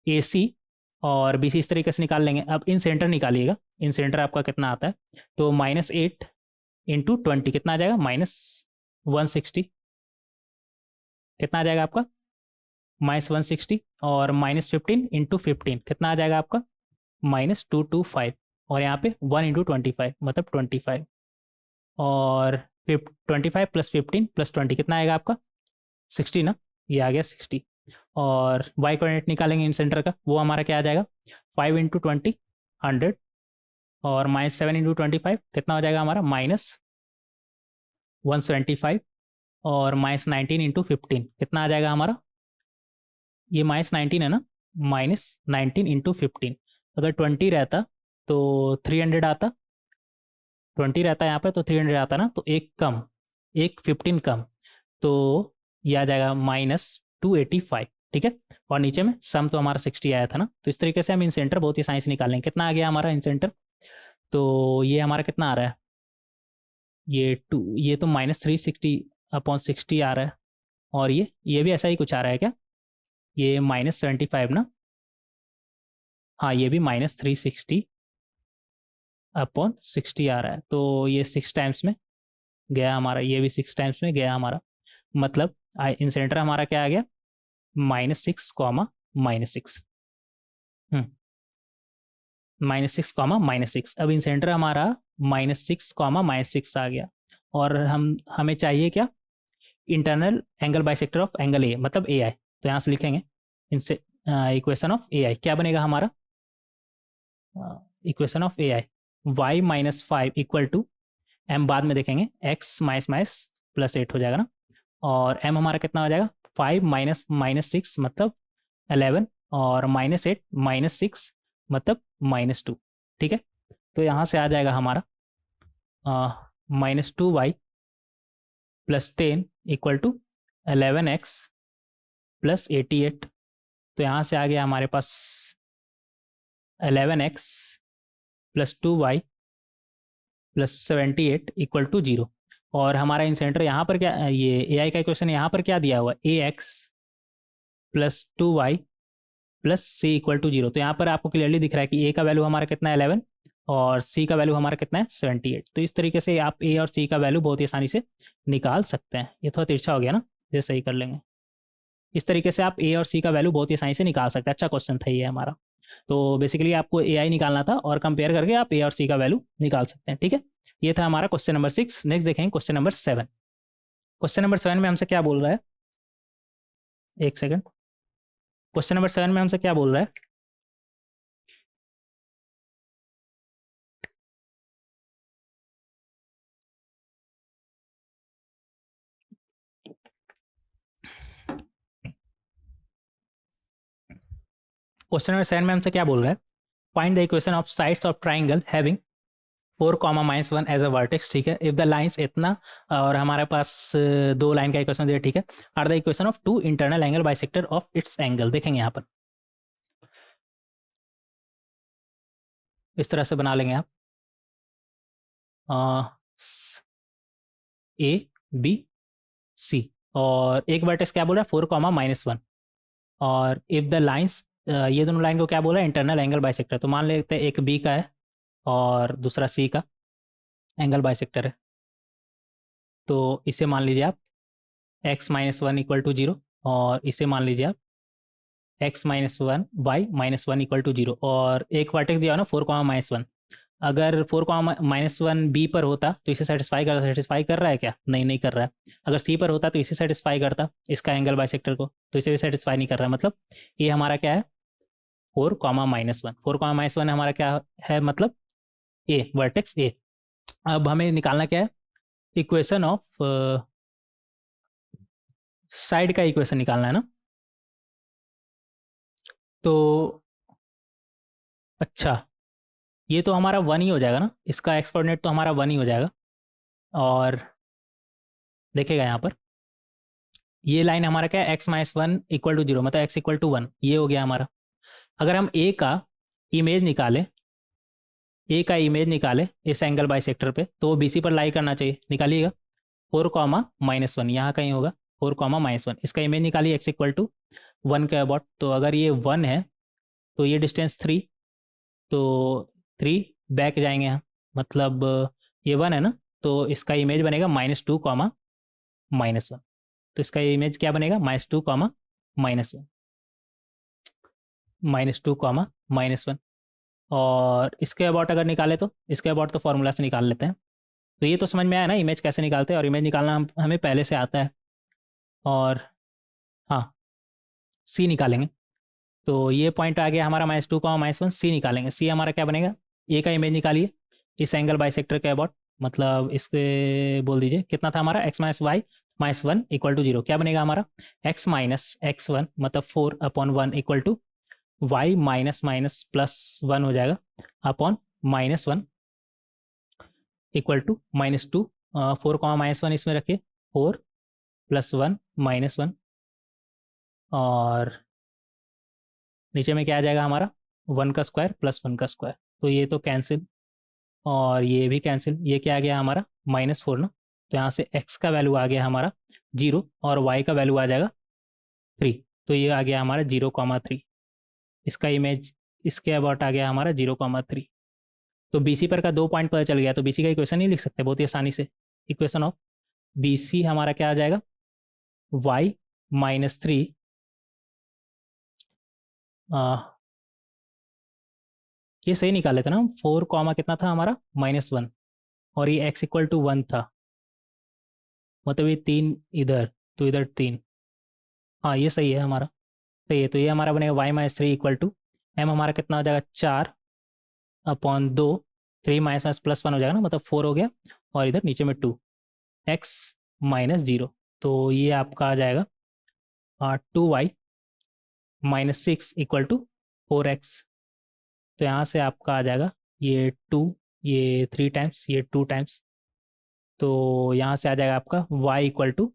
ए सी और बी सी इस तरीके से निकाल लेंगे। अब इन सेंटर निकालिएगा, इन सेंटर आपका कितना आता है, तो -8 इंटू 20 कितना आ जाएगा, -160, कितना आ जाएगा आपका, -160, और -15 इंटू 15 कितना आ जाएगा आपका, -225, और यहाँ पे 1 इंटू 25 मतलब 25, और 25 प्लस 15 प्लस 20 कितना आएगा आपका, 60 ना, ये आ गया 60। और वाई कोऑर्डिनेट निकालेंगे इन सेंटर का, वो हमारा क्या आ जाएगा, 5 इंटू 20 100, और -7 इंटू 25 कितना हो जाएगा हमारा, -175, और -19 इंटू 15 कितना आ जाएगा हमारा, ये -19 है ना, -19 इंटू 15, अगर 20 रहता तो 300 आता, 20 रहता है यहाँ पे तो 300 आता ना, तो एक कम, एक 15 कम, तो ये आ जाएगा -285, ठीक है। और नीचे में सम तो हमारा 60 आया था ना, तो इस तरीके से हम इन सेंटर बहुत ही साइंस निकालेंगे। कितना आ गया हमारा इन सेंटर, तो ये हमारा कितना आ रहा है, ये तो -360/60 आ रहा है, और ये भी ऐसा ही कुछ आ रहा है क्या, ये -75 ना, हाँ ये भी -360/60 आ रहा है, तो ये 6 टाइम्स में गया हमारा, ये भी 6 टाइम्स में गया हमारा, मतलब इन सेंटर हमारा क्या आ गया, -6, -6, -6, अब इन सेंटर हमारा -6, -6 आ गया, और हमें चाहिए क्या, internal angle bisector of angle ए, मतलब ए आई, तो यहाँ से लिखेंगे इनसे, इक्वेशन ऑफ ए आई क्या बनेगा हमारा, equation of A I y-5 equal to M, बाद में देखेंगे, x माइनस +8 हो जाएगा ना, और m हमारा कितना हो जाएगा, 5 -6 मतलब 11, और -8 -6 मतलब -2, ठीक है। तो यहाँ से आ जाएगा हमारा -2y + 10 इक्वल टू 11x + 88, तो यहाँ से आ गया हमारे पास 11x + 2y + 78 इक्वल टू 0, और हमारा इन सेंटर यहाँ पर क्या, ये ए आई का इक्वेशन यहाँ पर क्या दिया हुआ, ax + 2y + c equal to 0, तो यहाँ पर आपको क्लियरली दिख रहा है कि ए का वैल्यू हमारा कितना है 11, और सी का वैल्यू हमारा कितना है 78, तो इस तरीके से आप ए और सी का वैल्यू बहुत ही आसानी से निकाल सकते हैं। ये थोड़ा तिरछा हो गया ना, ये सही कर लेंगे, इस तरीके से आप ए और सी का वैल्यू बहुत ही आसानी से निकाल सकते हैं। अच्छा क्वेश्चन था ये हमारा, तो बेसिकली आपको ए आई निकालना था, और कंपेयर करके आप ए और सी का वैल्यू निकाल सकते हैं, ठीक है। ये था हमारा क्वेश्चन नंबर 6। नेक्स्ट देखेंगे क्वेश्चन नंबर 7। क्वेश्चन नंबर 7 में हमसे क्या बोल रहा है, एक सेकंड, क्वेश्चन नंबर 7 में हमसे क्या बोल रहा है, क्वेश्चन नंबर 7 में हमसे क्या बोल रहा है, find the equation of sides of triangle having 4, -1 as a vertex, ठीक है, इफ द लाइंस इतना, और हमारे पास दो लाइन का इक्वेशन दिया, ठीक है, are the equation of 2 internal angle bisector of its angle. देखेंगे यहाँ पर इस तरह से बना लेंगे आप, ए बी सी, और एक वर्टेक्स क्या बोल रहा है 4, -1, और इफ द लाइंस, ये दोनों लाइन को क्या बोला है, इंटरनल एंगल बाइसेक्टर, तो मान लेते हैं एक बी का है और दूसरा सी का एंगल बाइसेक्टर है, तो इसे मान लीजिए आप x-1 इक्वल टू 0, और इसे मान लीजिए आप x-1 y-1 इक्वल टू 0, और एक वर्टेक्स दिया हो ना 4, -1, अगर 4, -1 बी पर होता तो इसे सेटिस्फाई कर रहा है क्या, नहीं नहीं कर रहा है। अगर सी पर होता तो इसे सेटिस्फाई करता, इसका एंगल बाइसेक्टर को, तो इसे भी सेटिस्फाई नहीं कर रहा है, मतलब ये हमारा क्या है 4, -1, 4, -1 हमारा क्या है, मतलब ए, वर्टेक्स ए। अब हमें निकालना क्या है, इक्वेशन ऑफ साइड का इक्वेशन निकालना है ना, तो अच्छा, ये तो हमारा 1 ही हो जाएगा ना, इसका एक्स कोऑर्डिनेट तो हमारा 1 ही हो जाएगा। और देखिएगा यहाँ पर ये लाइन हमारा क्या है, x-1 इक्वल टू 0, मतलब x इक्वल टू 1, ये हो गया हमारा। अगर हम ए का इमेज निकालें, ए का इमेज निकाले इस एंगल बाइसेक्टर पे, तो वो बीसी पर लाई करना चाहिए। निकालिएगा 4, -1 यहाँ कहीं होगा, 4, -1, इसका इमेज निकालिए x इक्वल टू 1 के अबाउट। तो अगर ये 1 है तो ये डिस्टेंस 3, तो 3 बैक जाएंगे हम, मतलब ये 1 है ना, तो इसका इमेज बनेगा -2, -1। तो इसका इमेज क्या बनेगा, -2, -1, -2, -1। और इसके अबाउट अगर निकाले तो इसके अबाउट तो फॉर्मूला से निकाल लेते हैं। तो ये तो समझ में आया ना इमेज कैसे निकालते हैं, और इमेज निकालना हमें पहले से आता है। और हाँ, सी निकालेंगे। तो ये पॉइंट आ गया हमारा -2, -1, सी निकालेंगे। सी हमारा क्या बनेगा, ए का इमेज निकालिए इस एंगल बाइसेक्टर के अबाउट, मतलब इसके बोल दीजिए कितना था हमारा, x-y-1 इक्वल टू 0। क्या बनेगा हमारा, x-x1 मतलब 4/1 इक्वल टू y +1 हो जाएगा अपॉन -1 इक्वल टू -2। 4, -1 इसमें रखिए, 4 + 1 -1, और नीचे में क्या आ जाएगा हमारा, 1 का स्क्वायर +1 का स्क्वायर। तो ये तो कैंसिल, और ये भी कैंसिल। ये क्या आ गया हमारा, -4 ना, तो यहाँ से x का वैल्यू आ गया हमारा 0, और y का वैल्यू आ जाएगा 3। तो ये आ गया हमारा 0, 3। इसका इमेज इसके अबाउट आ गया हमारा 0, 3। तो BC पर का 2 पॉइंट पता चल गया, तो BC का इक्वेशन नहीं लिख सकते बहुत ही आसानी से। इक्वेशन ऑफ BC हमारा क्या आ जाएगा, y-3, ये सही निकाले थे ना हम, 4 कॉमा कितना था हमारा, -1, और ये x इक्वल टू 1 था, मतलब ये 3 इधर, तो इधर 3। हाँ ये सही है हमारा, सही है। तो ये हमारा बनेगा y-3 इक्वल टू m हमारा कितना हो जाएगा, 4/2, 3 -+1 हो जाएगा ना, मतलब 4 हो गया, और इधर नीचे में 2, x-0। तो ये आपका आ जाएगा 2y-6 इक्वल टू 4x। तो यहाँ से आपका आ जाएगा ये 2, ये 3 टाइम्स, ये 2 टाइम्स, तो यहाँ से आ जाएगा आपका y इक्वल टू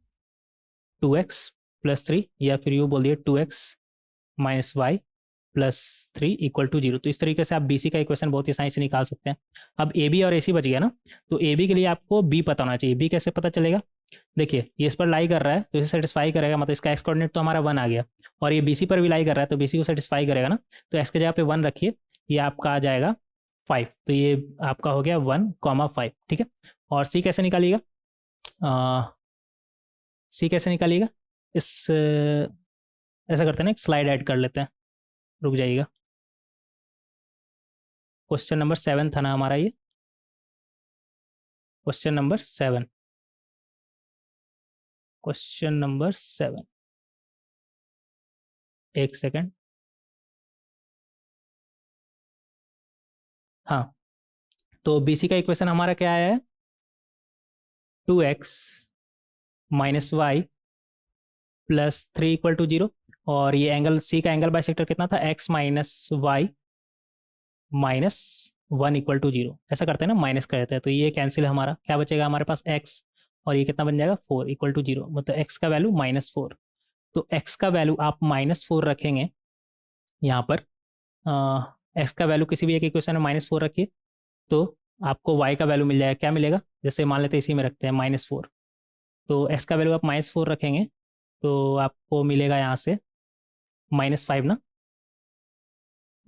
2x+3, या फिर यूँ बोलिए 2x-y+3 इक्वल टू 0। तो इस तरीके से आप BC का इक्वेशन बहुत ही आसानी से निकाल सकते हैं। अब AB और AC बच गया ना, तो AB के लिए आपको B पता होना चाहिए। B कैसे पता चलेगा, देखिए ये इस पर लाई कर रहा है तो इसे सेटिस्फाई करेगा, मतलब इसका एक्स कोऑर्डिनेट तो हमारा 1 आ गया, और ये BC पर भी लाई कर रहा है तो BC को सेटिस्फाई करेगा ना, तो x के जगह पे 1 रखिए, ये आपका आ जाएगा 5। तो ये आपका हो गया 1, 5, ठीक है। और C कैसे निकालिएगा, C कैसे निकालिएगा, इस ऐसा करते हैं ना, एक स्लाइड ऐड कर लेते हैं, रुक जाइएगा। क्वेश्चन नंबर 7 था ना हमारा ये, क्वेश्चन नंबर 7, क्वेश्चन नंबर 7, एक सेकेंड। हाँ, तो BC का इक्वेशन हमारा क्या आया है, 2x-y+3 इक्वल टू 0, और ये एंगल C का एंगल बाइसेक्टर कितना था, x-y-1 इक्वल टू 0। ऐसा करते हैं ना, माइनस कर देते हैं, तो ये कैंसिल है हमारा, क्या बचेगा हमारे पास x, और ये कितना बन जाएगा 4 इक्वल टू 0, मतलब x का वैल्यू -4। तो x का वैल्यू आप -4 रखेंगे यहाँ पर, x का वैल्यू किसी भी एक इक्वेशन में -4 रखिए, तो आपको y का वैल्यू मिल जाएगा। क्या मिलेगा, जैसे मान लेते हैं इसी में रखते हैं -4, तो x का वैल्यू आप -4 रखेंगे तो आपको मिलेगा यहाँ से -5 ना,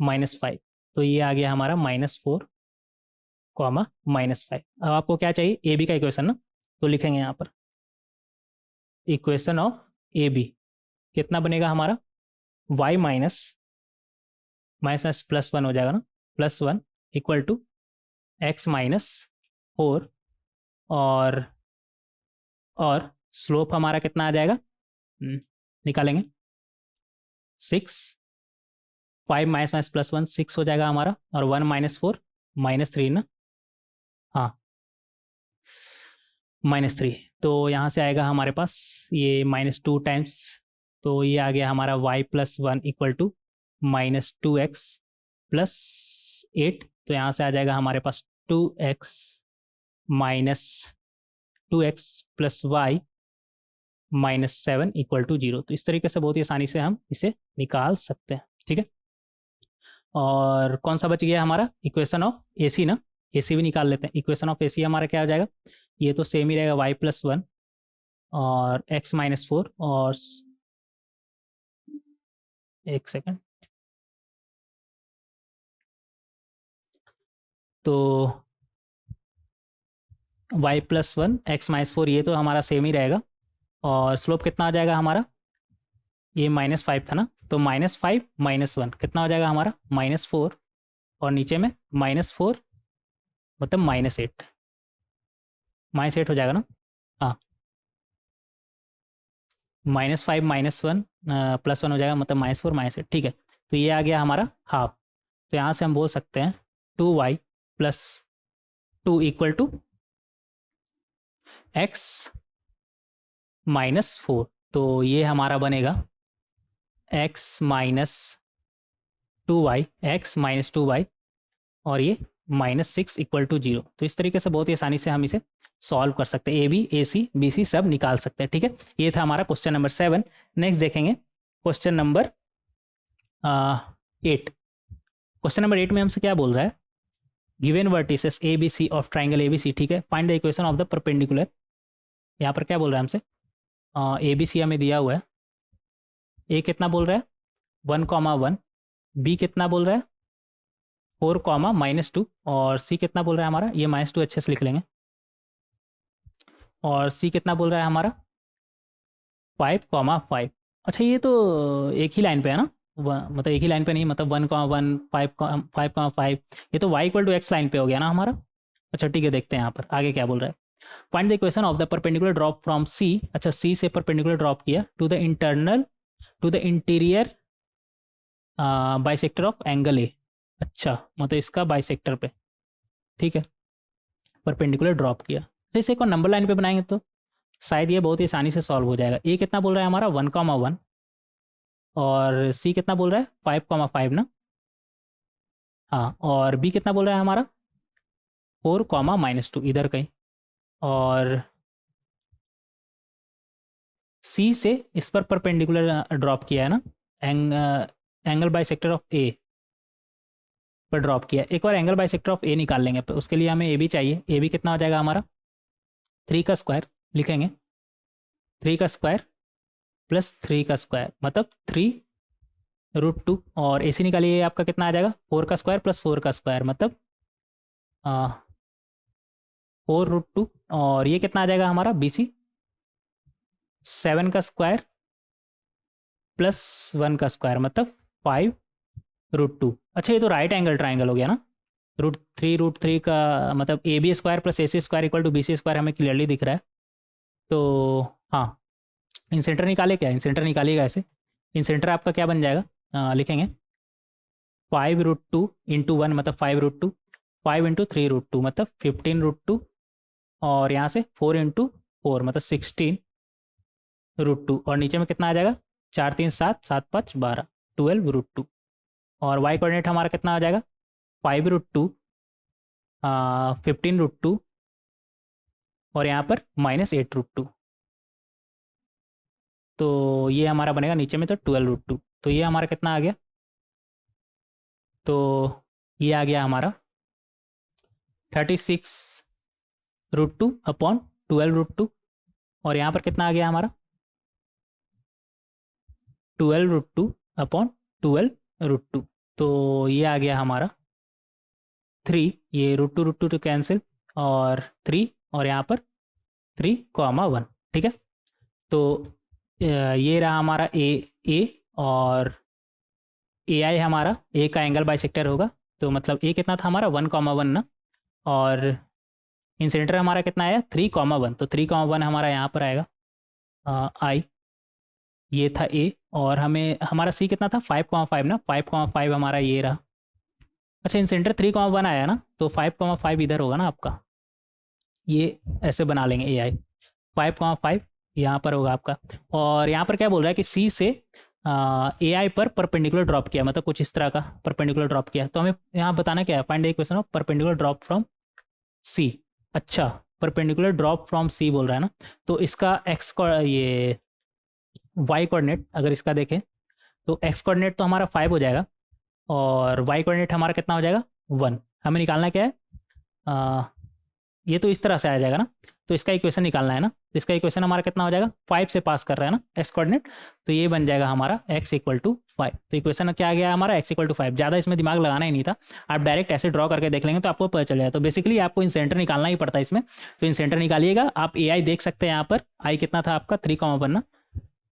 -5। तो ये आ गया हमारा -4, -5। अब आपको क्या चाहिए, ए बी का इक्वेशन ना, तो लिखेंगे यहाँ पर इक्वेशन ऑफ ए बी, कितना बनेगा हमारा, y माइनस +1 हो जाएगा ना, +1 इक्वल टू x-4, और स्लोप हमारा कितना आ जाएगा, निकालेंगे 6, 5 -+1 6 हो जाएगा हमारा, और 1 -4 -3 ना, हाँ -3। तो यहाँ से आएगा हमारे पास ये -2 टाइम्स, तो ये आ गया हमारा y +1 equal to minus 2x plus 8, तो यहाँ से आ जाएगा हमारे पास 2x minus 2x plus y minus 7 equal to 0। तो इस तरीके से बहुत ही आसानी से हम इसे निकाल सकते हैं, ठीक है। और कौन सा बच गया हमारा, इक्वेशन ऑफ ए सी ना, ए सी भी निकाल लेते हैं। इक्वेशन ऑफ ए सी हमारा क्या हो जाएगा, ये तो सेम ही रहेगा, वाई प्लस 1 और x माइनस 4 और एक सेकेंड, तो y प्लस 1 एक्स माइनस 4 ये तो हमारा सेम ही रहेगा। और स्लोप कितना आ जाएगा हमारा, ये -5 था ना, तो -5 -1 कितना हो जाएगा हमारा, -4 और नीचे में -4 मतलब -8, -8 हो जाएगा ना, हाँ -5 -1 +1 हो जाएगा, मतलब -4 -8, ठीक है। तो ये आ गया हमारा हाफ। तो यहाँ से हम बोल सकते हैं 2y plus 2 equal to x minus 4। तो ये हमारा बनेगा x minus 2y, x minus 2y और ये -6 इक्वल टू 0। तो इस तरीके से बहुत ही आसानी से हम इसे सॉल्व कर सकते हैं, A B A C B सी सब निकाल सकते हैं, ठीक है। ये था हमारा क्वेश्चन नंबर 7। नेक्स्ट देखेंगे क्वेश्चन नंबर 8। क्वेश्चन नंबर 8 में हमसे क्या बोल रहा है, given vertices A B C of triangle A B C, ठीक है, find the equation of the perpendicular. यहाँ पर क्या बोल रहा है हमसे, ए बी सी हमें दिया हुआ है, ए कितना बोल रहा है 1,1, बी कितना बोल रहा है 4, -2 और सी कितना बोल रहा है हमारा, ये -2 अच्छे से लिख लेंगे, और सी कितना बोल रहा है हमारा 5,5। अच्छा ये तो एक ही लाइन पे है ना, मतलब एक ही लाइन पे नहीं, मतलब 1,1 5,5, ये तो y equal to x line पे हो गया ना हमारा। अच्छा ठीक है, देखते हैं यहाँ पर आगे क्या बोल रहा है, find the equation of the perpendicular drop from C. अच्छा सी से परपेंडिकुलर ड्रॉप किया to the interior bisector of angle A. अच्छा मतलब इसका बाइसेक्टर पे, ठीक है, परपेंडिकुलर ड्रॉप किया। तो इसे एक और नंबर लाइन पे बनाएंगे तो शायद ये बहुत ही आसानी से सॉल्व हो जाएगा। ए कितना बोल रहा है हमारा 1,1 और सी कितना बोल रहा है 5,5 ना, हाँ, और बी कितना बोल रहा है हमारा 4, -2 इधर कहीं, और सी से इस पर परपेंडिकुलर ड्रॉप किया है ना, एंगल बाइसेक्टर ऑफ ए पर ड्रॉप किया। एक और एंगल बाइसेक्टर ऑफ ए निकाल लेंगे, तो उसके लिए हमें ए बी चाहिए। ए बी कितना हो जाएगा हमारा 3 का स्क्वायर लिखेंगे, 3 का स्क्वायर प्लस 3 का स्क्वायर मतलब 3√2, और ए सी निकालिए आपका कितना आ जाएगा 4 का स्क्वायर प्लस 4 का स्क्वायर मतलब 4√2, और ये कितना आ जाएगा हमारा बी सी 7 का स्क्वायर प्लस 1 का स्क्वायर मतलब 5√2। अच्छा ये तो राइट एंगल ट्राइंगल हो गया ना, √3 का मतलब A B square plus A C square equal to B C square हमें क्लियरली दिख रहा है। तो हाँ, इन सेंटर निकाले, क्या इन सेंटर निकालिएगा ऐसे, इन सेंटर आपका क्या बन जाएगा, लिखेंगे 5√2 इंटू 1 मतलब 5√2, 5 इंटू 3√2 मतलब 15√2, और यहाँ से 4 इंटू 4 मतलब 16√2, और नीचे में कितना आ जाएगा 4 3 7 7 5 12 12√2, और वाई कोऑर्डिनेट हमारा कितना आ जाएगा 5√2 15√2 और यहाँ पर -8√2। तो ये हमारा बनेगा नीचे में तो 12√2। तो ये हमारा कितना आ गया, तो ये आ गया हमारा 36√2 अपॉन 12√2, और यहाँ पर कितना आ गया हमारा 12√2 अपॉन 12√2। तो ये आ गया हमारा 3, ये √2 तो कैंसिल, और 3 और यहाँ पर 3,1, ठीक है। तो ये रहा हमारा ए और ए आई हमारा ए का एंगल बाइसेक्टर होगा, तो मतलब ए कितना था हमारा 1,1 ना, और इन सेंटर हमारा कितना आया 3,1, तो 3,1 हमारा यहाँ पर आएगा आई, ये था ए, और हमें हमारा सी कितना था 5,5 ना, 5,5 हमारा ये रहा। अच्छा इन सेंटर 3,1 आया ना, तो 5,5 इधर होगा ना आपका, ये ऐसे बना लेंगे ए आई 5,5 यहाँ पर होगा आपका। और यहाँ पर क्या बोल रहा है कि सी से ए आई पर परपेंडिकुलर ड्रॉप किया, मतलब कुछ इस तरह का परपेंडिकुलर ड्रॉप किया, तो हमें यहाँ बताना क्या है, find the equation of perpendicular drop from C. अच्छा, परपेंडिकुलर ड्रॉप फ्रॉम सी बोल रहा है ना, तो इसका एक्स ये वाई कोऑर्डिनेट अगर इसका देखें तो एक्स कोऑर्डिनेट तो हमारा 5 हो जाएगा और वाई कोऑर्डिनेट हमारा कितना हो जाएगा 1। हमें निकालना क्या है, ये तो इस तरह से आ जाएगा ना, तो इसका इक्वेशन निकालना है ना, तो इसका इक्वेशन हमारा कितना हो जाएगा 5 से पास कर रहा है ना एक्स कोऑर्डिनेट, तो ये बन जाएगा हमारा x इक्वल टू 5। तो इक्वेशन क्या आ गया हमारा x इक्वल टू 5। ज़्यादा इसमें दिमाग लगाना ही नहीं था, आप डायरेक्ट ऐसे ड्रॉ करके देख लेंगे तो आपको पता चल जाएगा। तो बेसिकली आपको इन सेंटर निकालना ही पड़ता है इसमें, तो इन सेंटर निकालिएगा आप। ए आई देख सकते हैं यहाँ पर, आई कितना था आपका 3,1 ना,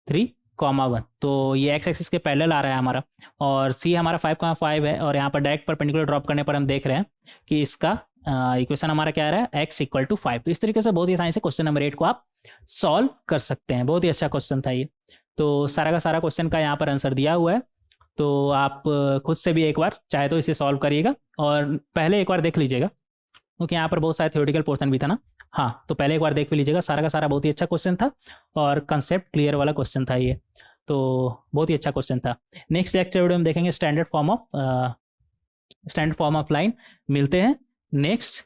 3,1, तो ये एक्स एक्सिस के पैरेलल आ रहा है हमारा, और सी हमारा 5,5 है, और यहाँ पर डायरेक्ट परपेंडिकुलर ड्रॉप करने पर हम देख रहे हैं कि इसका इक्वेशन हमारा क्या आ रहा है x इक्वल टू 5। तो इस तरीके से बहुत ही आसानी से क्वेश्चन नंबर 8 को आप सॉल्व कर सकते हैं। बहुत ही अच्छा क्वेश्चन था ये, तो सारा का सारा क्वेश्चन का यहाँ पर आंसर दिया हुआ है, तो आप खुद से भी एक बार चाहे तो इसे सॉल्व करिएगा और पहले एक बार देख लीजिएगा, क्योंकि यहाँ पर बहुत सारे थ्योरेटिकल पोर्शन भी था ना। हाँ, तो पहले एक बार देख भी लीजिएगा, सारा का सारा बहुत ही अच्छा क्वेश्चन था और कंसेप्ट क्लियर वाला क्वेश्चन था ये, तो बहुत ही अच्छा क्वेश्चन था। नेक्स्ट लेक्चर वीडियो में देखेंगे स्टैंडर्ड फॉर्म ऑफ लाइन। मिलते हैं नेक्स्ट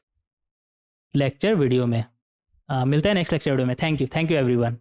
लेक्चर वीडियो में, थैंक यू एवरीवन।